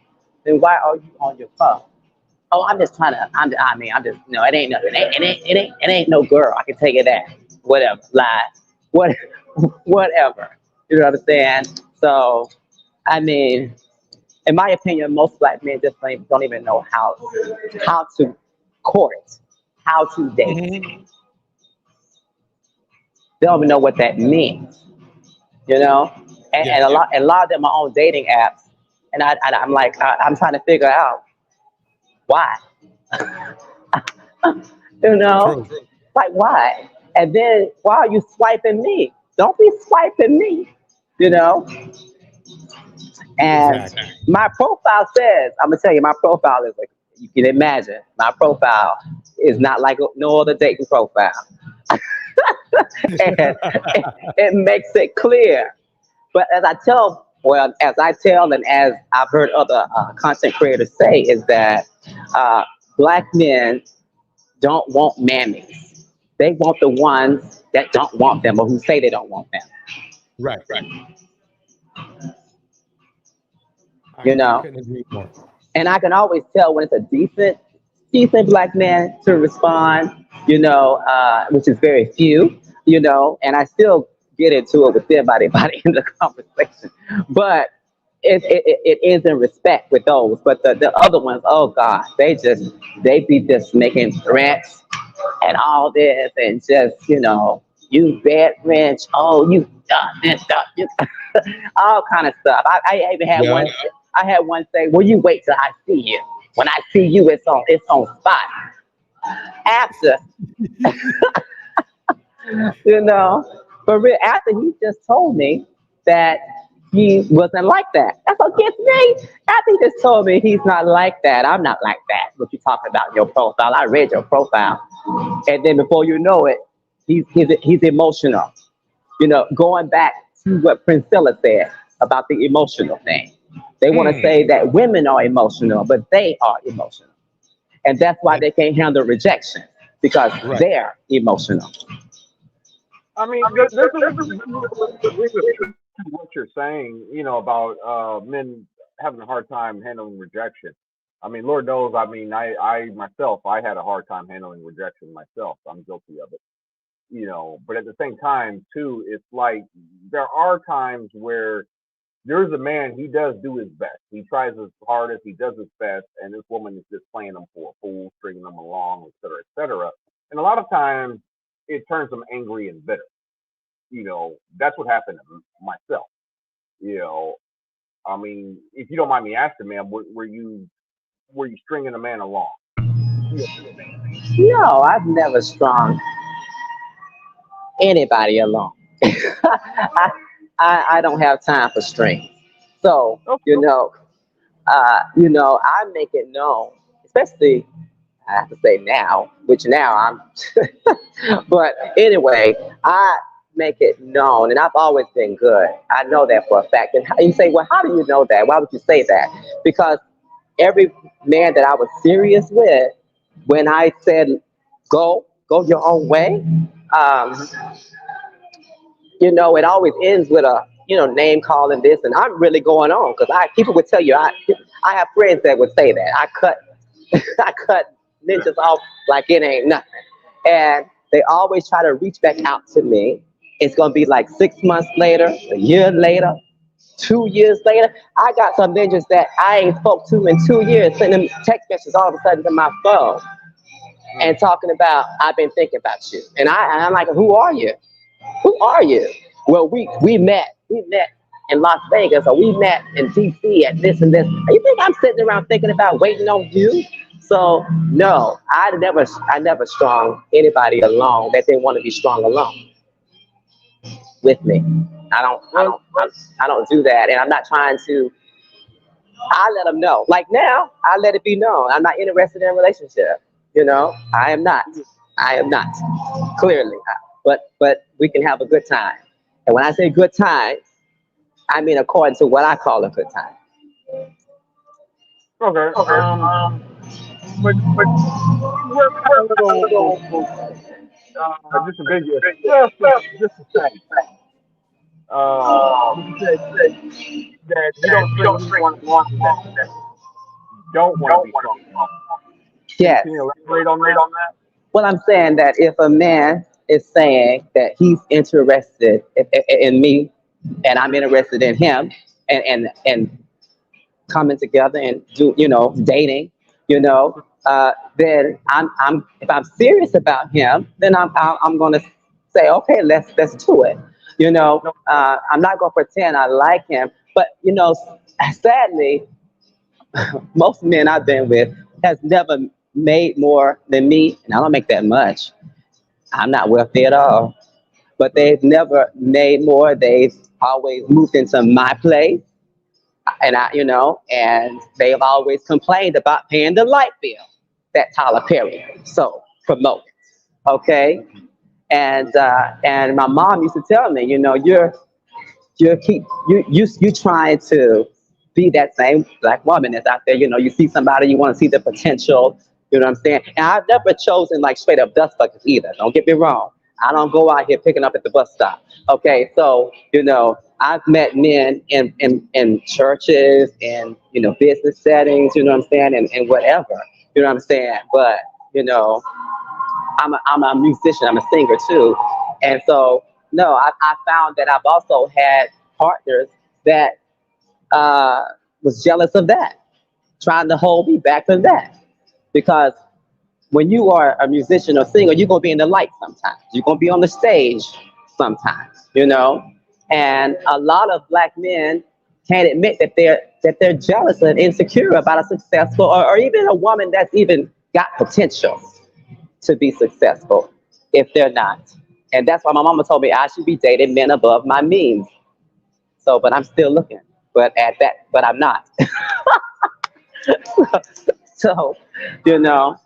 Then why are you on your phone? Oh, I'm just trying to. It ain't nothing. It ain't no girl. I can tell you that. Whatever, lie, whatever. You know what I'm saying? So, I mean, in my opinion, most black men just don't even know how to court, how to date. Mm-hmm. They don't even know what that means. You know, and a lot of them are on dating apps, and I'm like, I'm trying to figure out why. You know, like why? And then why are you swiping me? Don't be swiping me. You know. And my profile says, I'm gonna tell you, my profile is like, you can imagine, my profile is not like no other dating profile. And it makes it clear. But as I tell, and as I've heard other content creators say, is that Black men don't want mammies. They want the ones that don't want them or who say they don't want them. Right. You know? Couldn't agree more. And I can always tell when it's a decent Black man to respond, you know, which is very few, you know, and I still get into it with everybody in the conversation. But it is in respect with those. But the other ones, oh God, they be just making threats and all this and just, you know, you bad wrench, oh, you this stuff, you all kind of stuff. I even had one. I had one say, "Well, you wait till I see you. When I see you, it's on spot." After, you know, but real, after he just told me that he wasn't like that. That's what gets me. After he just told me he's not like that, I'm not like that. What you talking about in your profile? I read your profile, and then before you know it, he's emotional. You know, going back to what Priscilla said about the emotional thing. They want to say that women are emotional, but they are emotional. And that's why they can't handle rejection, because they're emotional. I mean, there's what you're saying, you know, about men having a hard time handling rejection. I mean, Lord knows, I mean, I myself, I had a hard time handling rejection myself. I'm guilty of it, you know, but at the same time, too, it's like there are times where there's a man, he does do his best. He tries his hardest, he does his best, and this woman is just playing him for a fool, stringing him along, et cetera, et cetera. And a lot of times it turns him angry and bitter. You know, that's what happened to myself. You know, I mean, if you don't mind me asking, man, were you stringing a man along? No, I've never strung anybody along. I don't have time for strings. So, you know, I make it known, especially I have to say now, which now I'm but anyway, I make it known, and I've always been good. I know that for a fact. And you say, well, how do you know that? Why would you say that? Because every man that I was serious with, when I said go your own way, you know, it always ends with a, you know, name calling this, and I'm really going on, because people would tell you, I have friends that would say that I cut ninjas off like it ain't nothing, and they always try to reach back out to me. It's gonna be like 6 months later, a year later, 2 years later. I got some ninjas that I ain't spoke to in 2 years, sending them text messages all of a sudden to my phone and talking about, I've been thinking about you, and I'm like, who are you? Who are you? Well, we met in Las Vegas, or we met in DC at this and this. You think I'm sitting around thinking about waiting on you? So no, I never strung anybody along that they want to be strung along with me. I don't do that, and I'm not trying to. I let them know. Like now, I let it be known. I'm not interested in a relationship. You know, I am not. Clearly, but we can have a good time. And when I say good time, I mean according to what I call a good time. Okay. But we're kind of a little disambiguous. Just to say, you said that you don't string anyone that don't want to be strong. Yes. Can you elaborate on that? Well, I'm saying that if a man is saying that he's interested in me, and I'm interested in him, and coming together and do, you know, dating, you know, then I'm if I'm serious about him, then I'm gonna say, okay, let's do it. You know, I'm not gonna pretend I like him, but you know, sadly, most men I've been with has never made more than me, and I don't make that much. I'm not wealthy at all, but they've never made more. They've always moved into my place, And and they've always complained about paying the light bill that Tyler Perry so promoted. Okay, and my mom used to tell me, you trying to be that same black woman that's out there. You see somebody, you want to see the potential. You know what I'm saying? And I've never chosen like straight up dust buckets either. Don't get me wrong. I don't go out here picking up at the bus stop. Okay, so I've met men in churches and business settings. You know what I'm saying, and whatever. You know what I'm saying? But I'm a musician. I'm a singer too, and so no, I found that I've also had partners that was jealous of that, trying to hold me back from that. Because when you are a musician or singer, you're gonna be in the light sometimes. You're gonna be on the stage sometimes. And a lot of black men can't admit that they're jealous and insecure about a successful or even a woman that's even got potential to be successful if they're not. And that's why my mama told me I should be dating men above my means. So, but I'm still looking. But I'm not. so, you know,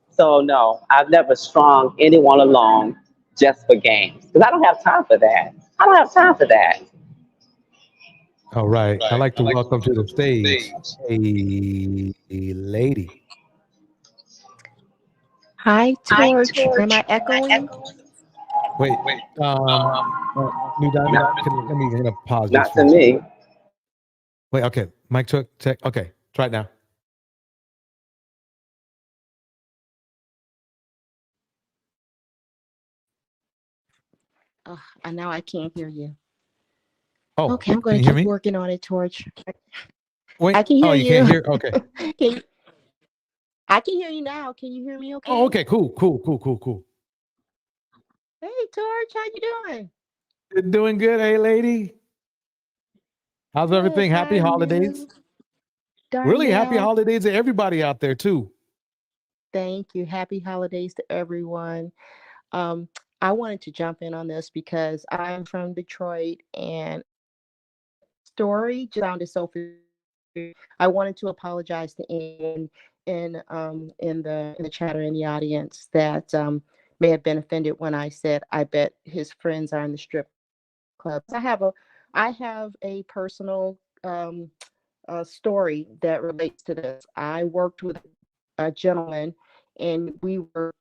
so no, I've never strung anyone along just for games because I don't have time for that. I don't have time for that. All right. I'd like to welcome to the stage a lady. Hi, Torch. Am I echoing? Wait, New Diamond, let me hit a pause Not just to for a second. me. Wait, okay. Mic check. Okay, try it now. Oh, and now I can't hear you. Oh, Okay, I'm can going you to hear keep me? working on it, Torch. Wait. I can hear Oh, you can't you. hear? Okay. Can I can hear you now. Can you hear me okay? Oh, okay. Cool. Hey, Torch, how you doing? You're doing good, hey, lady. How's Good. everything? Happy Hi, holidays. Really happy Darnell. holidays to everybody out there, too. Thank you. Happy holidays to everyone. I wanted to jump in on this because I'm from Detroit and story just sounded so familiar. I wanted to apologize to anyone in the chat or in the audience that may have been offended when I said I bet his friends are in the strip clubs. I have a personal story that relates to this. I worked with a gentleman and we were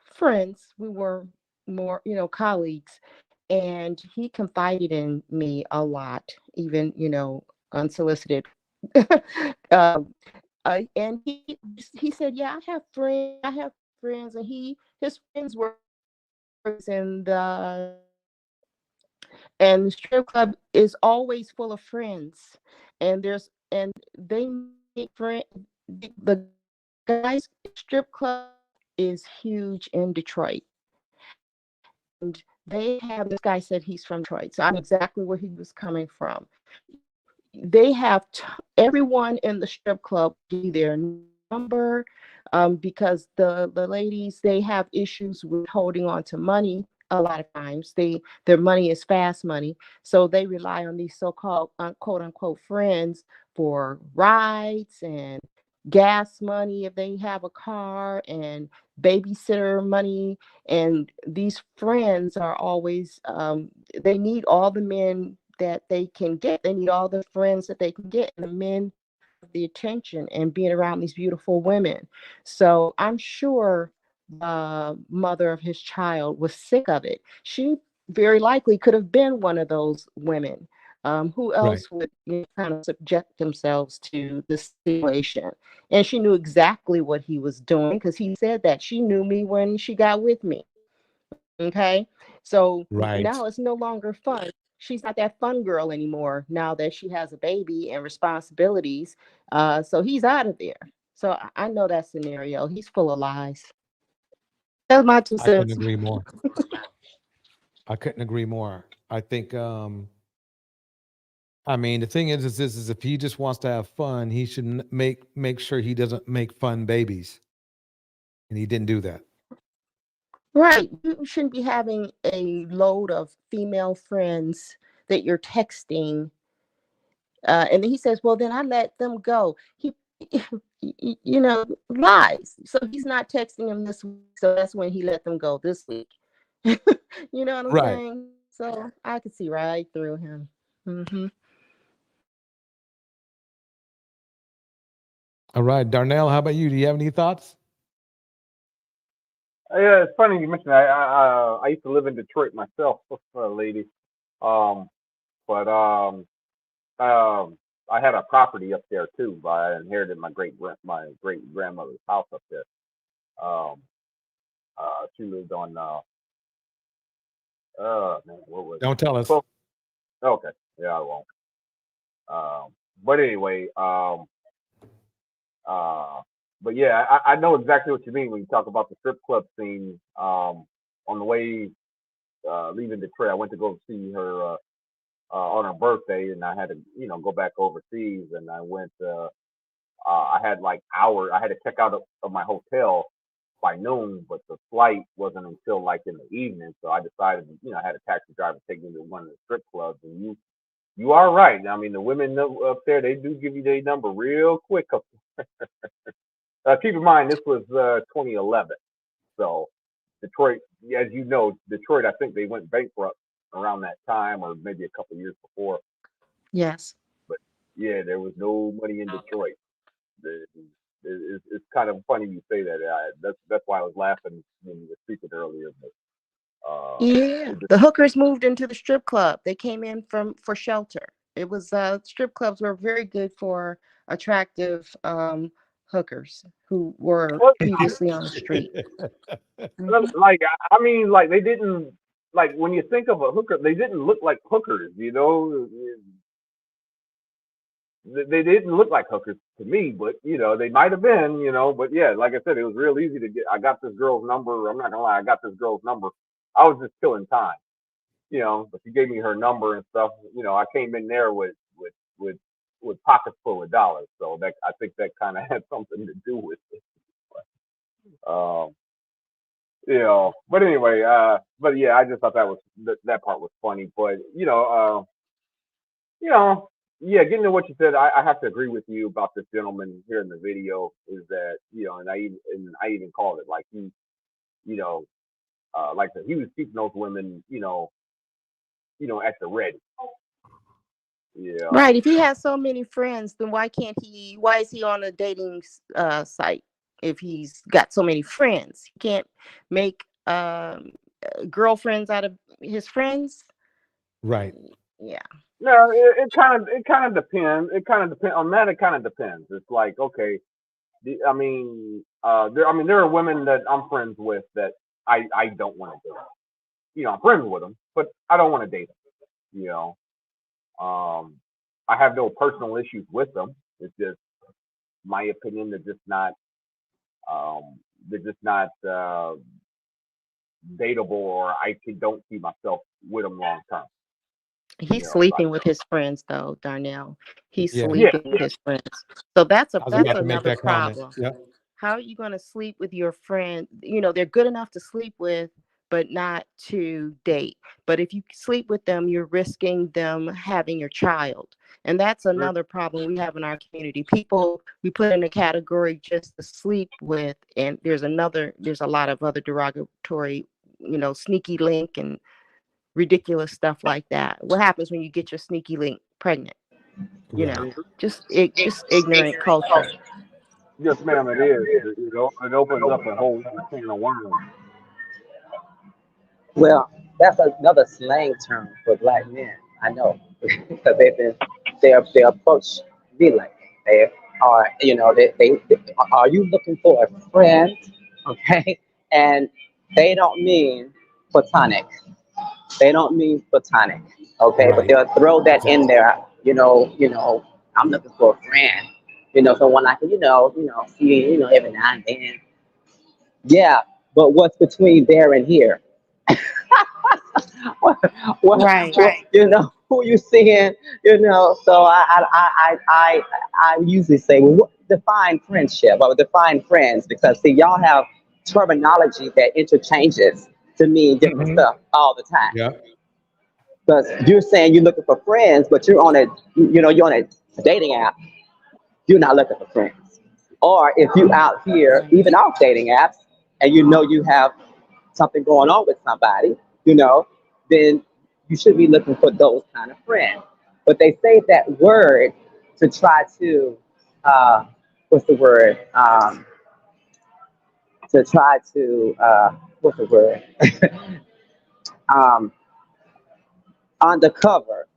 friends. We were more, colleagues. And he confided in me a lot, even, unsolicited. um, and he said, "Yeah, I have friends. I have friends." And his friends were in the strip club is always full of friends, and they make friends. The guys strip club is huge in Detroit. And they have this guy said he's from Detroit, so I know exactly where he was coming from. They have everyone in the strip club give their number because the ladies they have issues with holding on to money. A lot of times their money is fast money, so they rely on these so-called quote unquote friends for rides and gas money if they have a car and babysitter money. And these friends are always they need all the men that they can get. They need all the friends that they can get, and the men the attention and being around these beautiful women. So I'm sure the mother of his child was sick of it. She very likely could have been one of those women. Who Right. else would kind of subject themselves to this situation? And she knew exactly what he was doing because he said that she knew me when she got with me. Okay. So Right. now it's no longer fun. She's not that fun girl anymore now that she has a baby and responsibilities. So he's out of there. So I know that scenario. He's full of lies. That's my 2 I couldn't cents. agree more. I couldn't agree more. I think I mean, the thing is this is if he just wants to have fun, he should make sure he doesn't make fun babies. And he didn't do that. Right. You shouldn't be having a load of female friends that you're texting And then he says, well, then I let them go. He, lies. So he's not texting him this week. So that's when he let them go this week. You know what I'm Right. saying? So I could see right through him. Mm-hmm. All right, Darnell, how about you? Do you have any thoughts? Yeah, it's funny you mentioned that. I used to live in Detroit myself, lady. But I had a property up there too. But I inherited my great grandmother's house up there. Um, she lived on man, what was Don't tell us. it? Okay, yeah, I won't. But anyway, but yeah, I know exactly what you mean when you talk about the strip club scene. On the way leaving Detroit, I went to go see her on her birthday, and I had to, go back overseas, and I went. I had like hours. I had to check out of my hotel by noon, but the flight wasn't until like in the evening. So I decided, I had a taxi driver take me to one of the strip clubs, and you are right. I mean, the women up there, they do give you their number real quick. Keep in mind, this was 2011. So Detroit, as you know, Detroit, I think they went bankrupt around that time, or maybe a couple years before. Yes. But yeah, there was no money in Detroit. It's kind of funny you say that. That's why I was laughing when you were speaking earlier. But, Yeah, the hookers moved into the strip club. They came in for shelter. It was strip clubs were very good for attractive hookers who were previously on the street. Like, I mean, like they didn't, like when you think of a hooker, they didn't look like hookers. They didn't look like hookers to me, but they might have been, but yeah, like I said, it was real easy to get. I got this girl's number. I'm not gonna lie, I got this girl's number. I was just killing time, but she gave me her number and stuff. I came in there with pockets full of dollars, so that I think that kind of had something to do with it. But anyway, but yeah, I just thought that part was funny, but yeah, getting to what you said, I have to agree with you about this gentleman here in the video. Is that and I even called it like he, like he was keeping those women, at the ready. Yeah. Right. If he has so many friends, then why is he on a dating site? If he's got so many friends, he can't make girlfriends out of his friends. Right. Yeah. No, it kind of depends. It kind of depends on that. It kind of depends. It's like, okay, there are women that I'm friends with that I don't want to date. I'm friends with them, but I don't want to date them. I have no personal issues with them. It's just my opinion. They're just not dateable, or I don't see myself with them long term. He's sleeping with his friends, though, Darnell. He's Yeah. sleeping with his friends. So that's another comment. problem. Yep. How are you going to sleep with your friend? They're good enough to sleep with, but not to date. But if you sleep with them, you're risking them having your child. And that's another problem we have in our community. People we put in a category just to sleep with, and there's a lot of other derogatory, sneaky link and ridiculous stuff like that. What happens when you get your sneaky link pregnant? Just ignorant culture. Yes, ma'am, it is. It opens up a whole can of worms. Well, that's another slang term for black men. I know because they approach me like they are. They are you looking for a friend? Okay, and they don't mean platonic. They don't mean platonic. Okay, Right. but they'll throw that in there. I'm looking for a friend. Someone I can, see, every now and then. Yeah, but what's between there and here? Right. Who you seeing? So I usually say, well, define friendship or define friends, because see, y'all have terminology that interchanges to mean different stuff all the time. Yeah. Because you're saying you're looking for friends, but you're on a, you're on a dating app. You're not looking for friends. Or if you out here, even off dating apps, and you have something going on with somebody, then you should be looking for those kind of friends. But they say that word to try to, what's the word? To try to, what's the word? um, undercover,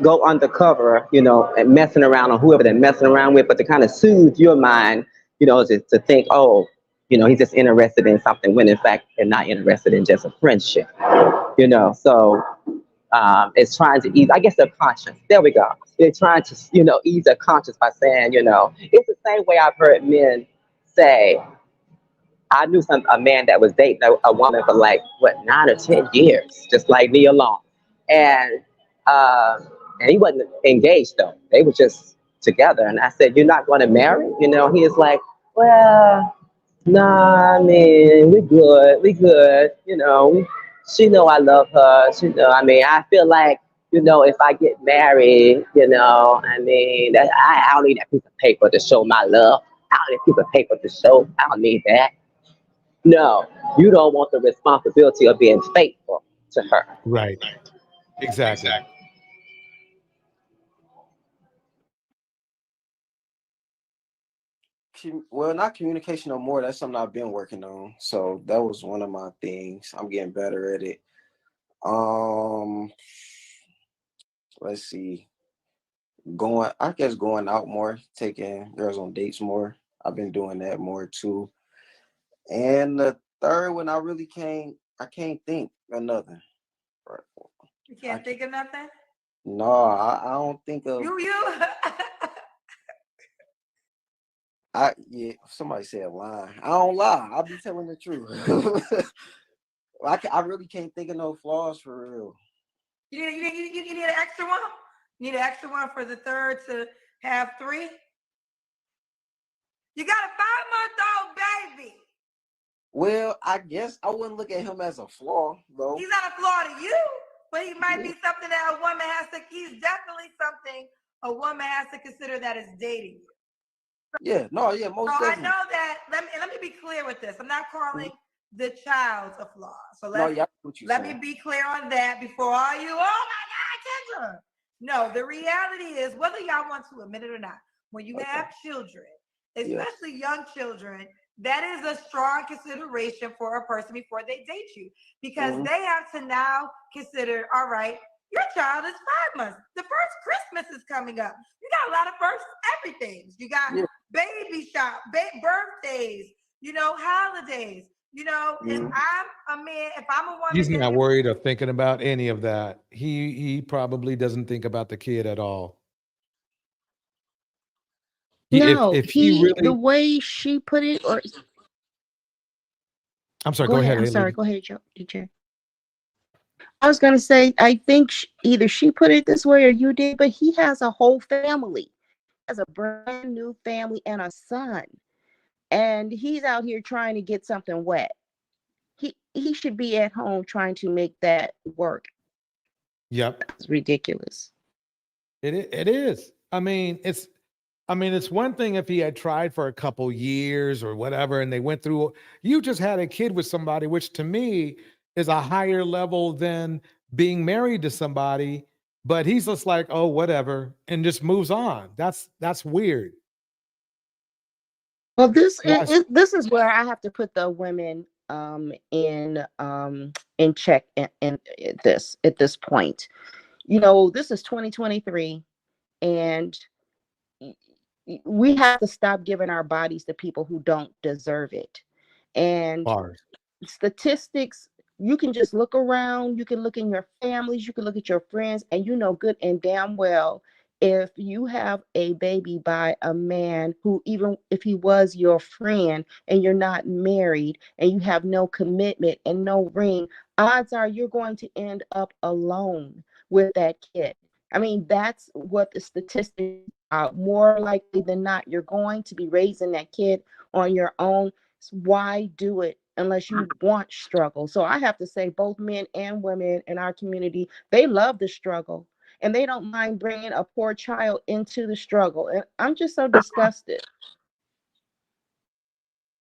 go undercover, and messing around on whoever they're messing around with, but to kind of soothe your mind, to think, oh, he's just interested in something when in fact they're not interested in just a friendship, So it's trying to ease, I guess, their conscience. There we go. They're trying to, ease their conscience by saying, it's the same way I've heard men say. I knew a man that was dating a woman for like, what, 9 or 10 years, just like me alone. And uh, and he wasn't engaged though. They were just together. And I said, "You're not going to marry?" He is like, "Well, nah, man, we good. We good. She know I love her. She know. I mean, I feel like, if I get married, I mean, I don't need that piece of paper to show my love. I don't need a piece of paper to show. I don't need that." No, you don't want the responsibility of being faithful to her. Right. Exactly. Well, not communication no more. That's something I've been working on. So that was one of my things. I'm getting better at it. Let's see. I guess going out more, taking girls on dates more. I've been doing that more too. And the third one, I can't think of nothing. You can't think of nothing? No, I don't think of. You. Yeah, somebody said lie. I don't lie. I'll be telling the truth. I really can't think of no flaws for real. You need an extra one? You need an extra one for the third to have 3? You got a 5-month-old baby. Well, I guess I wouldn't look at him as a flaw, though. He's not a flaw to you, but he might be something that a woman has to, he's definitely something a woman has to consider that is dating you. Yeah, no, yeah, most definitely. I know that, let me be clear with this. I'm not calling the child a flaw. So let me be clear on that before all you, oh my God, Kendra. No, the reality is, whether y'all want to admit it or not, when you have children, especially young children, that is a strong consideration for a person before they date you, because they have to now consider, all right, your child is 5 months. The first Christmas is coming up. You got a lot of first everything. You got baby shop, birthdays, holidays. If I'm a man, if I'm a woman, He's not worried or thinking about any of that. He probably doesn't think about the kid at all. No, if he really, the way she put it, or I'm sorry. Go ahead. I'm sorry. Go ahead, DJ. I was gonna say, I think either she put it this way or you did, but he has a whole family. He has a brand new family and a son, and he's out here trying to get something wet. He should be at home trying to make that work. Yep, it's ridiculous. It is. I mean, it's one thing if he had tried for a couple years or whatever, and they went through. You just had a kid with somebody, which to me is a higher level than being married to somebody. But he's just like, oh, whatever, and just moves on. That's weird. Well, this is where I have to put the women in check in at this point. This is 2023, and we have to stop giving our bodies to people who don't deserve it. And statistics, you can just look around, you can look in your families, you can look at your friends, and good and damn well, if you have a baby by a man who, even if he was your friend and you're not married and you have no commitment and no ring, odds are you're going to end up alone with that kid. I mean, that's what the statistics are. More likely than not, you're going to be raising that kid on your own. So why do it unless you want struggle. So I have to say both men and women in our community, they love the struggle and they don't mind bringing a poor child into the struggle. And I'm just so disgusted.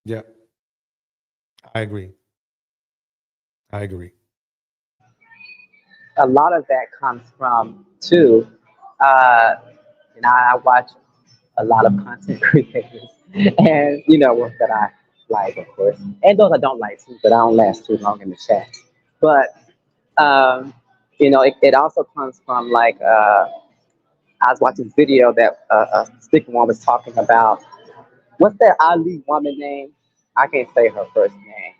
Yeah, I agree. I agree. A lot of that comes from too. I watch a lot of content creators, and ones that I like, of course, and those I don't like too. But I don't last too long in the chat. But it also comes from like I was watching this video that a speaking one was talking about. What's that Ali woman name? I can't say her first name,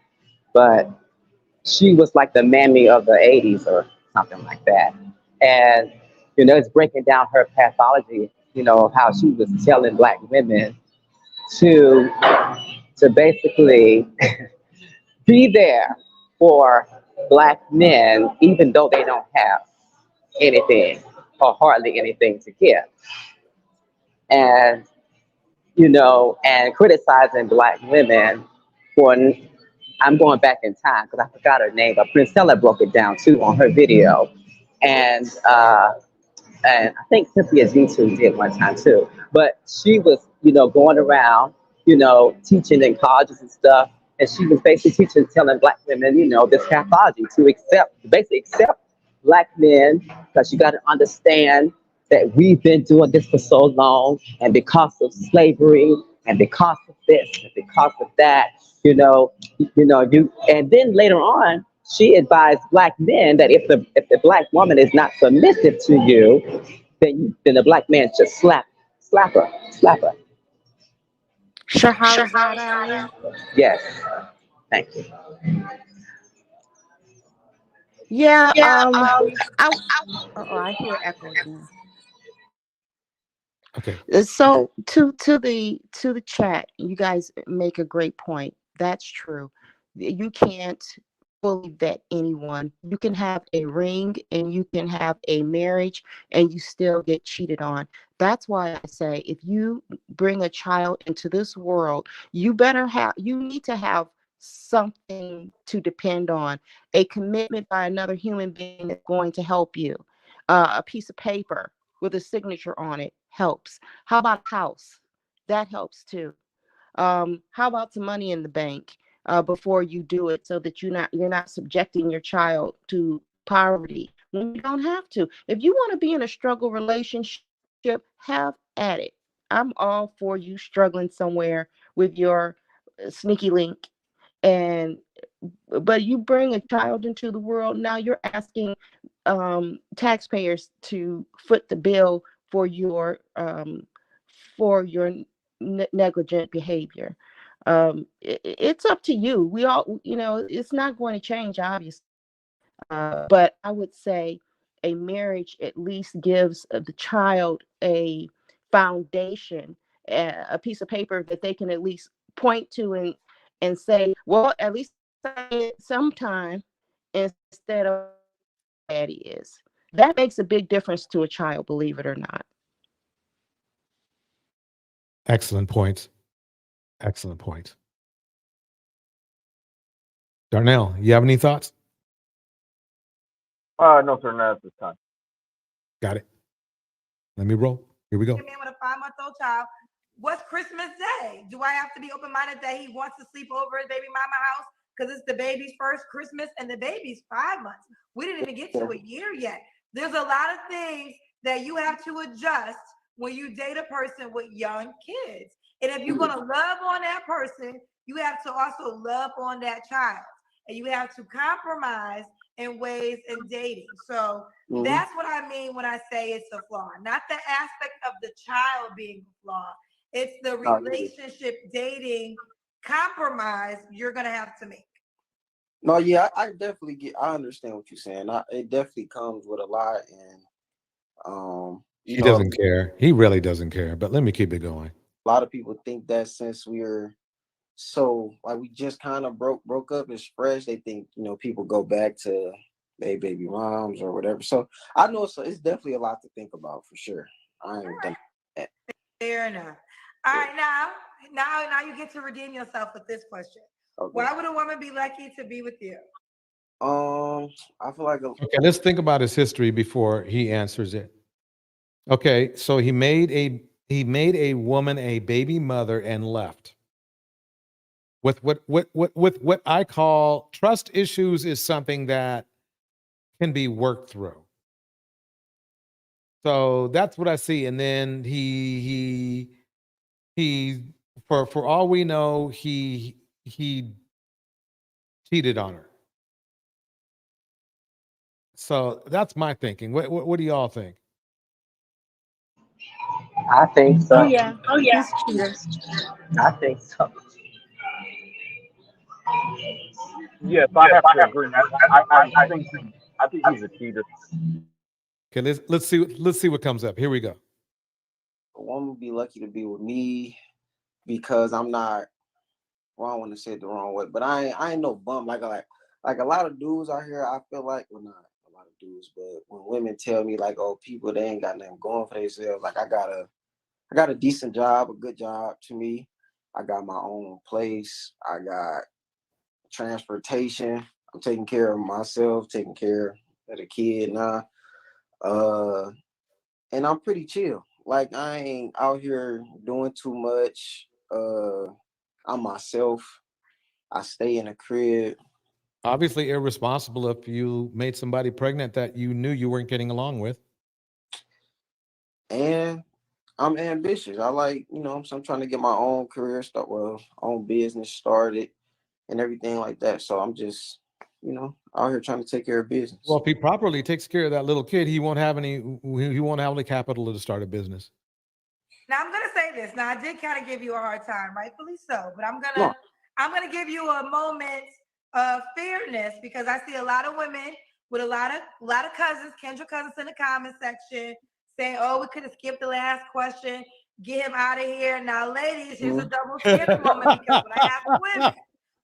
but she was like the mammy of the 80s or something like that. And, it's breaking down her pathology, how she was telling black women to basically be there for black men, even though they don't have anything or hardly anything to give. And, and criticizing black women for, I'm going back in time because I forgot her name, but Princella broke it down too on her video. And I think Cynthia G2 did one time too. But she was, going around, teaching in colleges and stuff. And she was basically telling black women, this pathology to basically accept black men, because you got to understand that we've been doing this for so long, and because of slavery, and because of this, and because of that, and then later on, she advised black men that if the black woman is not submissive to you, then the black man should slap her. Shahrazad Ali. Yes, thank you. Yeah, I hear echoes now. Okay. So to the chat, you guys make a great point. That's true. You can't fully vet anyone. You can have a ring and you can have a marriage and you still get cheated on. That's why I say if you bring a child into this world, you need to have something to depend on, a commitment by another human being that's going to help you. A piece of paper with a signature on it helps. How about a house? That helps too. How about some money in the bank before you do it, so that you're not subjecting your child to poverty when you don't have to. If you want to be in a struggle relationship, have at it. I'm all for you struggling somewhere with your sneaky link, and but you bring a child into the world, now you're asking taxpayers to foot the bill for your negligent behavior. It's up to you. We all, it's not going to change, obviously. But I would say a marriage at least gives the child a foundation, a piece of paper that they can at least point to and say, well, at least sometime, instead of daddy is. That makes a big difference to a child, believe it or not. Excellent point. Excellent point. Darnell, you have any thoughts? No, sir, not at this time. Got it. Let me roll. Here we go. A man with a 5-month-old child. What's Christmas Day? Do I have to be open-minded that he wants to sleep over at baby mama house because it's the baby's first Christmas and the baby's 5 months? We didn't even get to a year yet. There's a lot of things that you have to adjust when you date a person with young kids. And if you're going to love on that person, you have to also love on that child. And you have to compromise in ways in dating. So that's what I mean when I say it's a flaw. Not the aspect of the child being a flaw. It's the relationship, dating, compromise you're going to have to make. No, yeah, I definitely I understand what you're saying. It definitely comes with a lot, and He doesn't care. He really doesn't care. But let me keep it going. A lot of people think that since we're so like we just kind of broke up, it's fresh. They think people go back to their baby moms or whatever. So I know it's definitely a lot to think about for sure. I ain't done that. Fair enough. All right, now you get to redeem yourself with this question. Okay. Why would a woman be lucky to be with you? I feel like Okay, let's think about his history before he answers it. Okay, so he made a woman a baby mother and left. With what I call trust issues is something that can be worked through. So that's what I see. And then he for all we know, he cheated on her. So that's my thinking. What do y'all think? I think Oh so. yeah. Oh yeah. He's a cheater. I think so. Yes, I have to agree. I think he's a cheater. Okay, let's see what comes up. Here we go. a woman would be lucky to be with me because I'm not. Well, I don't want to say it the wrong way, but I ain't no bum. Like a lot of dudes out here, I feel like, well, not a lot of dudes, but when women tell me like, oh, people they ain't got nothing going for themselves, like I got a decent job, a good job to me. I got my own place. I got transportation. I'm taking care of myself, taking care of the kid now. And I'm pretty chill. Like I ain't out here doing too much. I'm myself. I stay in the crib. Obviously irresponsible if you made somebody pregnant that you knew you weren't getting along with. And I'm ambitious. I like, so I'm trying to get my own career own business started and everything like that. So I'm just, out here trying to take care of business. Well, if he properly takes care of that little kid, he won't have any capital to start a business. Now I'm gonna say this. Now I did kind of give you a hard time, rightfully so, but I'm No. gonna give you a moment of fairness because I see a lot of women with a lot of cousins, Kendra cousins in the comment section saying, "Oh, we could have skipped the last question. Get him out of here." Now, ladies, here's a double standard moment because when I have women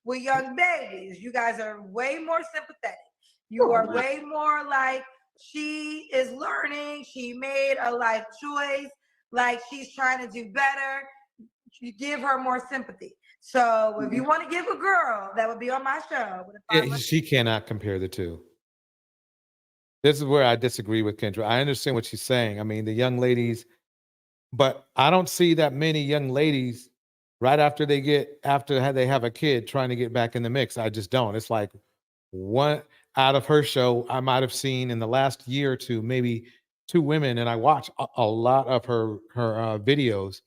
with young babies, you guys are way more sympathetic. You are way more like she is learning. She made a life choice. Like she's trying to do better. You give her more sympathy. So if you want to give a girl that would be on my show, She cannot compare the two. This is where I disagree with Kendra. I understand what she's saying. I mean, the young ladies, but I don't see that many young ladies right after they have a kid trying to get back in the mix. I just don't. It's like one out of her show, I might have seen in the last year or two, maybe two women, and I watch a lot of her videos.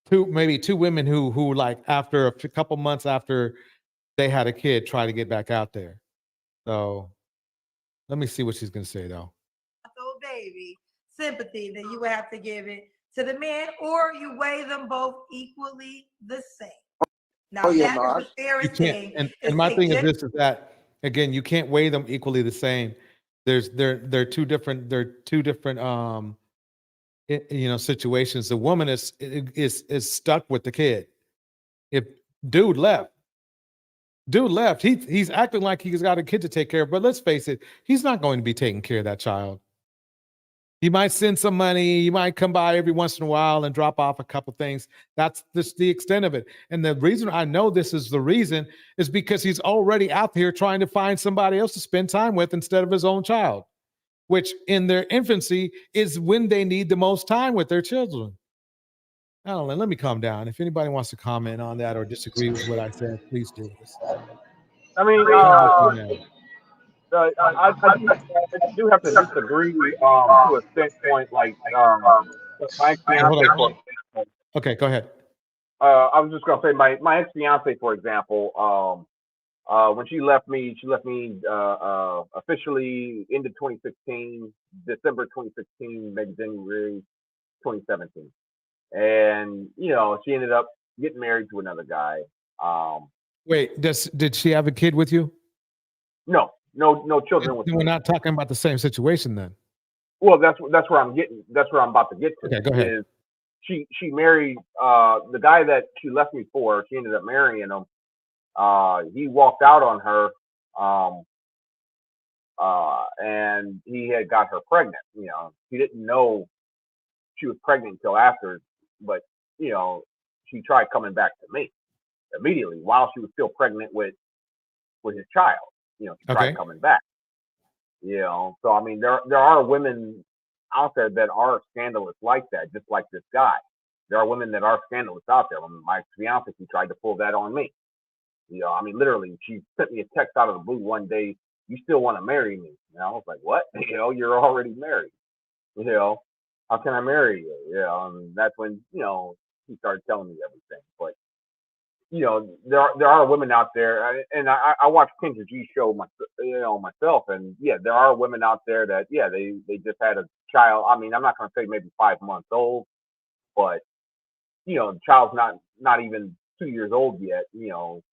Maybe two women who like after a couple months after they had a kid, try to get back out there. So let me see what she's gonna say though. So baby, sympathy that you would have to give it to the man, or you weigh them both equally the same. Now that is the fairest thing. And my thing is this: is that again, you can't weigh them equally the same. They're two different situations. The woman is stuck with the kid. If dude left, he's acting like he's got a kid to take care of, but let's face it, he's not going to be taking care of that child. He might send some money, he might come by every once in a while and drop off a couple things. That's just the extent of it. And the reason I know this is the reason is because he's already out here trying to find somebody else to spend time with instead of his own child, which in their infancy is when they need the most time with their children. I don't know. Let me calm down. If anybody wants to comment on that or disagree with what I said, please do. I mean, I do have to disagree to a standpoint. Like, my ex-fiance. Okay, go ahead. I was just gonna say my ex-fiance, for example. When she left me officially into 2016, December 2016, maybe January 2017, and she ended up getting married to another guy. Wait, did she have a kid with you? No children with me. We're not talking about the same situation then. Well, that's where I'm getting. That's where I'm about to get to. Okay, go ahead. Is she married the guy that she left me for? She ended up marrying him. He walked out on her, and he had got her pregnant. He didn't know she was pregnant until after, but she tried coming back to me, immediately while she was still pregnant with his child. You know, she tried Okay. coming back. You know, so I mean, there are women out there that are scandalous like that, just like this guy. There are women that are scandalous out there. I mean, my fiance, she tried to pull that on me. You know, I mean, literally, she sent me a text out of the blue one day. You still want to marry me? And I was like, what? You know, you're already married. You know, how can I marry you? You know, and that's when, you know, she started telling me everything. But, you know, there are women out there, and I watch Kendra G's show, myself, and yeah, there are women out there that, yeah, they just had a child. I mean, I'm not going to say maybe 5 months old, but, you know, the child's not even 2 years old yet, you know,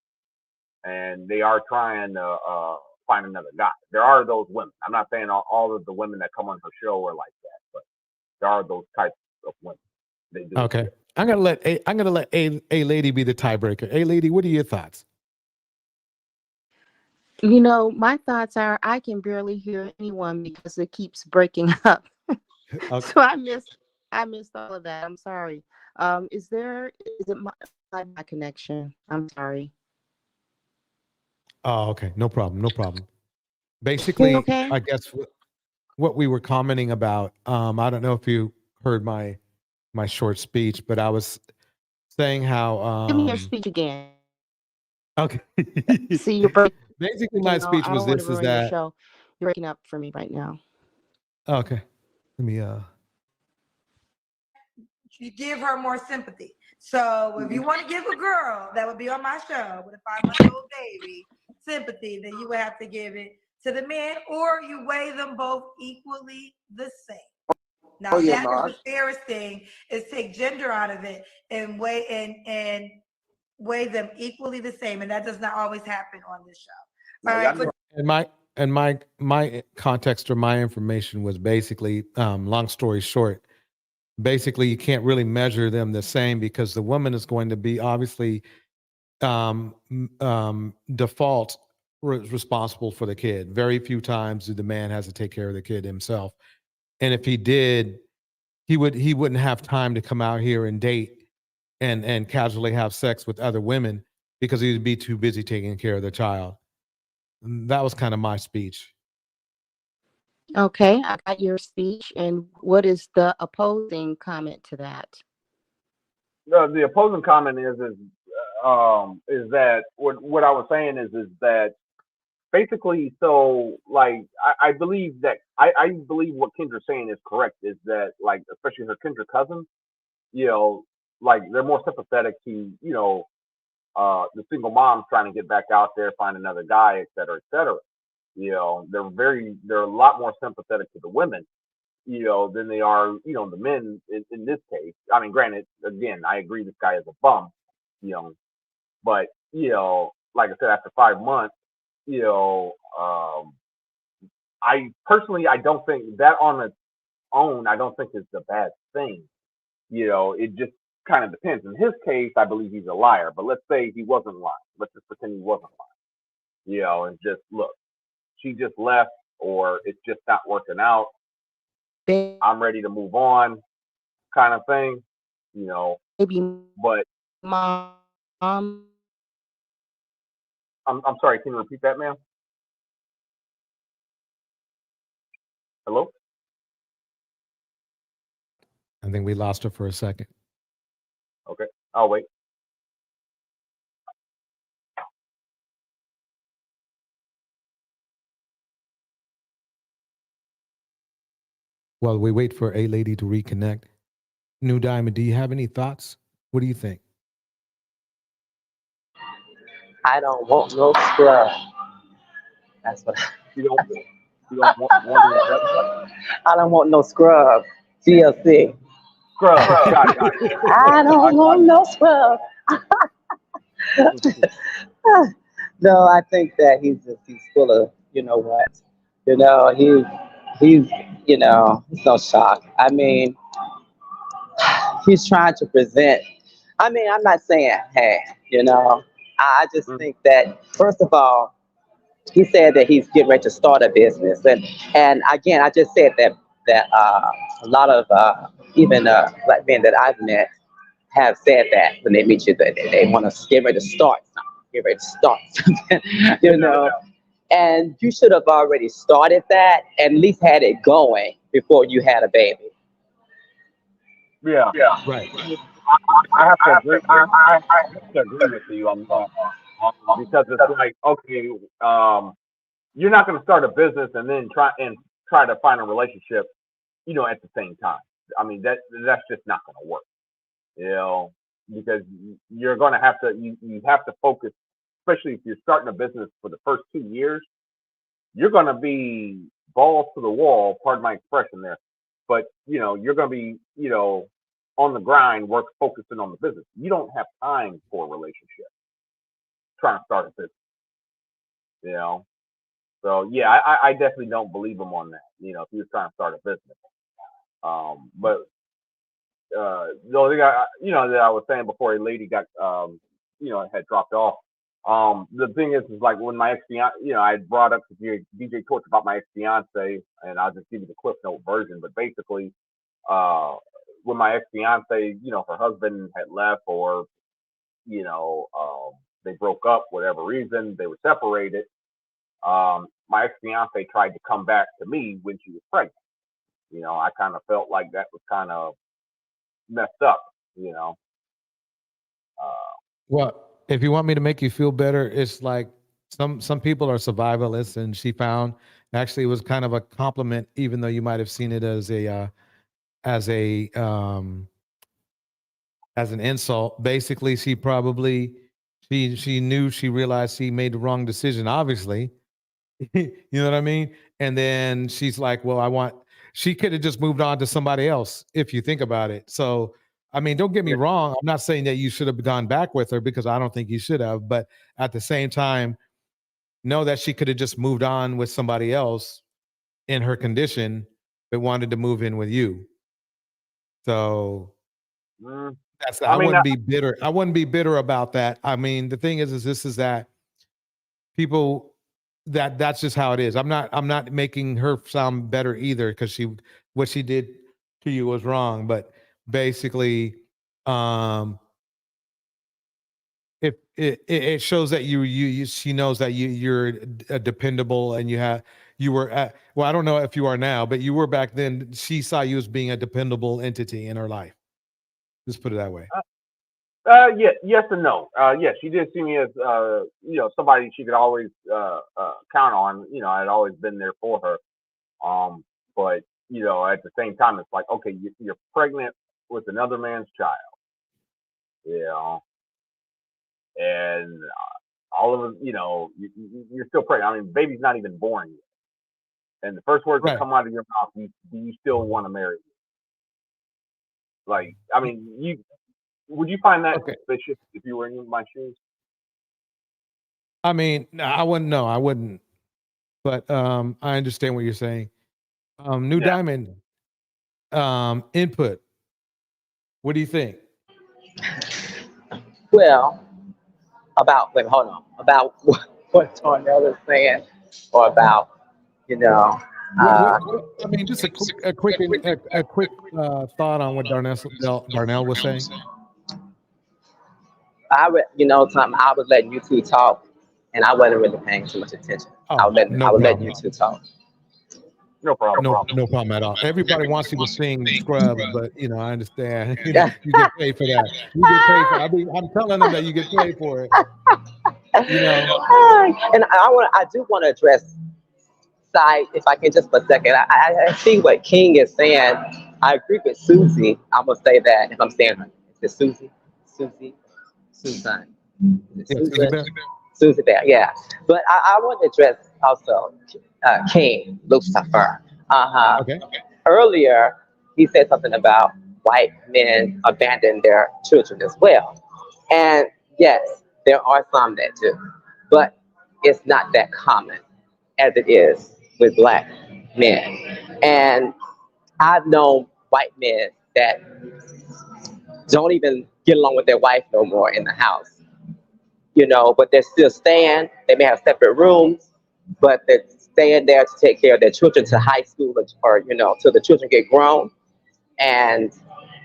and they are trying to find another guy. There are those women. I'm not saying all of the women that come on her show are like that, but there are those types of women. They do. Okay. I'm gonna let a lady be the tiebreaker. A lady, what are your thoughts? You know, my thoughts are I can barely hear anyone because it keeps breaking up. Okay. So I missed all of that. I'm sorry. Is it my connection? I'm sorry. Oh, okay. No problem. No problem. Basically, Okay. I guess what we were commenting about, I don't know if you heard my short speech, but I was saying how Give me your speech again. okay. See, you're breaking. Basically, You my know, speech I was don't want to this: is ruin your that show. You're breaking up for me right now. okay? Let me You give her more sympathy. So if you want to give a girl that would be on my show with a 5-month-old baby sympathy, then you would have to give it to the man, or you weigh them both equally the same. Now that is the fairest thing, is take gender out of it and weigh them equally the same, and that does not always happen on this show. All right. and my context or my information was basically, long story short, basically you can't really measure them the same because the woman is going to be obviously default responsible for the kid. Very few times do the man has to take care of the kid himself, and if he did, he wouldn't have time to come out here and date and casually have sex with other women because he'd be too busy taking care of the child. That was kind of my speech. Okay, I got your speech. And what is the opposing comment to that? The opposing comment is that what I was saying is that basically, so like I believe that I believe what Kendra's saying is correct, is that, like, especially her Kendra cousins, you know, like they're more sympathetic to, you know, the single moms trying to get back out there, find another guy, et cetera, et cetera. You know, they're a lot more sympathetic to the women, you know, than they are, you know, the men in this case. I mean, granted, again, I agree this guy is a bum, you know, but, you know, like I said, after 5 months, you know, I personally, I don't think that on its own, I don't think it's a bad thing. You know, it just kind of depends. In his case, I believe he's a liar, but let's say he wasn't lying. Let's just pretend he wasn't lying. You know, and just look, she just left, or it's just not working out. I'm ready to move on, kind of thing. You know, but mom. I'm sorry. Can you repeat that, ma'am? Hello? I think we lost her for a second. Okay, I'll wait. While we wait for a lady to reconnect, New Diamond, do you have any thoughts? What do you think? I don't want no scrub. That's what you don't want I don't want no scrub. TLC. Scrub. Got it. I don't want no scrub. No, I think that he's full of, you know what, you know, he's you know, it's no shock. I mean, he's trying to present. I mean, I'm not saying, hey, you know, I just think that, first of all, he said that he's getting ready to start a business, and again, I just said that a lot of even black men that I've met have said that when they meet you, that they want to get ready to start something, get ready to start something, you know. And you should have already started that, and at least had it going before you had a baby. Yeah. Right. I have to agree. I have to agree with you on that because it's like, okay, you're not going to start a business and then try to find a relationship, you know, at the same time. I mean, that's just not going to work, you know, because you're going to have to you have to focus, especially if you're starting a business for the first 2 years. You're going to be balls to the wall, pardon my expression there, but you know, you're going to be, you know, on the grind, focusing on the business. You don't have time for a relationship trying to start a business, you know. So yeah, I definitely don't believe him on that. You know, if you're trying to start a business, but the only thing you know, that I was saying before a lady got, you know, had dropped off. The thing is like when my ex-fiance, you know, I brought up to DJ Torch about my ex-fiance, and I'll just give you the Cliff Note version. But basically, when my ex-fiance, you know, her husband had left, or you know, they broke up, whatever reason, they were separated. My ex-fiance tried to come back to me when she was pregnant. You know, I kind of felt like that was kind of messed up, you know. Well, if you want me to make you feel better, it's like some people are survivalists, and she found actually it was kind of a compliment, even though you might have seen it as an insult. Basically, she realized she made the wrong decision, obviously. You know what I mean? And then she's like, well, she could have just moved on to somebody else, if you think about it. So, I mean, don't get me wrong. I'm not saying that you should have gone back with her, because I don't think you should have. But at the same time, know that she could have just moved on with somebody else in her condition, but wanted to move in with you. So I wouldn't be bitter. I wouldn't be bitter about that. I mean, the thing is that people, that's just how it is. I'm not making her sound better either, because what she did to you was wrong. But basically, it shows that she knows that you're dependable, and well, I don't know if you are now, but you were back then. She saw you as being a dependable entity in her life. Just put it that way. Yeah, yes and no. Yeah, she did see me as, you know, somebody she could always count on. You know, I'd always been there for her. But you know, at the same time, it's like, okay, you're pregnant with another man's child. You know, and all of it, you know, you're still pregnant. I mean, baby's not even born yet, and the first words that come out of your mouth, do you still want to marry me? Like, I mean, would you find that suspicious if you were in my shoes? I mean, I wouldn't. No, I wouldn't. But I understand what you're saying. New Diamond input. What do you think? Well, about what Darnell is saying, or about, you know. I mean, just a quick thought on what Darnell was saying. I was letting you two talk, and I wasn't really paying too much attention. I was letting you two talk. No problem. No problem at all. Everybody wants you to sing Scrubs, but you know, I understand. You get paid for that. You get paid for it. I'm telling them that you get paid for it. You know. And I do want to address side, if I can, just for a second. I see what King is saying. I agree with Susie. I'm gonna say that if I'm saying her. Is it Susie? Susan. Susie Bear, yeah. But I want to address also King Lucifer. Okay. Earlier, he said something about white men abandon their children as well. And yes, there are some that do, but it's not that common as it is with black men. And I've known white men that don't even get along with their wife no more in the house. You know, but they're still staying. They may have separate rooms, but they're staying there to take care of their children to high school, or you know, till the children get grown. And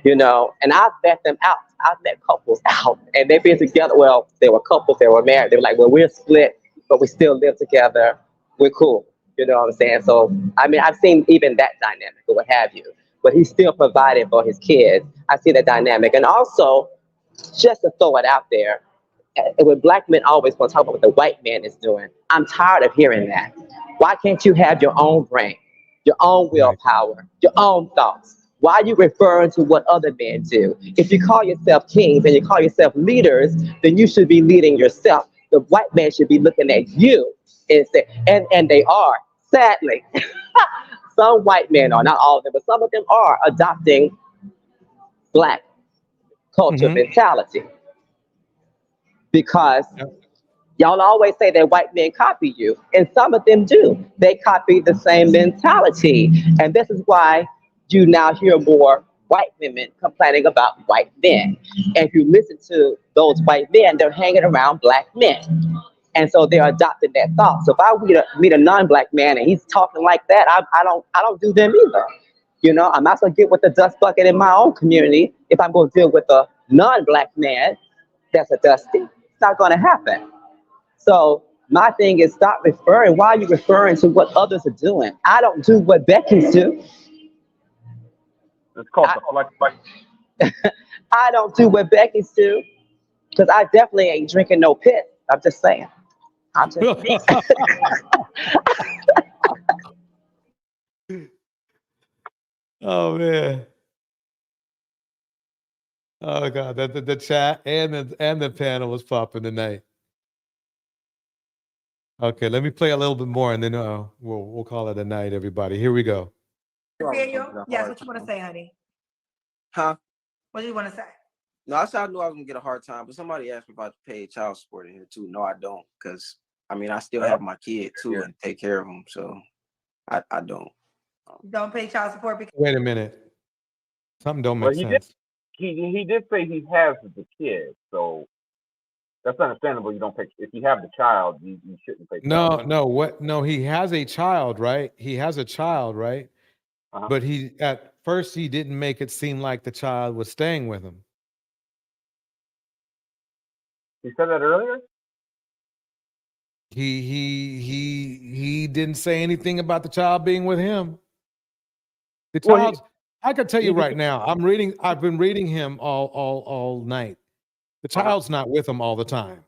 you know, and I've vet them out. I've met couples out, and they've been together. Well, they were couples, they were married. They were like, well, we're split, but we still live together. We're cool. You know what I'm saying? So, I mean, I've seen even that dynamic or what have you, but he's still providing for his kids. I see that dynamic. And also, just to throw it out there, when black men always want to talk about what the white man is doing, I'm tired of hearing that. Why can't you have your own brain, your own willpower, your own thoughts? Why are you referring to what other men do? If you call yourself kings and you call yourself leaders, then you should be leading yourself. The white man should be looking at you and say, and they are, sadly. Some white men are, not all of them, but some of them are adopting black culture mentality. Because y'all always say that white men copy you, and some of them do. They copy the same mentality. And this is why you now hear more white women complaining about white men. And if you listen to those white men, they're hanging around black men. And so they're adopting that thought. So if I meet a non-black man and he's talking like that, I don't do them either. You know, I might as well get with the dust bucket in my own community if I'm going to deal with a non-black man that's a dusty. It's not going to happen. So my thing is, stop referring. Why are you referring to what others are doing? I don't do what Becky's do. It's called the flex. I don't do what Becky's do, because I definitely ain't drinking no piss. I'm just saying. I'm just Oh man. Oh god, the chat and the panel was popping tonight. Okay, let me play a little bit more, and then we'll call it a night, everybody. Here we go. Daniel, yes, what you want to say, honey? Huh? What do you want to say? No, I said I knew I was gonna get a hard time, but somebody asked me about to pay child support in here too. No, I don't, because I mean I still have my kid too and take care of him, so I don't. Don't pay child support because. Wait a minute. Something don't make sense. He did say he has the kid, so that's understandable. You don't pay if you have the child. You shouldn't pay. No, he has a child, right? He has a child, right? But at first he didn't make it seem like the child was staying with him. He said that earlier. He didn't say anything about the child being with him. The child, I can tell you right now, I've been reading him all night. The child's not with him all the time.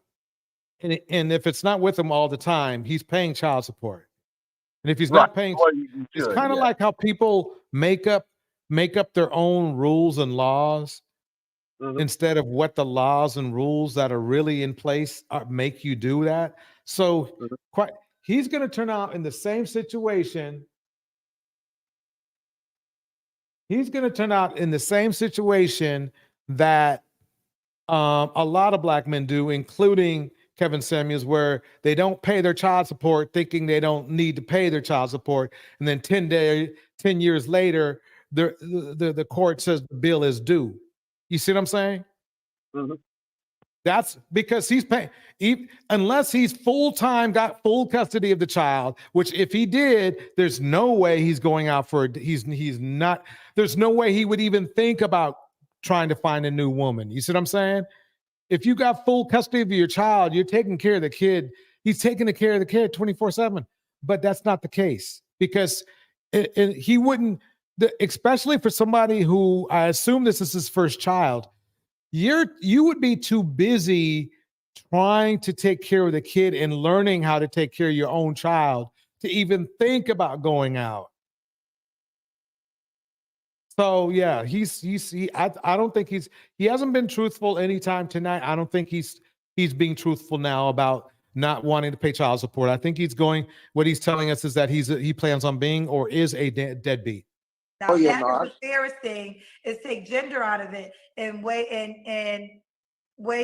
And if it's not with him all the time, he's paying child support. And if he's not paying, it's kind of like how people make up their own rules and laws instead of what the laws and rules that are really in place make you do that. So he's going to turn out in the same situation. He's going to turn out in the same situation that a lot of black men do, including Kevin Samuels, where they don't pay their child support thinking they don't need to pay their child support. And then 10 years later, the court says the bill is due. You see what I'm saying? That's because he's paying, unless he's got full custody of the child, which if he did, there's no way he's going out he's not, there's no way he would even think about trying to find a new woman. You see what I'm saying? If you got full custody of your child, you're taking care of the kid. He's taking care of the kid 24/7. But that's not the case, because he wouldn't, especially for somebody who, I assume this is his first child, you would be too busy trying to take care of the kid and learning how to take care of your own child to even think about going out. So yeah, I don't think he hasn't been truthful anytime tonight. I don't think he's being truthful now about not wanting to pay child support. I think what he's telling us is that he plans on being or is a deadbeat. Now, the fairest thing is take gender out of it and weigh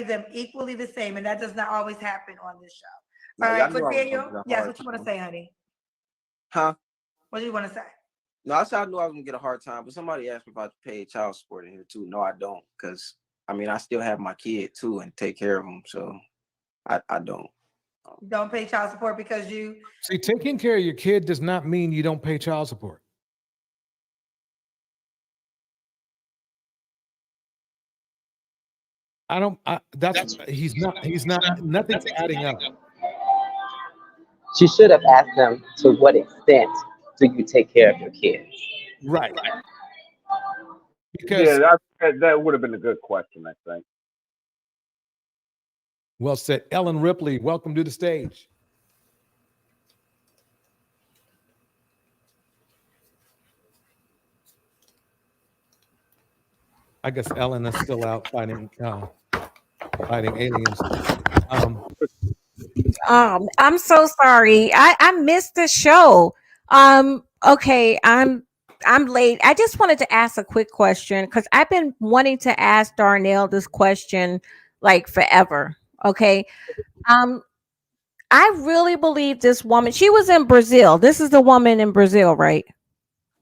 them equally the same, and that does not always happen on this show. All right, but Daniel, yes, what you want to say, honey? Huh? What do you want to say? No, I said I knew I was gonna get a hard time, but somebody asked me about to pay child support in here too. No, I don't, because I mean I still have my kid too and take care of him, so I don't. Don't pay child support because you see, taking care of your kid does not mean you don't pay child support. I don't. That's he's not. Nothing's adding up. She should have asked them, to what extent do you take care of your kids? Right. Yeah, that would have been a good question, I think. Well said. Ellen Ripley, welcome to the stage. I guess Ellen is still out fighting aliens. I'm so sorry. I missed the show. Okay, I'm late. I just wanted to ask a quick question because I've been wanting to ask Darnell this question like forever. Okay. I really believe this woman, she was in Brazil. This is the woman in Brazil, right?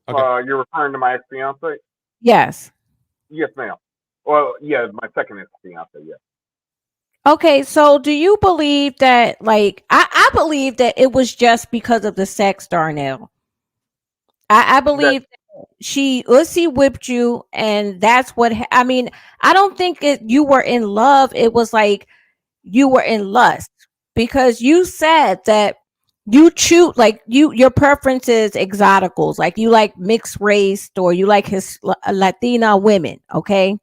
Okay. You're referring to my ex-fiance? Yes. Yes, ma'am. Well, yeah, my second ex-fiance, yes. Okay, so do you believe that, like, I believe that it was just because of the sex, Darnell. I believe that she Ussy whipped you, and that's what I mean. I don't think you were in love. It was like you were in lust because you said that you choose like your preference is exoticals, like you like mixed race or you like Latina women. Okay,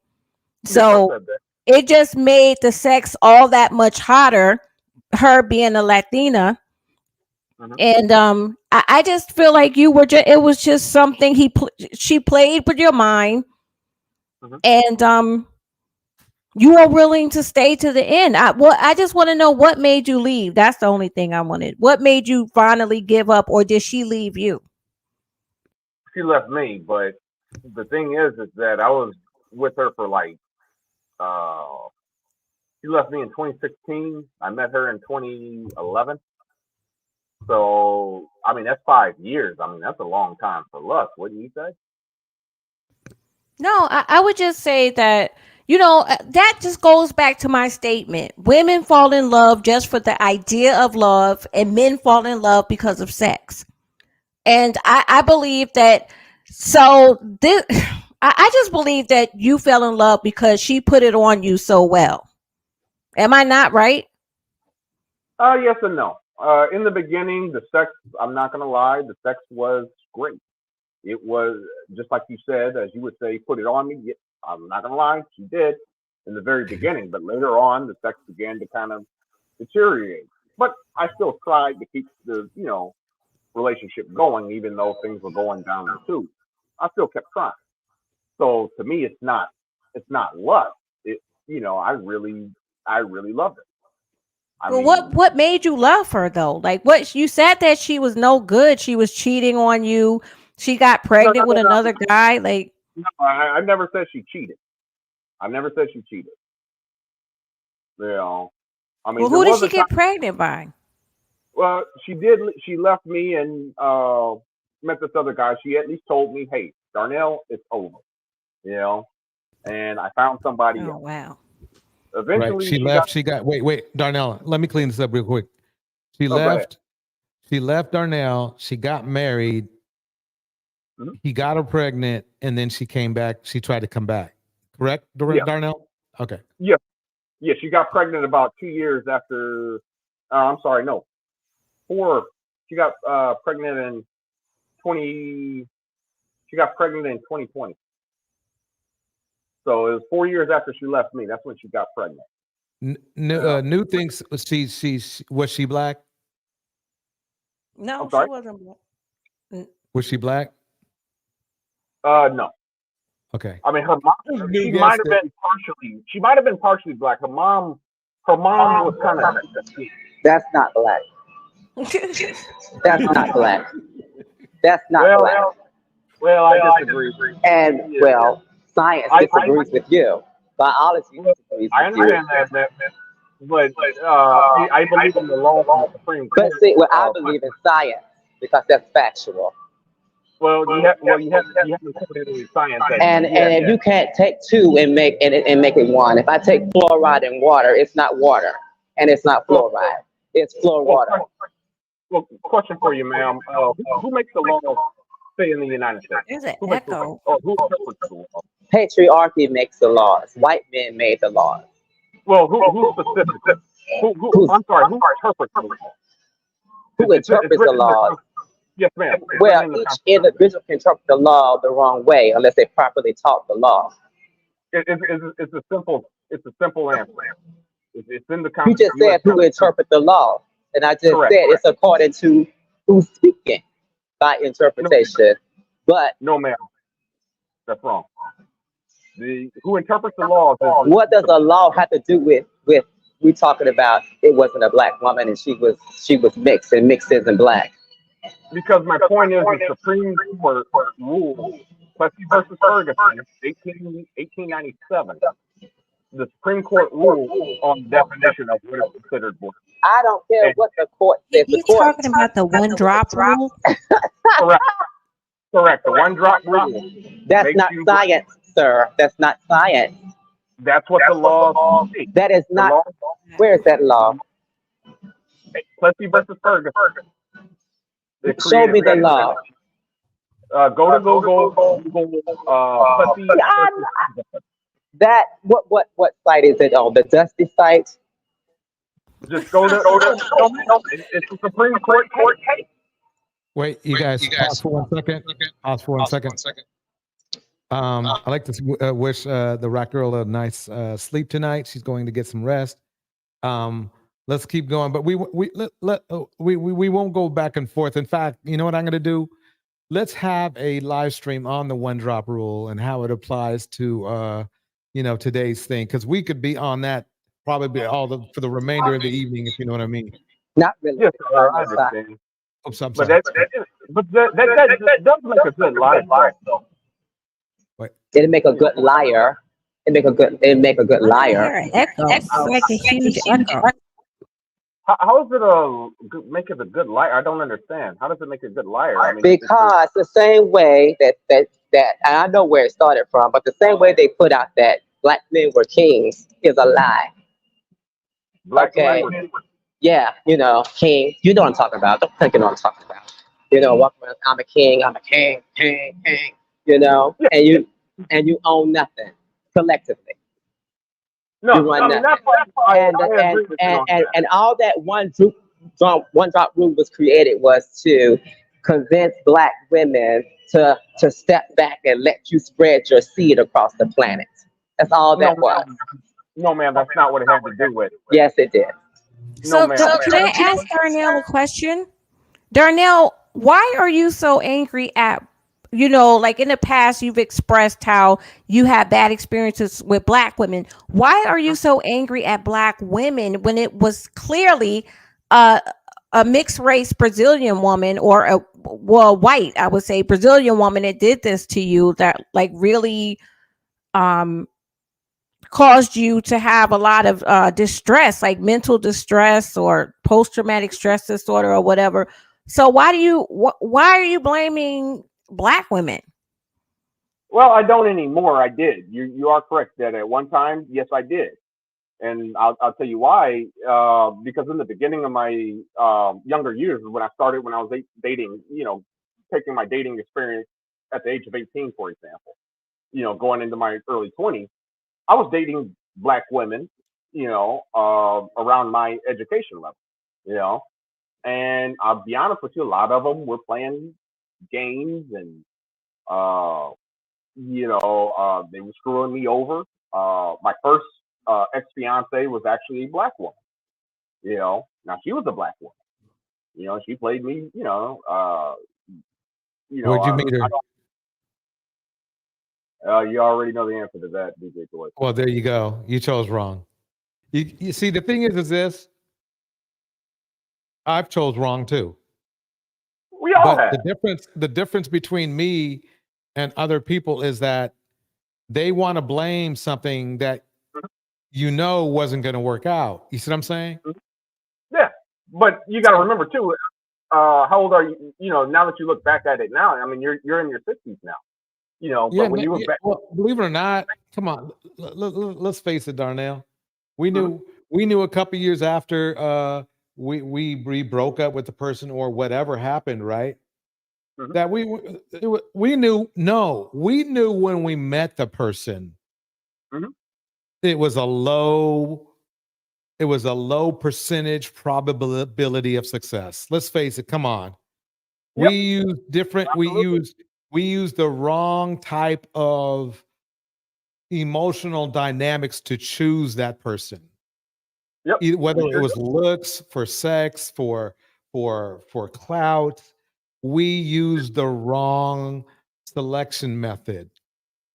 so it just made the sex all that much hotter, her being a Latina. And I just feel like you were just, it was just something she played with your mind. And you were willing to stay to the end. I just want to know what made you leave. That's the only thing I wanted. What made you finally give up, or did she leave you? She left me, but the thing is that I was with her for like she left me in 2016. I met her in 2011. So, I mean, that's 5 years. I mean, that's a long time for lust. Wouldn't you say? No, I would just say that, that just goes back to my statement. Women fall in love just for the idea of love, and men fall in love because of sex. And I believe that, so this, I just believe that you fell in love because she put it on you so well. Am I not right? Yes and no. In the beginning, the sex, I'm not going to lie, the sex was great. It was, just like you said, as you would say, put it on me. Yeah, I'm not going to lie, she did in the very beginning. But later on, the sex began to kind of deteriorate. But I still tried to keep the, relationship going, even though things were going down the tube. I still kept trying. So to me, it's not lust. I really loved it. What made you love her though? Like, what you said that she was no good. She was cheating on you. She got pregnant with another guy. Like, no, I never said she cheated. I never said she cheated. I mean, well, who did she get pregnant by? Well, she did. She left me and met this other guy. She at least told me, "Hey, Darnell, it's over." And I found somebody else. Wow. Eventually, right. She got. Wait, Darnell. Let me clean this up real quick. She left. She left Darnell. She got married. He got her pregnant, and then she came back. She tried to come back. Correct, Darnell? Okay. Yeah. She got pregnant about 2 years after. I'm sorry, no. 4. She got pregnant in 20. She got pregnant in 2020. So it was 4 years after she left me. That's when she got pregnant. New thinks was she black? No, she wasn't black. Was she black? No. Okay. I mean, her mom. She might have been partially. She might have been partially black. Her mom was kind of. That's not black. That's not black. That's not black. Well, I disagree. And science disagrees with you. Biology disagrees with you. I understand that. But I believe in the law of the Supreme Court. But see, I believe in science because that's factual. Well, you have to incorporate science. And if you can't take two and make it one, if I take fluoride and water, it's not water, and it's not fluoride. It's fluor water. Well, question for you, ma'am. Who makes the law, say, in the United States? There's an echo. Who interprets the law? Patriarchy makes the laws. White men made the laws. Well, who specifically? I'm sorry, who interprets the law? Who interprets the laws? Yes, ma'am. It's Well, written in the each Constitution. individual can interpret the law the wrong way unless they properly taught the law. It's a simple answer. It's in the You just US said who interpret the law, and I just Correct. said it's according to who's speaking by interpretation. But No, ma'am. That's wrong. Who interprets the laws is what does a law have to do with we talking about? It wasn't a black woman and she was mixed, and mixed isn't black. because my point is the Supreme Court ruled Plessy versus Ferguson, 1897. The Supreme Court ruled on the definition of what is considered black. I don't care And- what the court says. The He's court, talking about the one drop rule. Correct. The one drop rule. that's makes not you- science, sir. That's not science. That's what the law states. That is The not. law- Where is that law? Plessy versus Ferguson. It Show me created the that- law. Go to Google. Plessy versus Ferguson. That what site is it on? The Dusty site? Just go to. It's the Supreme Court case. Wait, you guys, pause for 1 second. Pause for 1 second. I'd like to wish the rock girl a nice sleep tonight. She's going to get some rest. Let's keep going, but we won't go back and forth. In fact, you know what I'm going to do? Let's have a live stream on the one drop rule and how it applies to today's thing, because we could be on that probably for the remainder of the evening, if you know what I mean. Not really. Yes, sir, I understand. Oops, I'm But sorry. that does make a good live though. It'll make a good liar. It'll make a good liar. Echo. It's like a huge echo. How is it make it a good liar? I don't understand. How does it make a good liar? I mean, Because the same way that and I know where it started from, but the same way they put out that black men were kings is a lie. Black Okay. men were- Yeah, king. You know what I'm talking about. Don't think you know what I'm talking about. Walk around, I'm a king, king. And you own nothing collectively. No, You run I mean, nothing. I agree with you on that. And all that one drop rule was created was to convince black women to step back and let you spread your seed across the planet. That's all that was. No, ma'am, that's not what it had to do with. Yes, it did. So, ma'am. can I ask Darnell a question? Darnell, why are you so angry at, like in the past, you've expressed how you had bad experiences with black women. Why are you so angry at black women when it was clearly a mixed race Brazilian woman, or a white, I would say, Brazilian woman that did this to you, that like really caused you to have a lot of distress, like mental distress or post-traumatic stress disorder or whatever? So why are you blaming black women? Well, I don't anymore. I did. You are correct that at one time, yes, I did, and I'll tell you why. Because in the beginning of my younger years, when I was dating, taking my dating experience at the age of 18, for example, going into my early 20s, I was dating black women, around my education level, and I'll be honest with you, a lot of them were playing games and, they were screwing me over. My first ex-fiance was actually a black woman, now she was a black woman, she played me, Where'd you meet her? You already know the answer to that, DJ Toy. Well, there you go. You chose wrong. You see, the thing is this. I've chose wrong too. We all But have. the difference between me and other people is that they want to blame something that wasn't going to work out. You see what I'm saying? Yeah, but you got to remember too. How old are you? Now that you look back at it now, I mean, you're in your 60s now. But when you look back, well, believe it or not, come on, let's face it, Darnell. We knew a couple years after we broke up with the person or whatever happened, right? That we knew when we met the person, it was a low it was a low percentage probability of success. Let's face it. Come on. We use different. We use the wrong type of emotional dynamics to choose that person. Whether it was looks, for sex, for clout, we use the wrong selection method.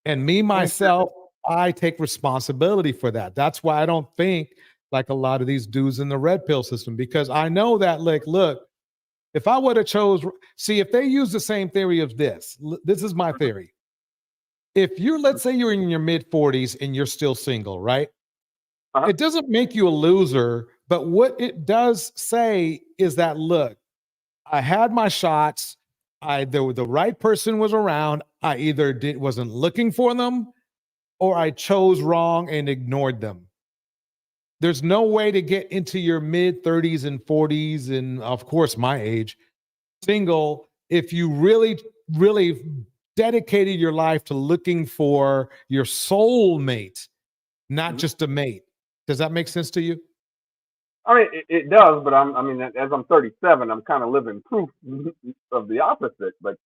And me myself, I take responsibility for that. That's why I don't think like a lot of these dudes in the red pill system, because I know that look, if I would have if they use the same theory of this is my theory. If let's say you're in your mid 40s and you're still single, right? It doesn't make you a loser, but what it does say is that, look, I had my shots. The right person was around. I either wasn't looking for them, or I chose wrong and ignored them. There's no way to get into your mid 30s and 40s, and of course my age, single, if you really, really dedicated your life to looking for your soul mate, not just a mate. Does that make sense to you? I mean, it does, but as I'm 37, I'm kind of living proof of the opposite. But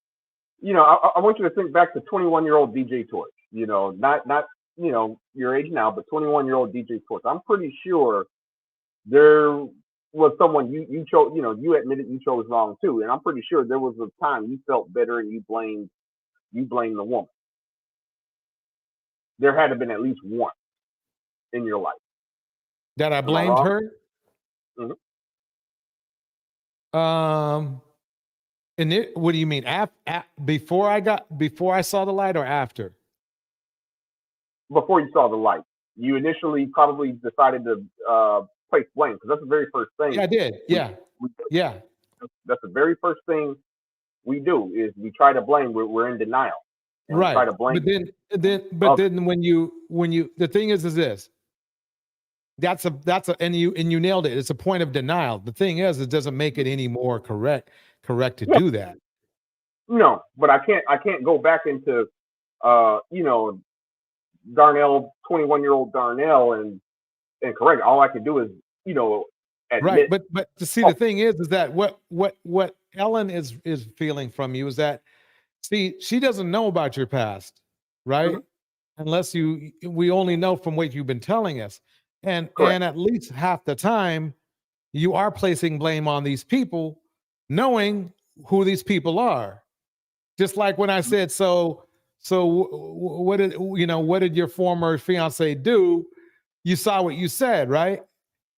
I want you to think back to 21-year-old DJ Torch. Not your age now, but 21-year-old DJ Torch. I'm pretty sure there was someone you chose. You admitted you chose wrong too, and I'm pretty sure there was a time you felt bitter and you blamed the woman. There had to have been at least one in your life that I blamed her. And what do you mean? Before I saw the light, or after? Before you saw the light, you initially probably decided to place blame, because that's the very first thing. Yeah, I did. Yeah. That's the very first thing we do, is we try to blame. We're in denial. Right. Try to blame. But then when you the thing is this. That's and you nailed it. It's a point of denial. The thing is, it doesn't make it any more correct to do that. No, but I can't go back into Darnell, 21-year-old Darnell, and correct. All I can do is admit. Right. But to see, the thing is that what Ellen is feeling from you is that, see, she doesn't know about your past, right? Unless we only know from what you've been telling us. And at least half the time, you are placing blame on these people, knowing who these people are. Just like when I said, so what did your former fiance do? You saw what you said, right?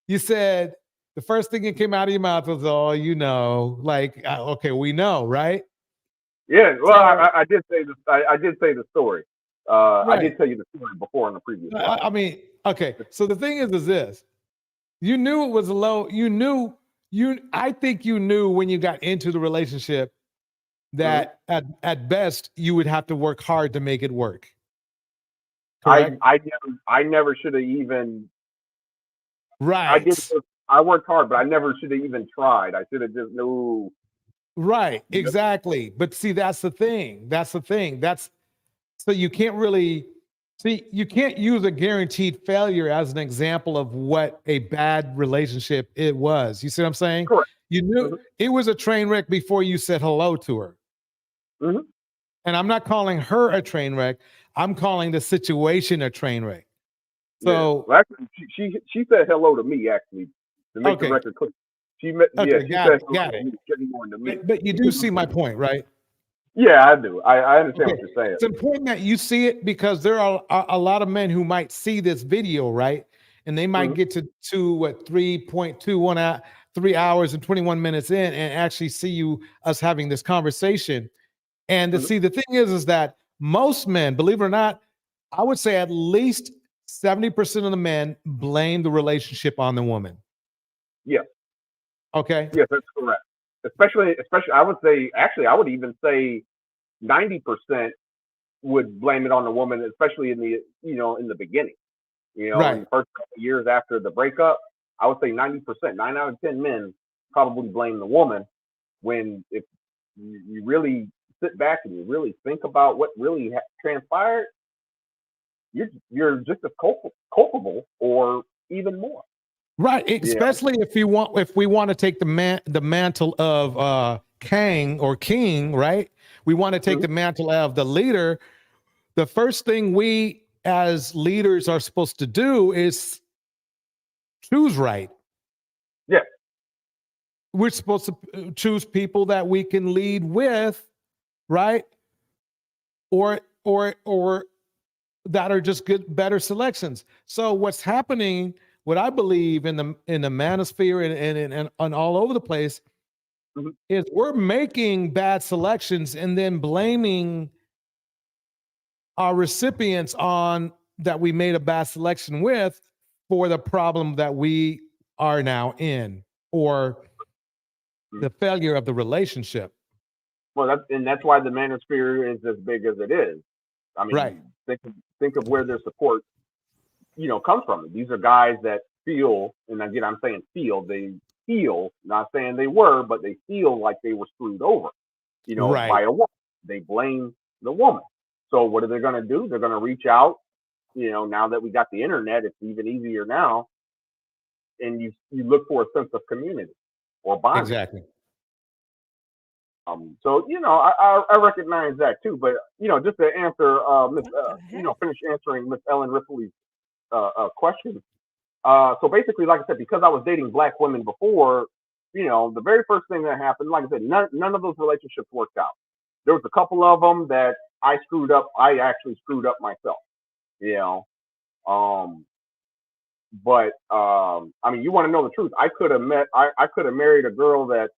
You said the first thing that came out of your mouth was, "Oh, like, okay, we know, right?" Yeah. Well, I did say this. I did say the story. I did tell you the story before in the previous one. I mean, okay. So the thing is this: you knew it was low. I think you knew when you got into the relationship that at best you would have to work hard to make it work. Correct? I never should have even. Right. I worked hard, but I never should have even tried. I should have just knew. Right. Exactly. But see, that's the thing. So you can't really you can't use a guaranteed failure as an example of what a bad relationship it was. You see what I'm saying? Correct. You knew it was a train wreck before you said hello to her. And I'm not calling her a train wreck. I'm calling the situation a train wreck. So well, actually, she said hello to me, actually, to make the record clear. She said got it. But you do see my point, right? Yeah, I do. I understand what you're saying. It's important that you see it, because there are a lot of men who might see this video, right? And they might get to 3 hours and 21 minutes in and actually see us having this conversation. And to see, the thing is that most men, believe it or not, I would say at least 70% of the men blame the relationship on the woman. Yeah. Okay. Yes, that's correct. Especially, I would say, actually, I would even say 90% would blame it on the woman, especially in the beginning. In the first couple of years after the breakup, I would say 90%, 9 out of 10 men probably blame the woman. When if you really sit back and you really think about what really transpired, you're just as culpable or even more. Right, You know? especially if we want to take the mantle of king, right? We want to take the mantle of the leader. The first thing we as leaders are supposed to do is choose right. Yeah. We're supposed to choose people that we can lead with, right? Or that are just better selections. So what's happening, what I believe in the manosphere and all over the place, is we're making bad selections and then blaming our recipients on that we made a bad selection with for the problem that we are now in, or the failure of the relationship. Well, that's why the manosphere is as big as it is. I mean, Right. think of where their support, comes from. These are guys that feel, and again, I'm saying they feel, not saying they were, but they feel like they were screwed over, Right. by a woman. They blame the woman. So what are they going to do? They're going to reach out, now that we got the internet, it's even easier now. And you look for a sense of community or bonding. Exactly. So I recognize that too, but just to answer finish answering Miss Ellen Ripley's question. So basically, like I said, because I was dating black women before, the very first thing that happened, like I said, none of those relationships worked out. There was a couple of them that I screwed up. I actually screwed up myself, But I mean, you want to know the truth? I could have married a girl that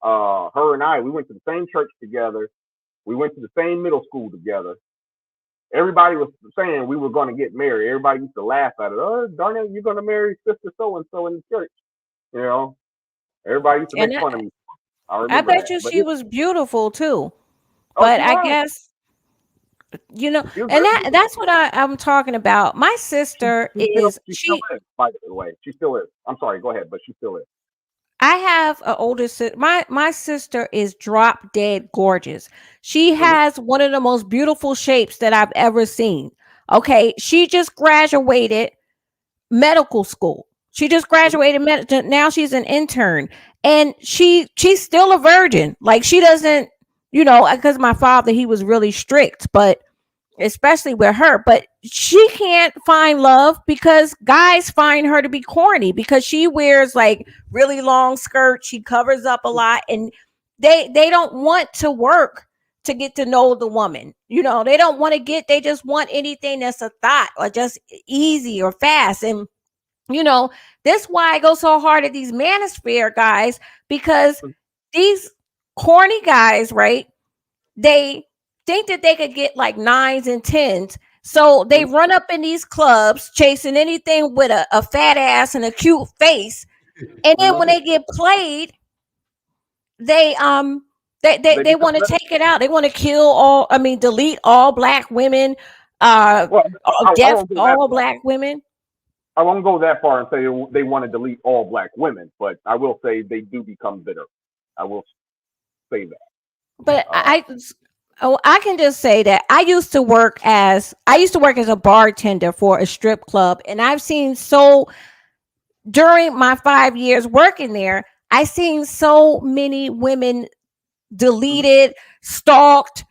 her and we went to the same church together. We went to the same middle school together. Everybody was saying we were going to get married. Everybody used to laugh at it. Oh, darn it, you're going to marry sister so and so in the church. Everybody used to make fun of me. I bet you she was beautiful too. But I guess and that's what I'm talking about. My sister she still is, by the way. She still is. I'm sorry, go ahead, but she still is. I have an older sister. My sister is drop dead gorgeous. She has one of the most beautiful shapes that I've ever seen. Okay, she just graduated medical school. She just graduated now she's an intern, and she's still a virgin. Like, she doesn't, because my father, he was really strict, but especially with her, but she can't find love because guys find her to be corny because she wears like really long skirts. She covers up a lot, and they don't want to work to get to know the woman. They don't want to they just want anything that's a thought or just easy or fast. And that's why I go so hard at these manosphere guys, because these corny guys, right? They think that they could get like 9s and 10s. So they run up in these clubs chasing anything with a fat ass and a cute face. And then when they get played, they want to take it out. They want to delete all black women, all black women. I won't go that far and say they want to delete all black women, but I will say they do become bitter. I will say that. But I can just say that I used to work as a bartender for a strip club, and I've seen during my 5 years working there, I seen so many women deleted, stalked,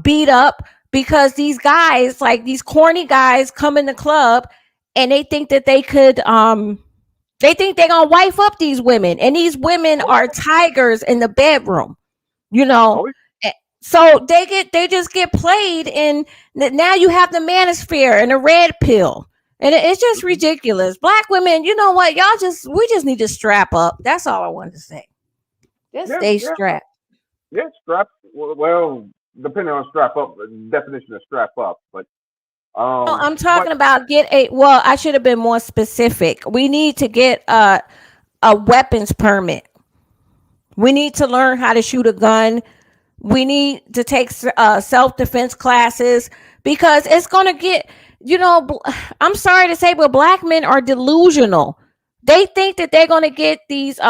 beat up because these guys, like these corny guys, come in the club and they think that they could they think they're gonna wife up these women, and these women are tigers in the bedroom, so they just get played, and now you have the manosphere and the red pill, and it's just ridiculous. Black women, you know what, we just need to strap up. That's all I wanted to say. Just stay strapped. Yeah, strap. Well, depending on strap up, definition of strap up, but I'm talking about I should have been more specific. We need to get a weapons permit. We need to learn how to shoot a gun. We need to take self-defense classes, because it's going to get, I'm sorry to say, but black men are delusional. They think that they're going to get these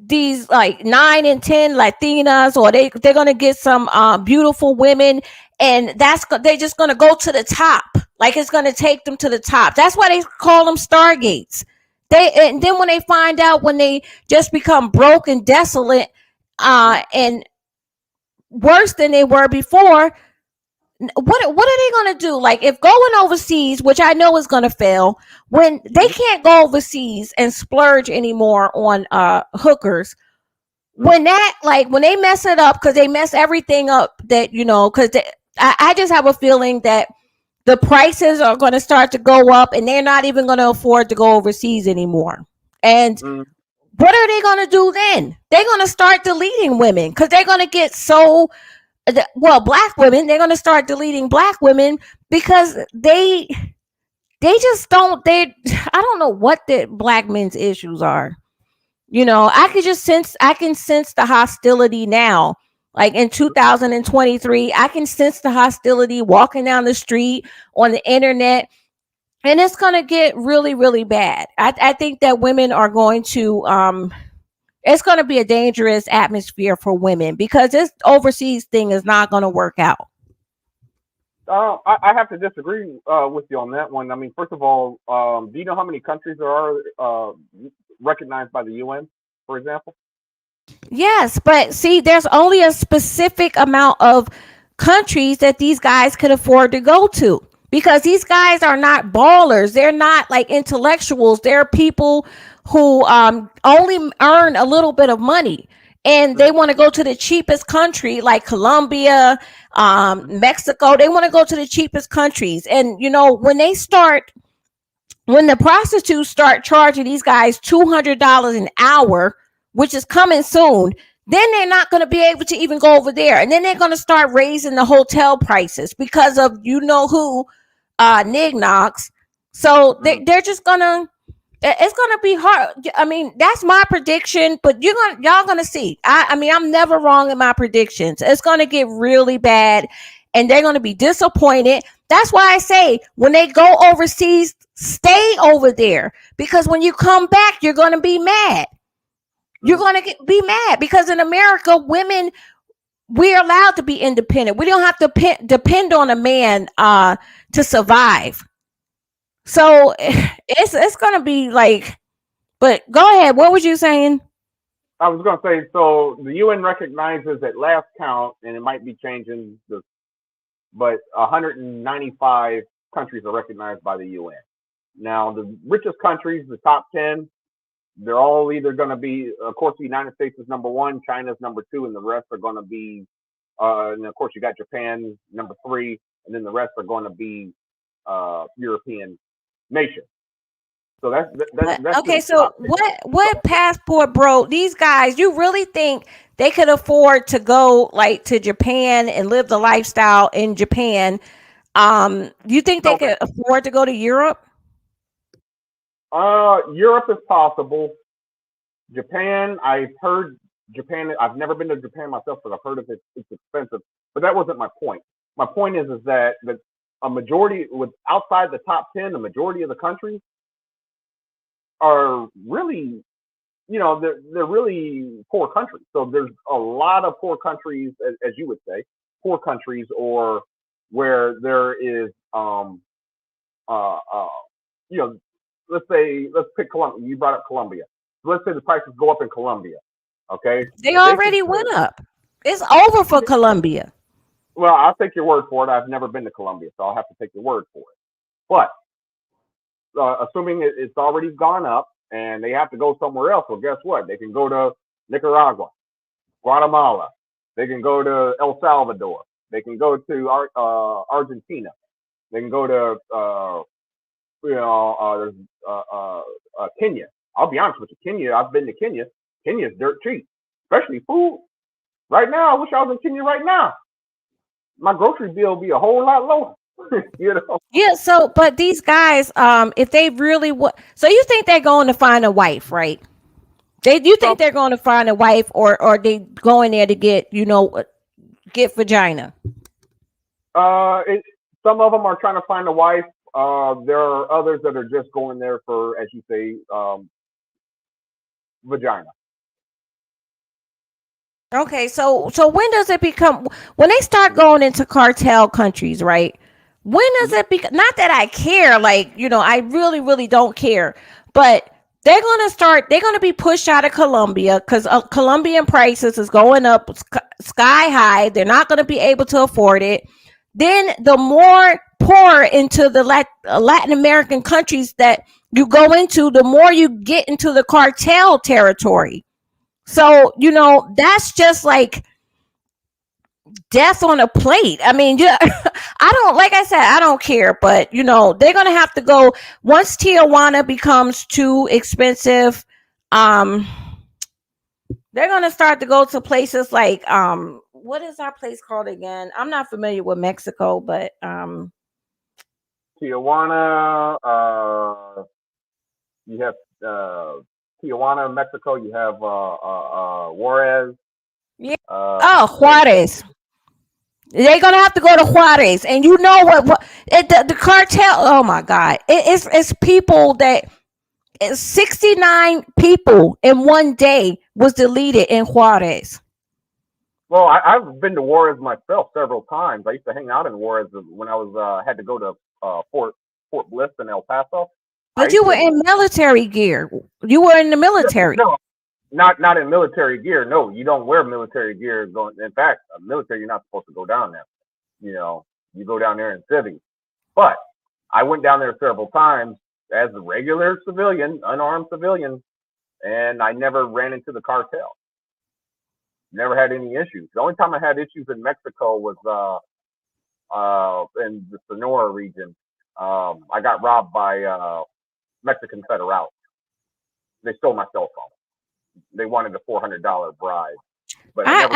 these like 9 and 10 Latinas, or they're gonna get some beautiful women, and they're just gonna go to the top. Like it's gonna take them to the top. That's why they call them stargates. And then when they find out, when they just become broke and desolate, and worse than they were before, what are they going to do? Like, if going overseas, which I know is going to fail, when they can't go overseas and splurge anymore on hookers, when they mess it up, because they mess everything up, that because I just have a feeling that the prices are going to start to go up, and they're not even going to afford to go overseas anymore. And what are they going to do then? They're going to start deleting women, because they're going to get so black women, they're going to start deleting black women, because they just don't, I don't know what the black men's issues are. I can sense the hostility now. Like in 2023, I can sense the hostility walking down the street, on the internet, and it's going to get really, really bad. I think that women are going to it's going to be a dangerous atmosphere for women, because this overseas thing is not going to work out. I have to disagree with you on that one. I mean, first of all, do you know how many countries there are recognized by the UN, for example? Yes, but see, there's only a specific amount of countries that these guys could afford to go to, because these guys are not ballers. They're not like intellectuals. They're people who only earn a little bit of money, and they want to go to the cheapest country, like Colombia, Mexico. They want to go to the cheapest countries. And when the prostitutes start charging these guys $200 an hour, which is coming soon, then they're not going to be able to even go over there. And then they're going to start raising the hotel prices because of who, Nignox. So they're just gonna, it's gonna be hard. I mean, that's my prediction, but y'all gonna see. I mean, I'm never wrong in my predictions. It's gonna get really bad, and they're gonna be disappointed. That's why I say, when they go overseas, stay over there, because when you come back, you're gonna be mad. You're gonna be mad, because in America, women, we're allowed to be independent. We don't have to depend on a man to survive. So it's gonna be like, but go ahead. What was you saying? I was going to say, so the UN recognizes at last count, and it might be changing, but 195 countries are recognized by the UN. Now, the richest countries, the top 10, they're all either going to be, of course, the United States is number 1, China's number 2, and the rest are going to be, and of course, you got Japan number 3, and then the rest are going to be European nations. So that's okay. So what passport, bro? These guys, you really think they could afford to go like to Japan and live the lifestyle in Japan? You think they could afford to go to Europe? Europe is possible. Japan, I've heard Japan. I've never been to Japan myself, but I've heard of it. It's expensive. But that wasn't my point. My point is that a majority, with outside the top 10, the majority of the countries are really, they're really poor countries. So there's a lot of poor countries, as you would say, poor countries, or where there is, let's pick Colombia. You brought up Colombia. So let's say the prices go up in Colombia. Okay. They already went up. It's over for Colombia. Well, I'll take your word for it. I've never been to Colombia, so I'll have to take your word for it. But assuming it's already gone up and they have to go somewhere else, well, guess what? They can go to Nicaragua, Guatemala. They can go to El Salvador. They can go to Argentina. They can go to Kenya. I'll be honest with you, Kenya. I've been to Kenya. Kenya's dirt cheap, especially food. Right now, I wish I was in Kenya right now. My grocery bill will be a whole lot lower. Yeah. So, but these guys, if they really so you think they're going to find a wife, right? You think they're going to find a wife, or they going there to get vagina? Some of them are trying to find a wife. There are others that are just going there for, as you say, vagina. Okay, so when does it become when they start going into cartel countries, right? When does it become not that I care, like, I really, really don't care, but they're gonna be pushed out of Colombia because Colombian prices is going up sky high. They're not gonna be able to afford it. Then the more poor into the Latin American countries that you go into, the more you get into the cartel territory. So, that's just like death on a plate. I mean, I don't, like I said, I don't care, but they're going to have to go once Tijuana becomes too expensive. They're going to start to go to places like, what is our place called again? I'm not familiar with Mexico, but, Tijuana, you have, Tijuana, Mexico, you have, Juarez. yeah. Juarez. They're gonna have to go to Juarez, and you know what? The cartel. Oh my God! It's people that 69 people in one day was deleted in Juarez. Well, I've been to Juarez myself several times. I used to hang out in Juarez when I was had to go to Fort Bliss in El Paso. But you were in military gear. You were in the military. No, not in military gear. No, you don't wear military gear. Going, in fact, military, you're not supposed to go down there. You go down there in civvies. But I went down there several times as a regular civilian, unarmed civilian, and I never ran into the cartel. Never had any issues. The only time I had issues in Mexico was in the Sonora region. I got robbed by Mexican Federales. They stole my cell phone. They wanted a $400 bribe. But well,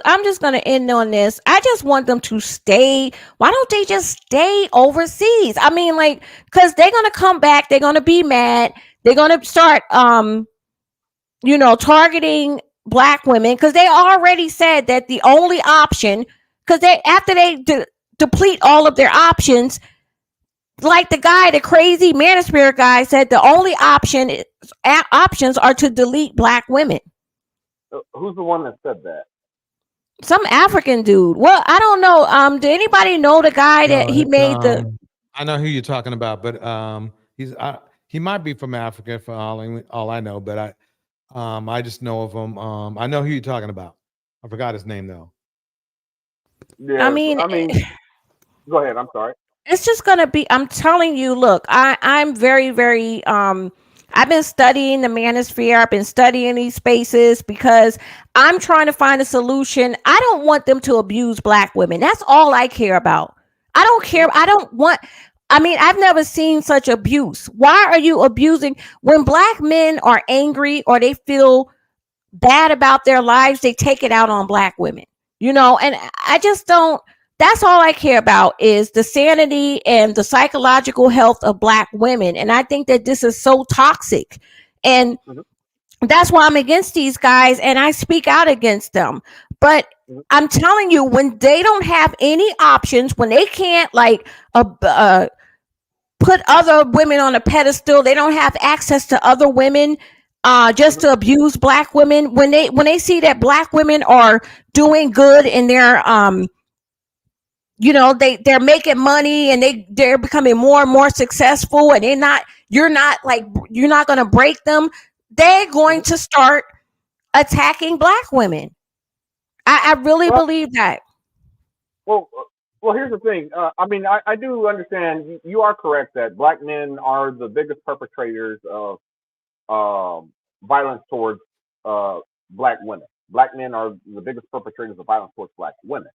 I'm just going to end on this. I just want them to stay. Why don't they just stay overseas? I mean, like, because they're going to come back. They're going to be mad. They're going to start, targeting Black women because they already said that the only option, because after they deplete all of their options, like the crazy manosphere guy said, the only options are to delete Black women. Who's the one that said that? Some African dude. Well, I don't know. Do anybody know the guy that he made the? I know who you're talking about, but he might be from Africa for all I know. But I just know of him. I know who you're talking about. I forgot his name though. Yeah, I mean, go ahead. I'm sorry. It's just gonna be. I'm telling you. Look, I'm very, very. I've been studying the manosphere. I've been studying these spaces because I'm trying to find a solution. I don't want them to abuse Black women. That's all I care about. I don't care. I've never seen such abuse. Why are you abusing? When Black men are angry or they feel bad about their lives, they take it out on Black women, and I just don't. That's all I care about is the sanity and the psychological health of Black women. And I think that this is so toxic. And that's why I'm against these guys and I speak out against them. But I'm telling you, when they don't have any options, when they can't put other women on a pedestal, they don't have access to other women just to abuse Black women. When they see that Black women are doing good in their they're making money and they're becoming more and more successful and you're not going to break them. They're going to start attacking Black women. I really believe that. Well, here's the thing. I do understand you are correct that Black men are the biggest perpetrators of violence towards Black women. Black men are the biggest perpetrators of violence towards Black women.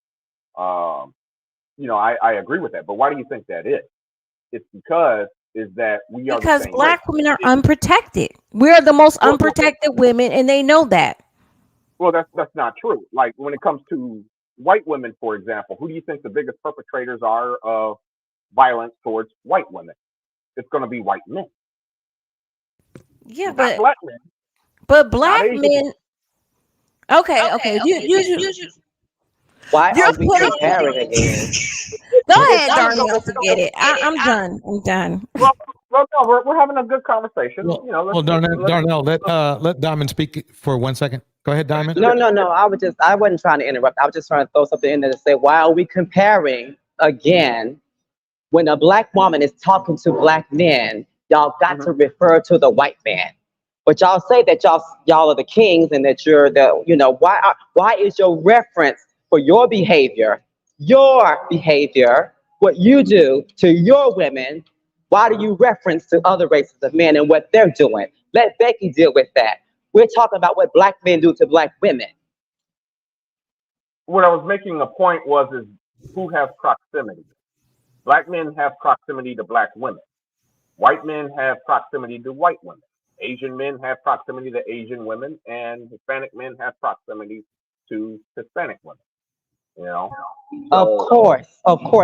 I agree with that, but why do you think that is? It's because Black women are unprotected. We're the most unprotected women, and they know that. Well, that's not true. Like when it comes to white women, for example, who do you think the biggest perpetrators are of violence towards white women? It's going to be white men. Yeah, but Black men. But Black men. Okay. You Why are we comparing again? Go ahead, Darnell. Forget it. I'm done. Well, no, we're having a good conversation. Darnell, let Diamond speak for 1 second. Go ahead, Diamond. No. I wasn't trying to interrupt. I was just trying to throw something in there to say, why are we comparing again when a black woman is talking to black men? Y'all got to refer to the white man. But y'all say that y'all are the kings and that you're the, why is your reference for your behavior, what you do to your women? Why do you reference to other races of men and what they're doing? Let Becky deal with that. We're talking about what black men do to black women. What I was making a point is who has proximity. Black men have proximity to black women. White men have proximity to white women. Asian men have proximity to Asian women, and Hispanic men have proximity to Hispanic women. Of course.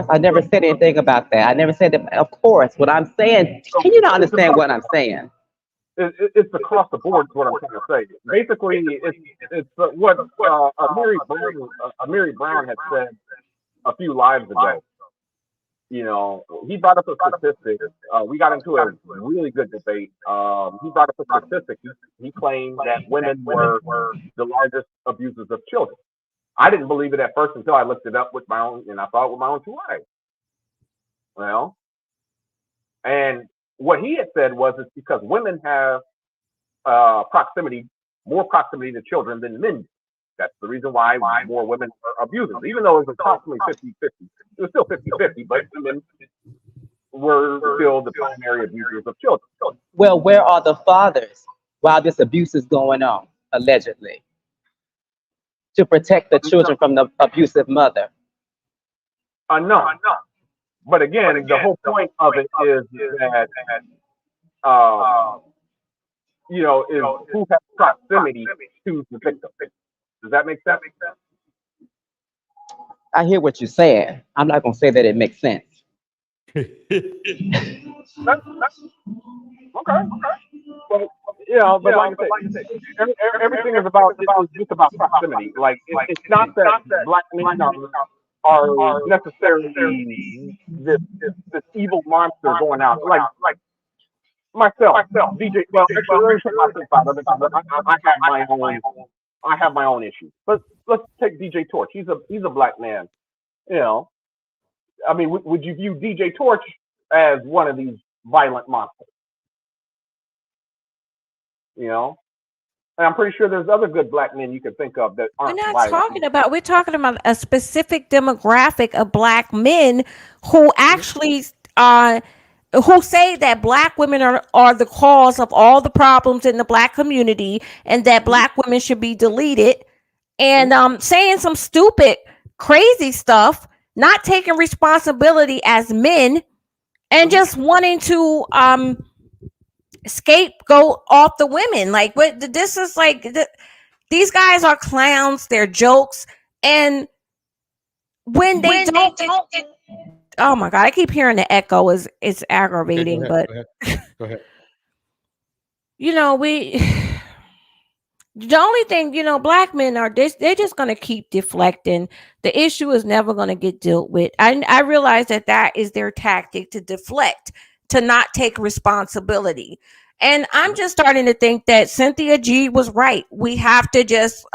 I never said anything about that. I never said that. Of course. What I'm saying, can you not understand what I'm saying? It's across the board. Is what I'm trying to say. Basically, it's what Amiri Brown had said a few lives ago. He brought up a statistic. We got into a really good debate. He brought up a statistic. He claimed that women were the largest abusers of children. I didn't believe it at first until I looked it up with my own, and I saw it with my own two eyes. And what he had said was it's because women have more proximity to children than men do. That's the reason why more women are abusers, even though it was approximately 50-50. It was still 50-50, but women were still the primary abusers of children. Well, where are the fathers while this abuse is going on, allegedly, to protect the children from the abusive mother? No. But again, the whole point of it is that, is who has proximity to the victim. Does that make sense? I hear what you're saying. I'm not going to say that it makes sense. Okay. But like I said, everything is just about proximity. Like it's not that black men are necessarily this evil monster going out. Like myself, DJ. Well, actually, let me put myself out of it because I have my own issues. But let's take DJ Torch. He's a black man. I mean, would you view DJ Torch as one of these violent monsters? And I'm pretty sure there's other good black men you can think of that aren't violent. We're talking about a specific demographic of black men who actually who say that black women are the cause of all the problems in the black community and that black women should be deleted, and saying some stupid, crazy stuff, not taking responsibility as men, and just wanting to scapegoat off the women. Like, what this is like. These guys are clowns. They're jokes, and when they don't. Oh my God! I keep hearing the echo. It's aggravating, Okay, but go ahead. The only thing, black men are they're just going to keep deflecting. The issue is never going to get dealt with. I realize that is their tactic, to deflect, to not take responsibility. And I'm just starting to think that Cynthia G was right. We have to just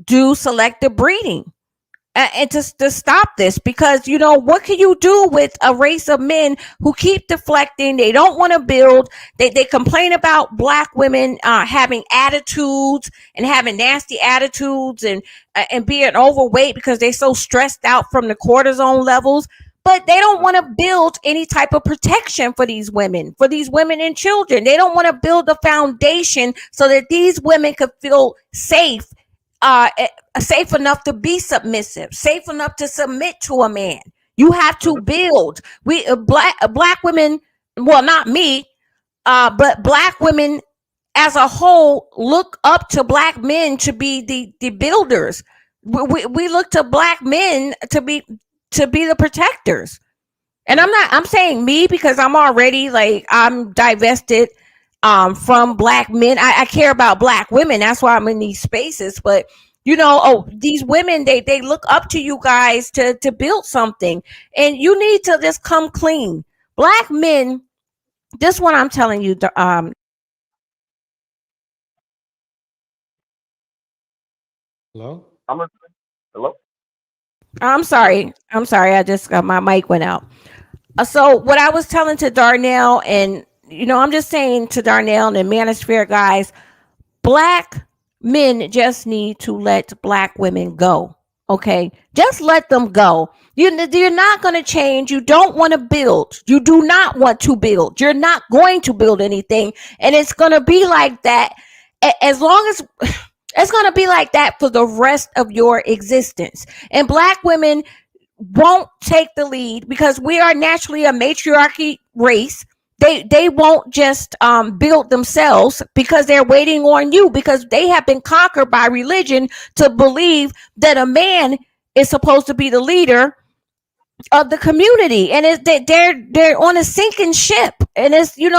do selective breeding. And to stop this, because what can you do with a race of men who keep deflecting? They don't want to build. They complain about black women having attitudes and having nasty attitudes and being overweight because they're so stressed out from the cortisone levels. But they don't want to build any type of protection for these women and children. They don't want to build a foundation so that these women could feel safe. Safe enough to be submissive, safe enough to submit to a man. You have to build. We black women, well, not me, but black women as a whole look up to black men to be the builders. We look to black men to be the protectors. And I'm saying me because I'm already I'm divested from black men. I care about black women. That's why I'm in these spaces. But these women, they look up to you guys to build something, and you need to just come clean. Black men, this one I'm telling you, Hello? Hello? I'm sorry. I just got my mic went out. So what I was telling to Darnell, and I'm just saying to Darnell and Manosphere guys, black men just need to let black women go. Okay, just let them go. You're not going to change. You don't want to build. You do not want to build. You're not going to build anything, and it's going to be like that as long as it's going to be like that for the rest of your existence. And black women won't take the lead because we are naturally a matriarchy race. They won't just build themselves because they're waiting on you, because they have been conquered by religion to believe that a man is supposed to be the leader of the community, and they're on a sinking ship, and it's you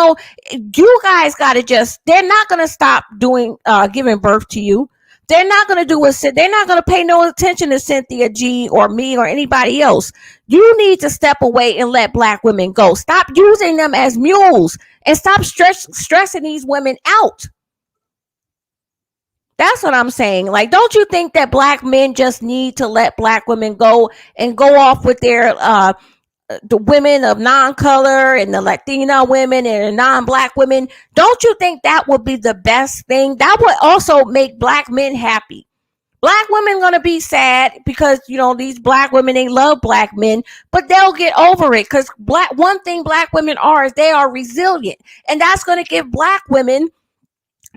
guys got to they're not going to stop doing giving birth to you. They're not going to do they're not going to pay no attention to Cynthia G or me or anybody else. You need to step away and let black women go. Stop using them as mules and stop stressing these women out. That's what I'm saying. Like, don't you think that black men just need to let black women go and go off with their the women of non-color and the Latina women and the non-black women? Don't you think that would be the best thing? That would also make black men happy. Black women gonna be sad because these black women, they love black men, but they'll get over it because one thing black women are is they are resilient, and that's gonna give black women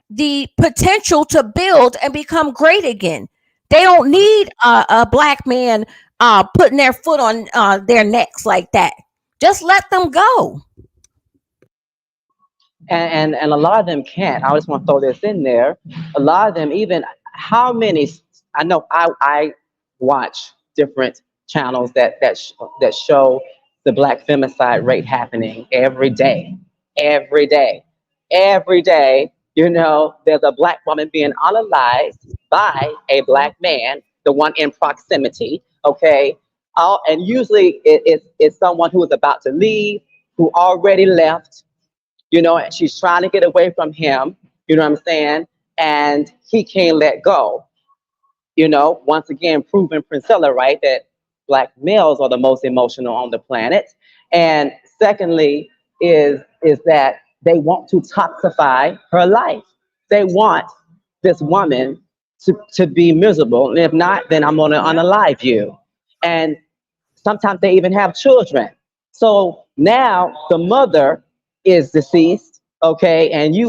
the potential to build and become great again. They don't need a black man putting their foot on their necks like that. Just let them go. And a lot of them can't. I just want to throw this in there. A lot of them, even how many? I know I watch different channels that show the black femicide rate happening every day. There's a black woman being unalived by a black man, the one in proximity. Okay, and usually it's someone who is about to leave, who already left. And she's trying to get away from him, you know what I'm saying? And he can't let go. Once again, proving Priscilla, right, that black males are the most emotional on the planet. And secondly, is that they want to toxify her life. They want this woman to be miserable. And if not, then I'm gonna unalive you. And sometimes they even have children. So now the mother is deceased, okay, and he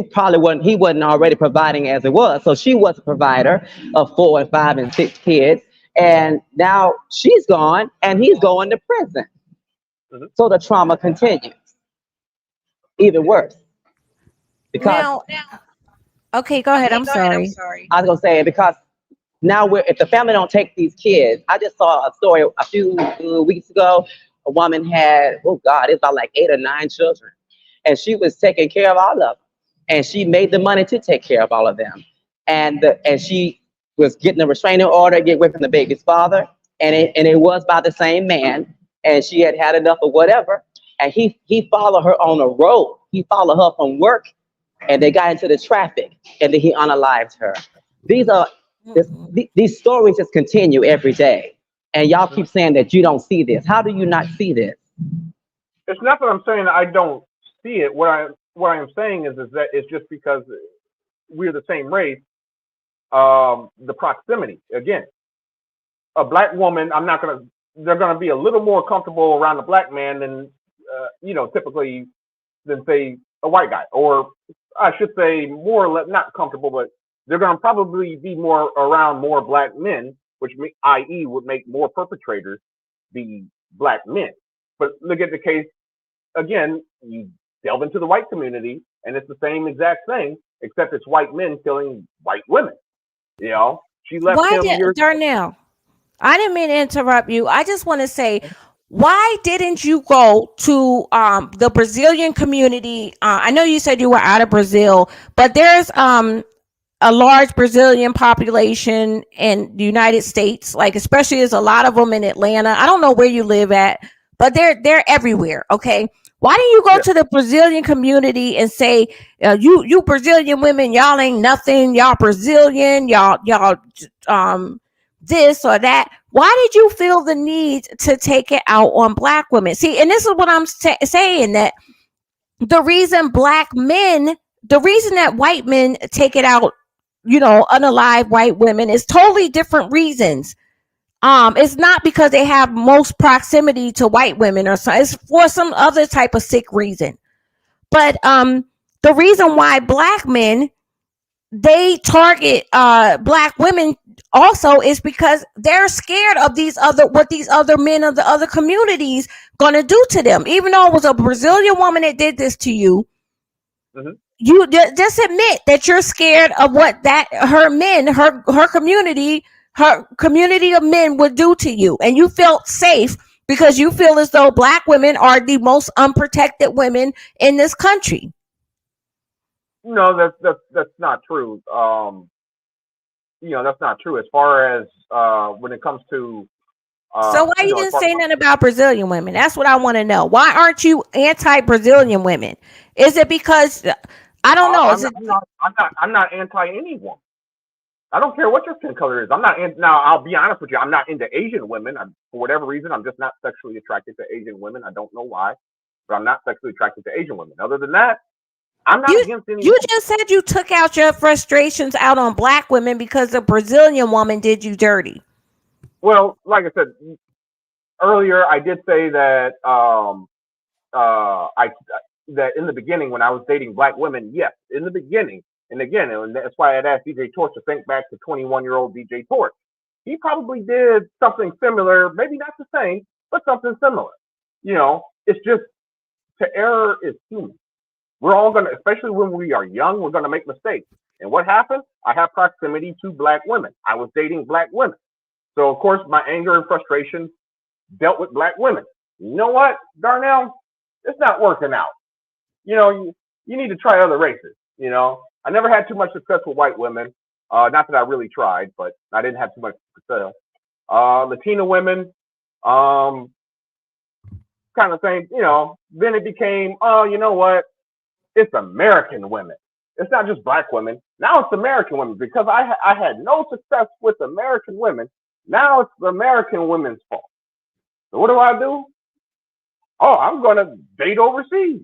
wasn't already providing as it was. So she was a provider of 4 and 5 and 6 kids, and now she's gone and he's going to prison. So the trauma continues, even worse. Because okay, go ahead. I'm sorry. I was gonna say, because now if the family don't take these kids, I just saw a story a few weeks ago. A woman had, it's about like 8 or 9 children. And she was taking care of all of them. And she made the money to take care of all of them. And she was getting a restraining order, get away from the baby's father. And it was by the same man. And she had enough of whatever. And he followed her on a road. He followed her from work. And they got into the traffic. And then he unalived her. These stories just continue every day. And y'all keep saying that you don't see this. How do you not see this? It's not that I'm saying I don't see it. What I am saying is that it's just because we're the same race. The proximity, again, a black woman, they're gonna be a little more comfortable around a black man than typically than say a white guy, or I should say more or less not comfortable, but they're gonna probably be more around more black men, which i.e. would make more perpetrators be black men. But look at the case again, you delve into the white community, and it's the same exact thing, except it's white men killing white women. She left Darnell, I didn't mean to interrupt you. I just want to say, why didn't you go to the Brazilian community? I know you said you were out of Brazil, but there's a large Brazilian population in the United States, like especially there's a lot of them in Atlanta. I don't know where you live at, but they're everywhere. Okay. Why don't you go to the Brazilian community and say, you Brazilian women, y'all ain't nothing. Y'all Brazilian, y'all this or that. Why did you feel the need to take it out on black women? See, and this is what I'm saying, that the reason that white men take it out, unalive white women, is totally different reasons. It's not because they have most proximity to white women or something. It's for some other type of sick reason. But the reason why black men, they target black women also is because they're scared of what these other men of the other communities gonna do to them. Even though it was a Brazilian woman that did this to you, you just admit that you're scared of what her community of men would do to you, and you felt safe because you feel as though black women are the most unprotected women in this country. No, that's not true. That's not true. As far as when it comes to so why you didn't say nothing about Brazilian women? That's what I want to know. Why aren't you anti-Brazilian women? Is it because I don't know? I'm not anti anyone. I don't care what your skin color is. I'm not now. I'll be honest with you. I'm not into Asian women. For whatever reason, I'm just not sexually attracted to Asian women. I don't know why, but I'm not sexually attracted to Asian women. Other than that, I'm not against any. You just said you took out your frustrations out on black women because the Brazilian woman did you dirty. Well, like I said earlier, I did say that that in the beginning when I was dating black women, yes, in the beginning, and again, and that's why I'd asked DJ Torch to think back to 21-year-old DJ Torch. He probably did something similar, maybe not the same, but something similar. It's just to error is human. We're all gonna, especially when we are young, we're gonna make mistakes. And what happened? I have proximity to black women. I was dating black women. So of course my anger and frustration dealt with black women. You know what, Darnell? It's not working out. You need to try other races. I never had too much success with white women. Not that I really tried, but I didn't have too much success. Latina women, kind of thing, then it became, you know what? It's American women. It's not just black women. Now it's American women because I had no success with American women. Now it's the American women's fault. So what do? Oh, I'm going to date overseas.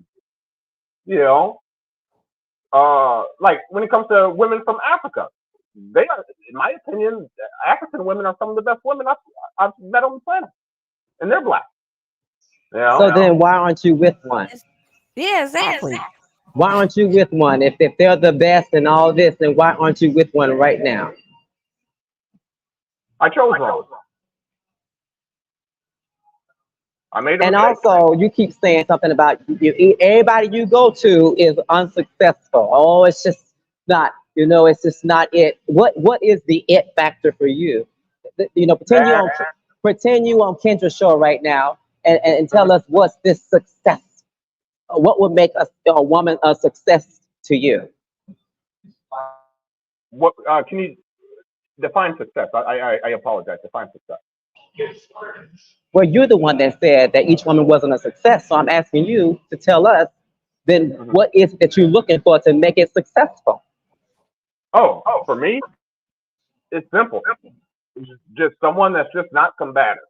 Like when it comes to women from Africa, they are, in my opinion, African women are some of the best women I've met on the planet, and they're black. So then why aren't you with one? Yeah, exactly. Why aren't you with one? If they're the best and all this, then why aren't you with one right now? I chose wrong. I made a and mistake. also, you keep saying something about everybody you go to is unsuccessful. Oh, it's just not, it's just not it. What is the it factor for you? Pretend you on Kendra's show right now and tell us what's this success. What would make a woman a success to you? What can you define success? I apologize. Define success. Well, you're the one that said that each woman wasn't a success. So I'm asking you to tell us then what is it that you're looking for to make it successful? Oh, for me, it's simple. It's just someone that's just not combative.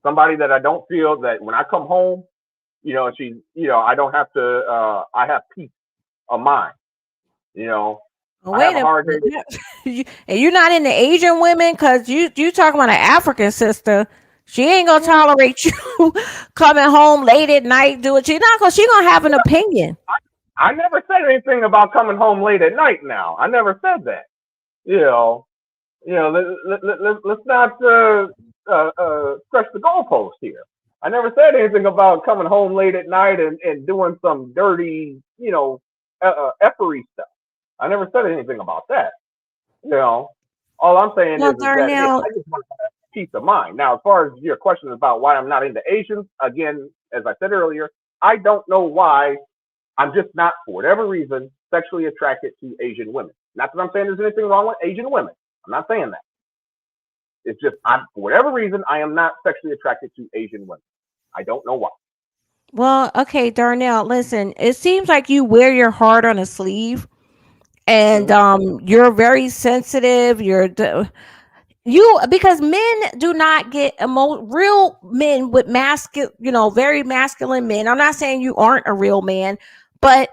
Somebody that I don't feel that when I come home, I don't have to, I have peace of mind, Wait a minute. And you're not into Asian women? Because you talking about an African sister. She ain't gonna tolerate you coming home late at night doing. She gonna have an opinion. I never said anything about coming home late at night. Now I never said that. Let's not stretch the goalpost here. I never said anything about coming home late at night and doing some dirty, effery stuff. I never said anything about that. All I'm saying is that I just want to have peace of mind. Now, as far as your question about why I'm not into Asians, again, as I said earlier, I don't know why. I'm just not, for whatever reason, sexually attracted to Asian women. Not that I'm saying there's anything wrong with Asian women. I'm not saying that. It's just, for whatever reason, I am not sexually attracted to Asian women. I don't know why. Well, okay, Darnell, listen, it seems like you wear your heart on a sleeve, and you're very sensitive. because men do not get real men with masculine, very masculine men. I'm not saying you aren't a real man, but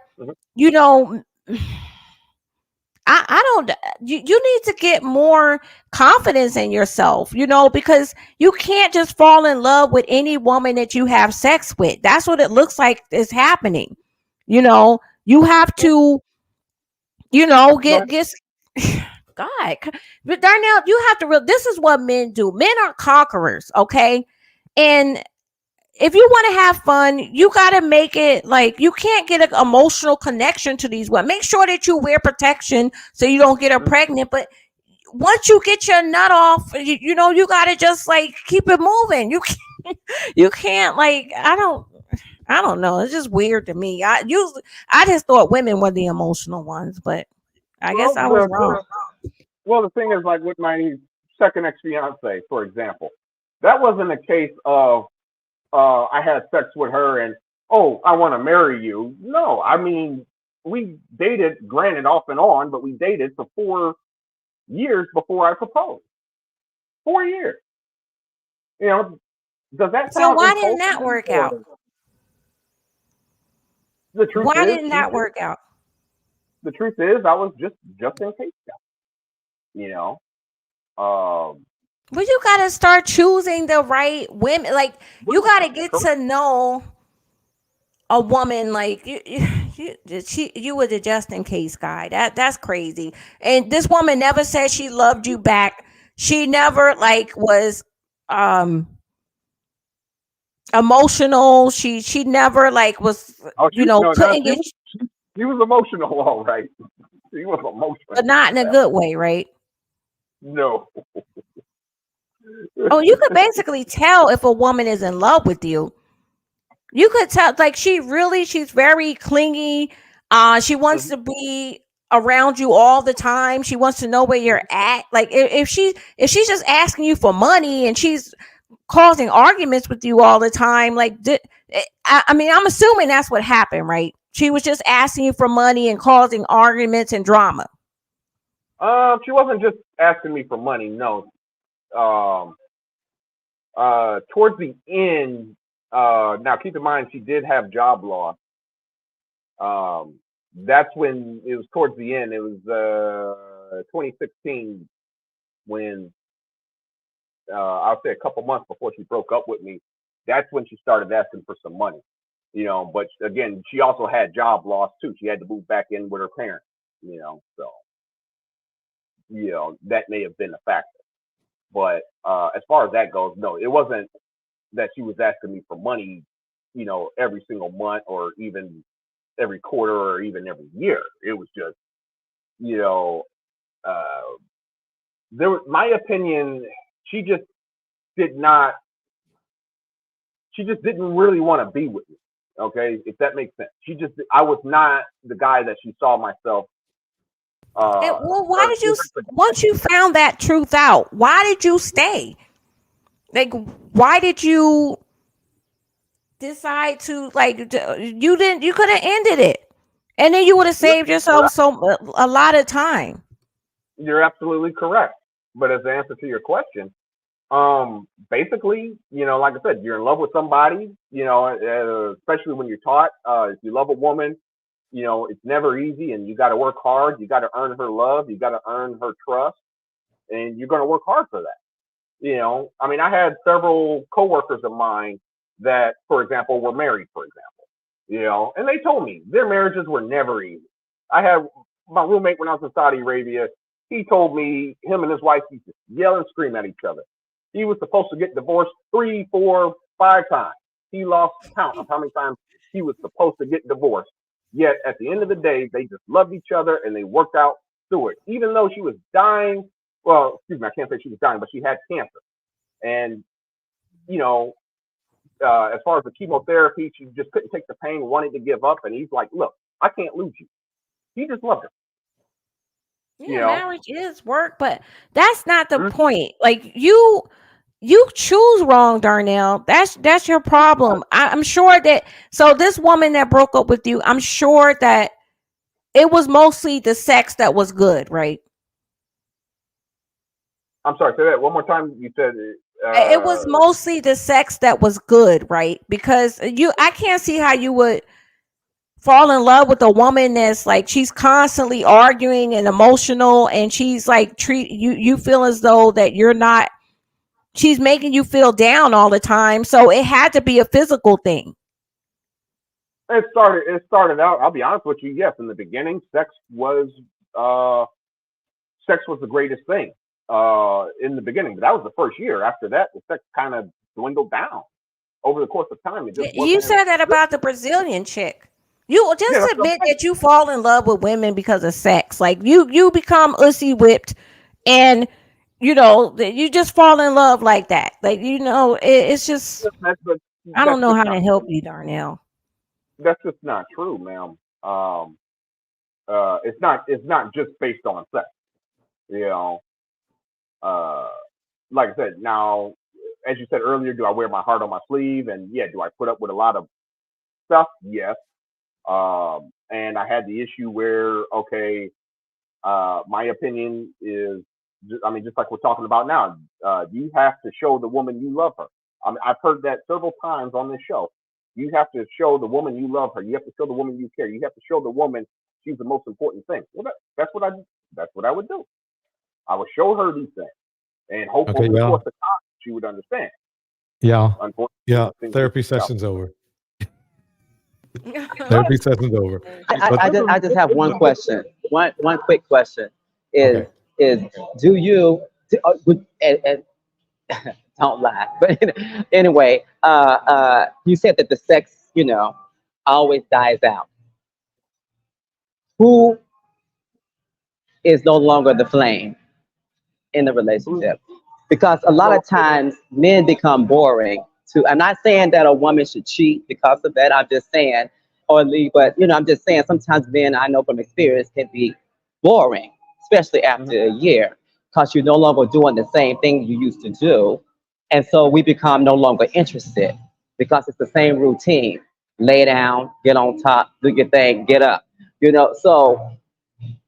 you know, I don't. You need to get more confidence in yourself, because you can't just fall in love with any woman that you have sex with. That's what it looks like is happening. You have to, get God, but Darnell, you have to. This is what men do. Men are conquerors, okay? And if you want to have fun, you got to make it like you can't get an emotional connection to these women. Make sure that you wear protection so you don't get her pregnant. But once you get your nut off, you got to just like keep it moving. You can't like I don't know. It's just weird to me. I just thought women were the emotional ones, but I guess I was wrong. Well, the thing is, like with my second ex-fiance, for example, that wasn't a case of I had sex with her and, oh, I want to marry you. No, I mean, we dated, granted off and on, but we dated for 4 years before I proposed. 4 years. Does that sound So why didn't that work out? The truth why is, didn't that work out? The truth is, I was just in case guy. But you gotta start choosing the right women. Like you gotta get to know a woman. Like you were the just in case guy. That's crazy. And this woman never said she loved you back. She never was emotional. She never was couldn't get. She was emotional, all right. She was emotional, but not in a good way, right? No. Oh, you could basically tell if a woman is in love with you. You could tell, like she's very clingy. She wants to be around you all the time. She wants to know where you're at. Like if she's just asking you for money and she's causing arguments with you all the time, I'm assuming that's what happened, right? She was just asking you for money and causing arguments and drama. She wasn't just asking me for money, no. Towards the end, now keep in mind she did have job loss. That's when it was towards the end. It was 2016 when I'll say a couple months before she broke up with me. That's when she started asking for some money. But again, she also had job loss too. She had to move back in with her parents. So that may have been a factor. But as far as that goes, no, it wasn't that she was asking me for money, every single month or even every quarter or even every year. It was just, my opinion, she just didn't really want to be with me. Okay, if that makes sense. I was not the guy that she saw myself. Why did you, once you found that truth out, why did you stay? Like, why did you decide to you could have ended it and then you would have saved yourself a lot of time. You're absolutely correct. But as an answer to your question, basically, like I said, you're in love with somebody, especially when you're taught, if you love a woman, it's never easy and you got to work hard. You got to earn her love. You got to earn her trust and you're going to work hard for that. I had several coworkers of mine that, for example, were married, for example, and they told me their marriages were never easy. I had my roommate when I was in Saudi Arabia. He told me him and his wife used to yell and scream at each other. He was supposed to get divorced 3, 4, 5 times. He lost count of how many times he was supposed to get divorced. Yet at the end of the day, they just loved each other and they worked out through it. Even though she was dying, well, excuse me, I can't say she was dying, but she had cancer. And, as far as the chemotherapy, she just couldn't take the pain, wanted to give up. And he's like, look, I can't lose you. He just loved her. Yeah, marriage is work, but that's not the point. Like you choose wrong, Darnell. That's your problem. I'm sure that, so this woman that broke up with you, I'm sure that it was mostly the sex that was good, right? I'm sorry, say that one more time. You said It was mostly the sex that was good, right? Because I can't see how you would fall in love with a woman that's like she's constantly arguing and emotional, and she's like treat you feel as though that you're not. She's making you feel down all the time, so it had to be a physical thing. It started out. I'll be honest with you. Yes, in the beginning, sex was the greatest thing in the beginning. But that was the first year. After that, the sex kind of dwindled down over the course of time. It just You wasn't. said that about the Brazilian chick. You just admit that you fall in love with women because of sex. Like you become ussy whipped, and you just fall in love like that. Like it's just I don't know how to help you, Darnell. That's just not true, ma'am. It's not just based on sex. Like I said, now, as you said earlier, do I wear my heart on my sleeve? And yeah, do I put up with a lot of stuff? Yes. And I had the issue where, okay, my opinion is, just like we're talking about now, you have to show the woman you love her. I've heard that several times on this show. You have to show the woman you love her. You have to show the woman you care. You have to show the woman she's the most important thing. Well, that's what I would do. I would show her these things, and hope over the course of time she would understand. Yeah. Unfortunately, Therapy session's over. Therapy session's over. I just have one question. One quick question is do you and don't lie, but anyway, you said that the sex always dies out. Who is no longer the flame in the relationship? Because a lot of times men become boring too. I'm not saying that a woman should cheat because of that. I'm just saying, or leave, but I'm just saying sometimes men, I know from experience, can be boring, especially after a year, because you're no longer doing the same thing you used to do. And so we become no longer interested because it's the same routine. Lay down, get on top, do your thing, get up. So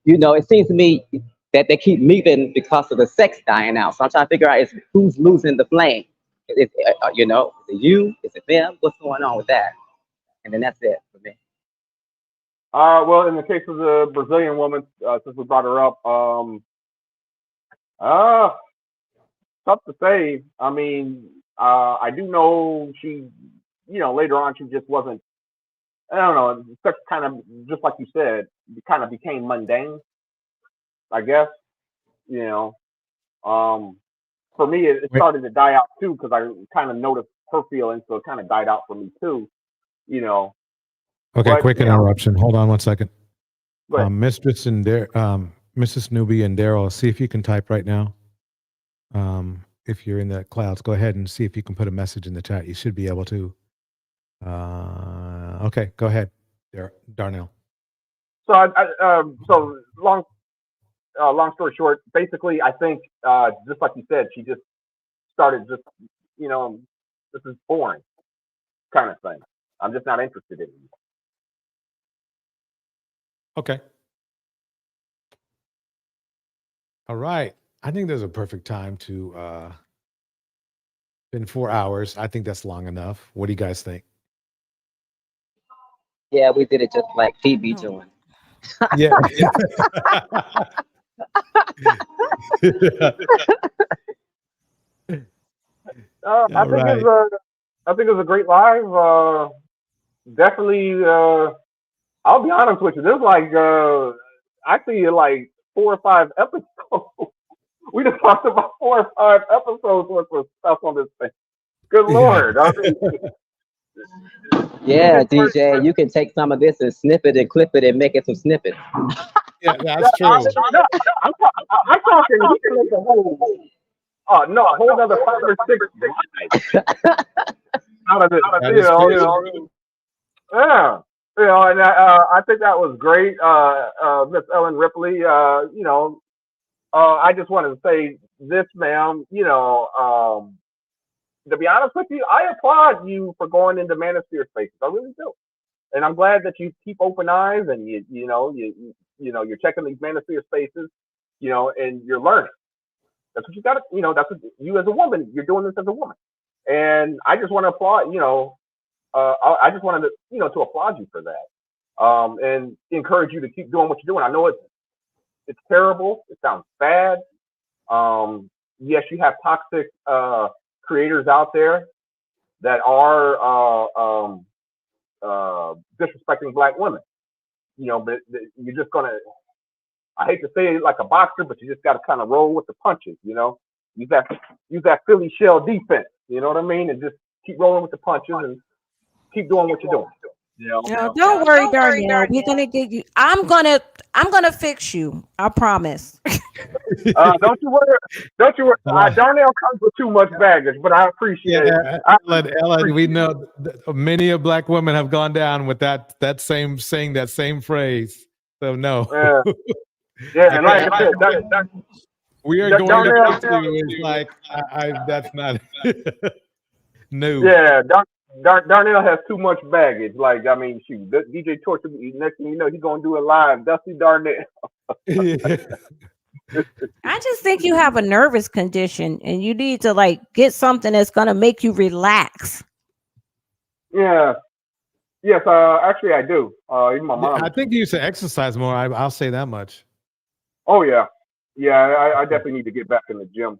it seems to me that they keep leaving because of the sex dying out. So I'm trying to figure out who's losing the flame. Is it you? Is it them? What's going on with that? And then that's it for me. Well, in the case of the Brazilian woman, since we brought her up, tough to say. I do know she, later on she just wasn't. I don't know. Sex kind of, just like you said, kind of became mundane. I guess, for me, it started to die out too because I kind of noticed her feelings, so it kind of died out for me too. Okay, quick interruption. Hold on 1 second. Go ahead. Mrs. Newbie and Daryl, see if you can type right now. If you're in the clouds, go ahead and see if you can put a message in the chat. You should be able to. Okay, go ahead, Darnell. So, so long story short, basically, I think just like you said, she just started this is boring kind of thing. I'm just not interested in it. Okay. All right. I think there's a perfect time to been 4 hours. I think that's long enough. What do you guys think? Yeah, we did it just like Phoebe doing. Yeah. I think it's a great live. Definitely. I'll be honest with you. There's actually 4 or 5 episodes. We just talked about 4 or 5 episodes worth of stuff on this thing. Good Lord. Yeah, DJ, you can take some of this and snip it and clip it and make it some snippets. Yeah, that's true. I'm talking. You can make a whole. A whole other 5 or 6 out of it. Yeah. And I think that was great, Miss Ellen Ripley. I just wanted to say this, ma'am. To be honest with you, I applaud you for going into manosphere spaces. I really do, and I'm glad that you keep open eyes and you're checking these manosphere spaces, and you're learning. That's what you got to, that's what you as a woman, you're doing this as a woman. And I just want to applaud, I just wanted to, to applaud you for that. And encourage you to keep doing what you're doing. I know it's terrible. It sounds bad. Yes, you have toxic creators out there that are disrespecting Black women. But you're just gonna. I hate to say it like a boxer, but you just got to kind of roll with the punches. Use that Philly shell defense. You know what I mean? And just keep rolling with the punches and keep doing what you're doing. No, don't worry, Darnell. We're gonna get you. I'm gonna fix you. I promise. Don't you worry. Don't you worry. Darnell comes with too much baggage, but I appreciate it. Ellen, we know many of Black women have gone down with that same saying that same phrase. So no. Yeah, and like I said, we are going to fix you. It's like that's not no. Yeah, Darnell has too much baggage. Like, I mean, shoot, DJ Torch, next thing you know, he's gonna do it live. Dusty Darnell. I just think you have a nervous condition and you need to get something that's gonna make you relax. Yeah. Yes, actually I do. Even my mom. I think you should exercise more. I'll say that much. Oh yeah. Yeah, I definitely need to get back in the gym.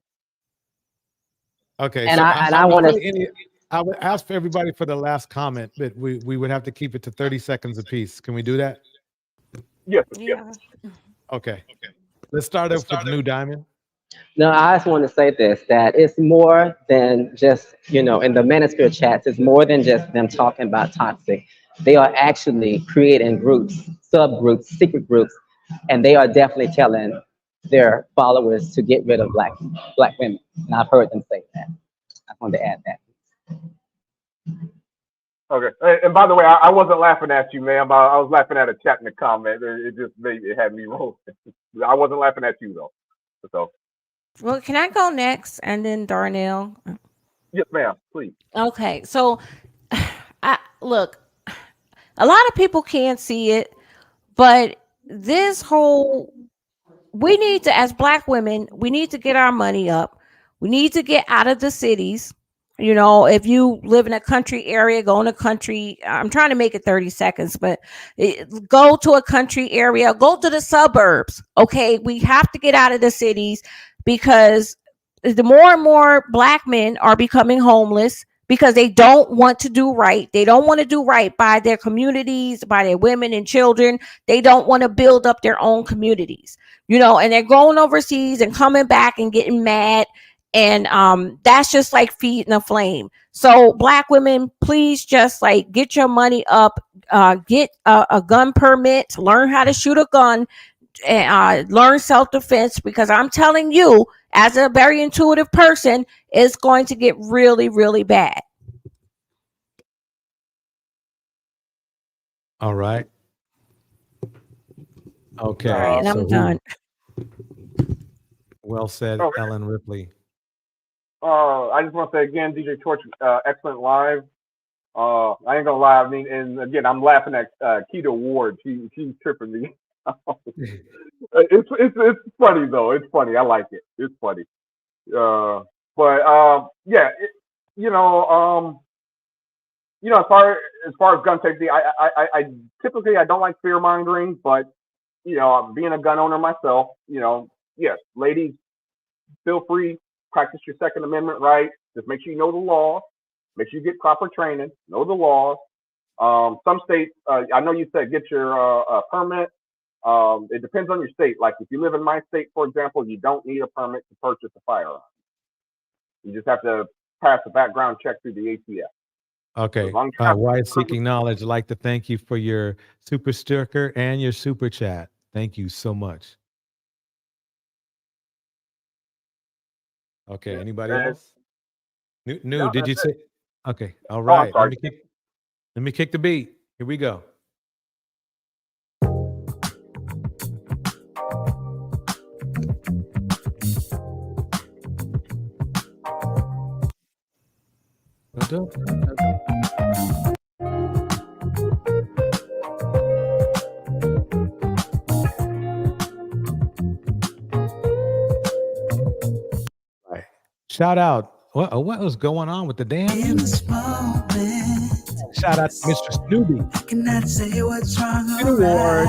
Okay. And so I want to. I would ask for everybody for the last comment, but we would have to keep it to 30 seconds apiece. Can we do that? Yes. Yeah. Okay. Let's start off with New Diamond. No, I just want to say this, that it's more than just, in the manosphere chats, it's more than just them talking about toxic. They are actually creating groups, subgroups, secret groups, and they are definitely telling their followers to get rid of black women. And I've heard them say that. I wanted to add that. Okay. And by the way, I wasn't laughing at you, ma'am. I was laughing at a chat in the comment. It had me rolling. I wasn't laughing at you though. So. Well, can I go next and then Darnell? Yes, ma'am. Please. Okay, so look, a lot of people can't see it, but we need to, as Black women, we need to get our money up. We need to get out of the cities. If you live in a country area, go in a country. I'm trying to make it 30 seconds, but go to a country area, go to the suburbs. Okay, we have to get out of the cities because the more and more Black men are becoming homeless because they don't want to do right. They don't want to do right by their communities, by their women and children. They don't want to build up their own communities, and they're going overseas and coming back and getting mad. And that's just like feeding a flame. So Black women, please just get your money up, get a gun permit, learn how to shoot a gun, and learn self-defense, because I'm telling you, as a very intuitive person, it's going to get really, really bad. All right. Okay. All right, and I'm done. Well said, Ellen Ripley. I just want to say again, DJ Torch, excellent live. I ain't gonna lie. I mean, and again, I'm laughing at Keita Ward. She's tripping me. It's funny though. It's funny. I like it. It's funny. Yeah. As far as gun safety, I typically I don't like fear mongering, but being a gun owner myself, yes, ladies, feel free. Practice your Second Amendment right. Just make sure you know the law. Make sure you get proper training. Know the laws. Some states, I know you said get your permit. It depends on your state. Like if you live in my state, for example, you don't need a permit to purchase a firearm. You just have to pass a background check through the ATF. Okay. Why Seeking Knowledge, I'd like to thank you for your super sticker and your super chat. Thank you so much. Okay, anybody else? New, did you say? Okay, all right. Let me kick the beat. Here we go. Shout out. What was going on with the dance? Shout out to Mr. Snoopy. I cannot say what's wrong An award.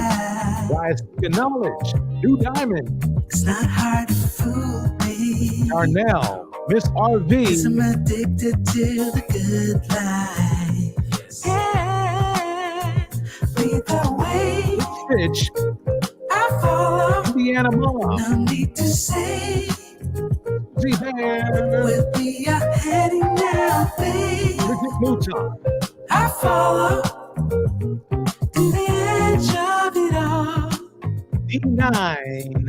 Rise to knowledge. New Diamond. It's not hard to fool me. Darnell. Miss RV. 'Cause I'm addicted to the good life. Yeah. Lead the way. Fitch. I follow. Indiana Mom. No need to say. Be there. Where we are heading now, babe. I follow to the edge of it all. D9.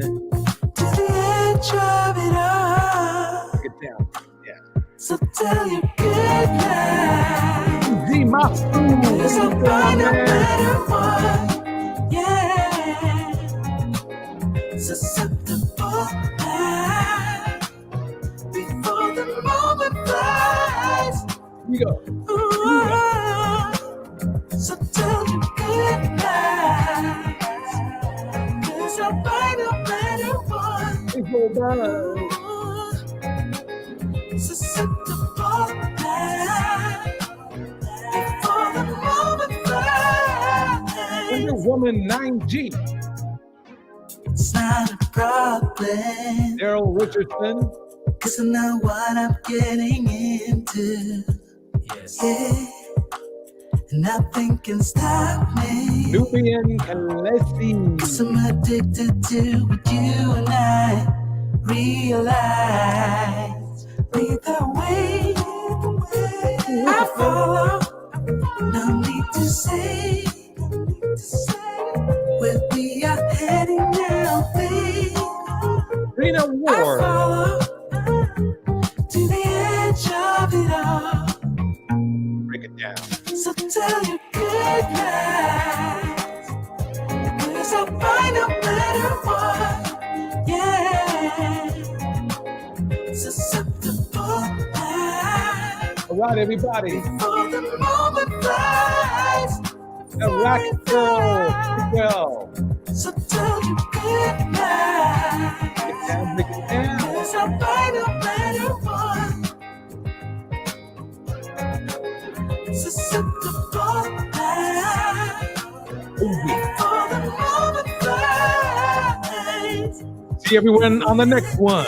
To the edge of it all. Get down. Yeah. So tell your good life. Z-Masu. 'Cause I'll find a better one. Yeah. Susceptible life. Before the moment flies. We go. So tell your good lies. 'Cause I'll find a better one. Susceptible life. Before the moment flies. Wonder Woman 9G. It's not a problem. Daryl Richardson. 'Cause I know what I'm getting into. Yes. Yeah. Nothing can stop me. Nubian Kalesi. 'Cause I'm addicted to what you and I realize. Lead the way. I follow. No need to say. Where we are heading now, babe. Rena Ward. I follow to the edge of it all. Break it down. So tell your good lies. 'Cause I'll find a better one. Yeah. Susceptible life. All right, everybody. Before the moment flies. The rock girl. Well. So tell your good lies. Break it down. Break it down. 'Cause I'll find a better one. Susceptible life. Before the moment flies. See everyone on the next one.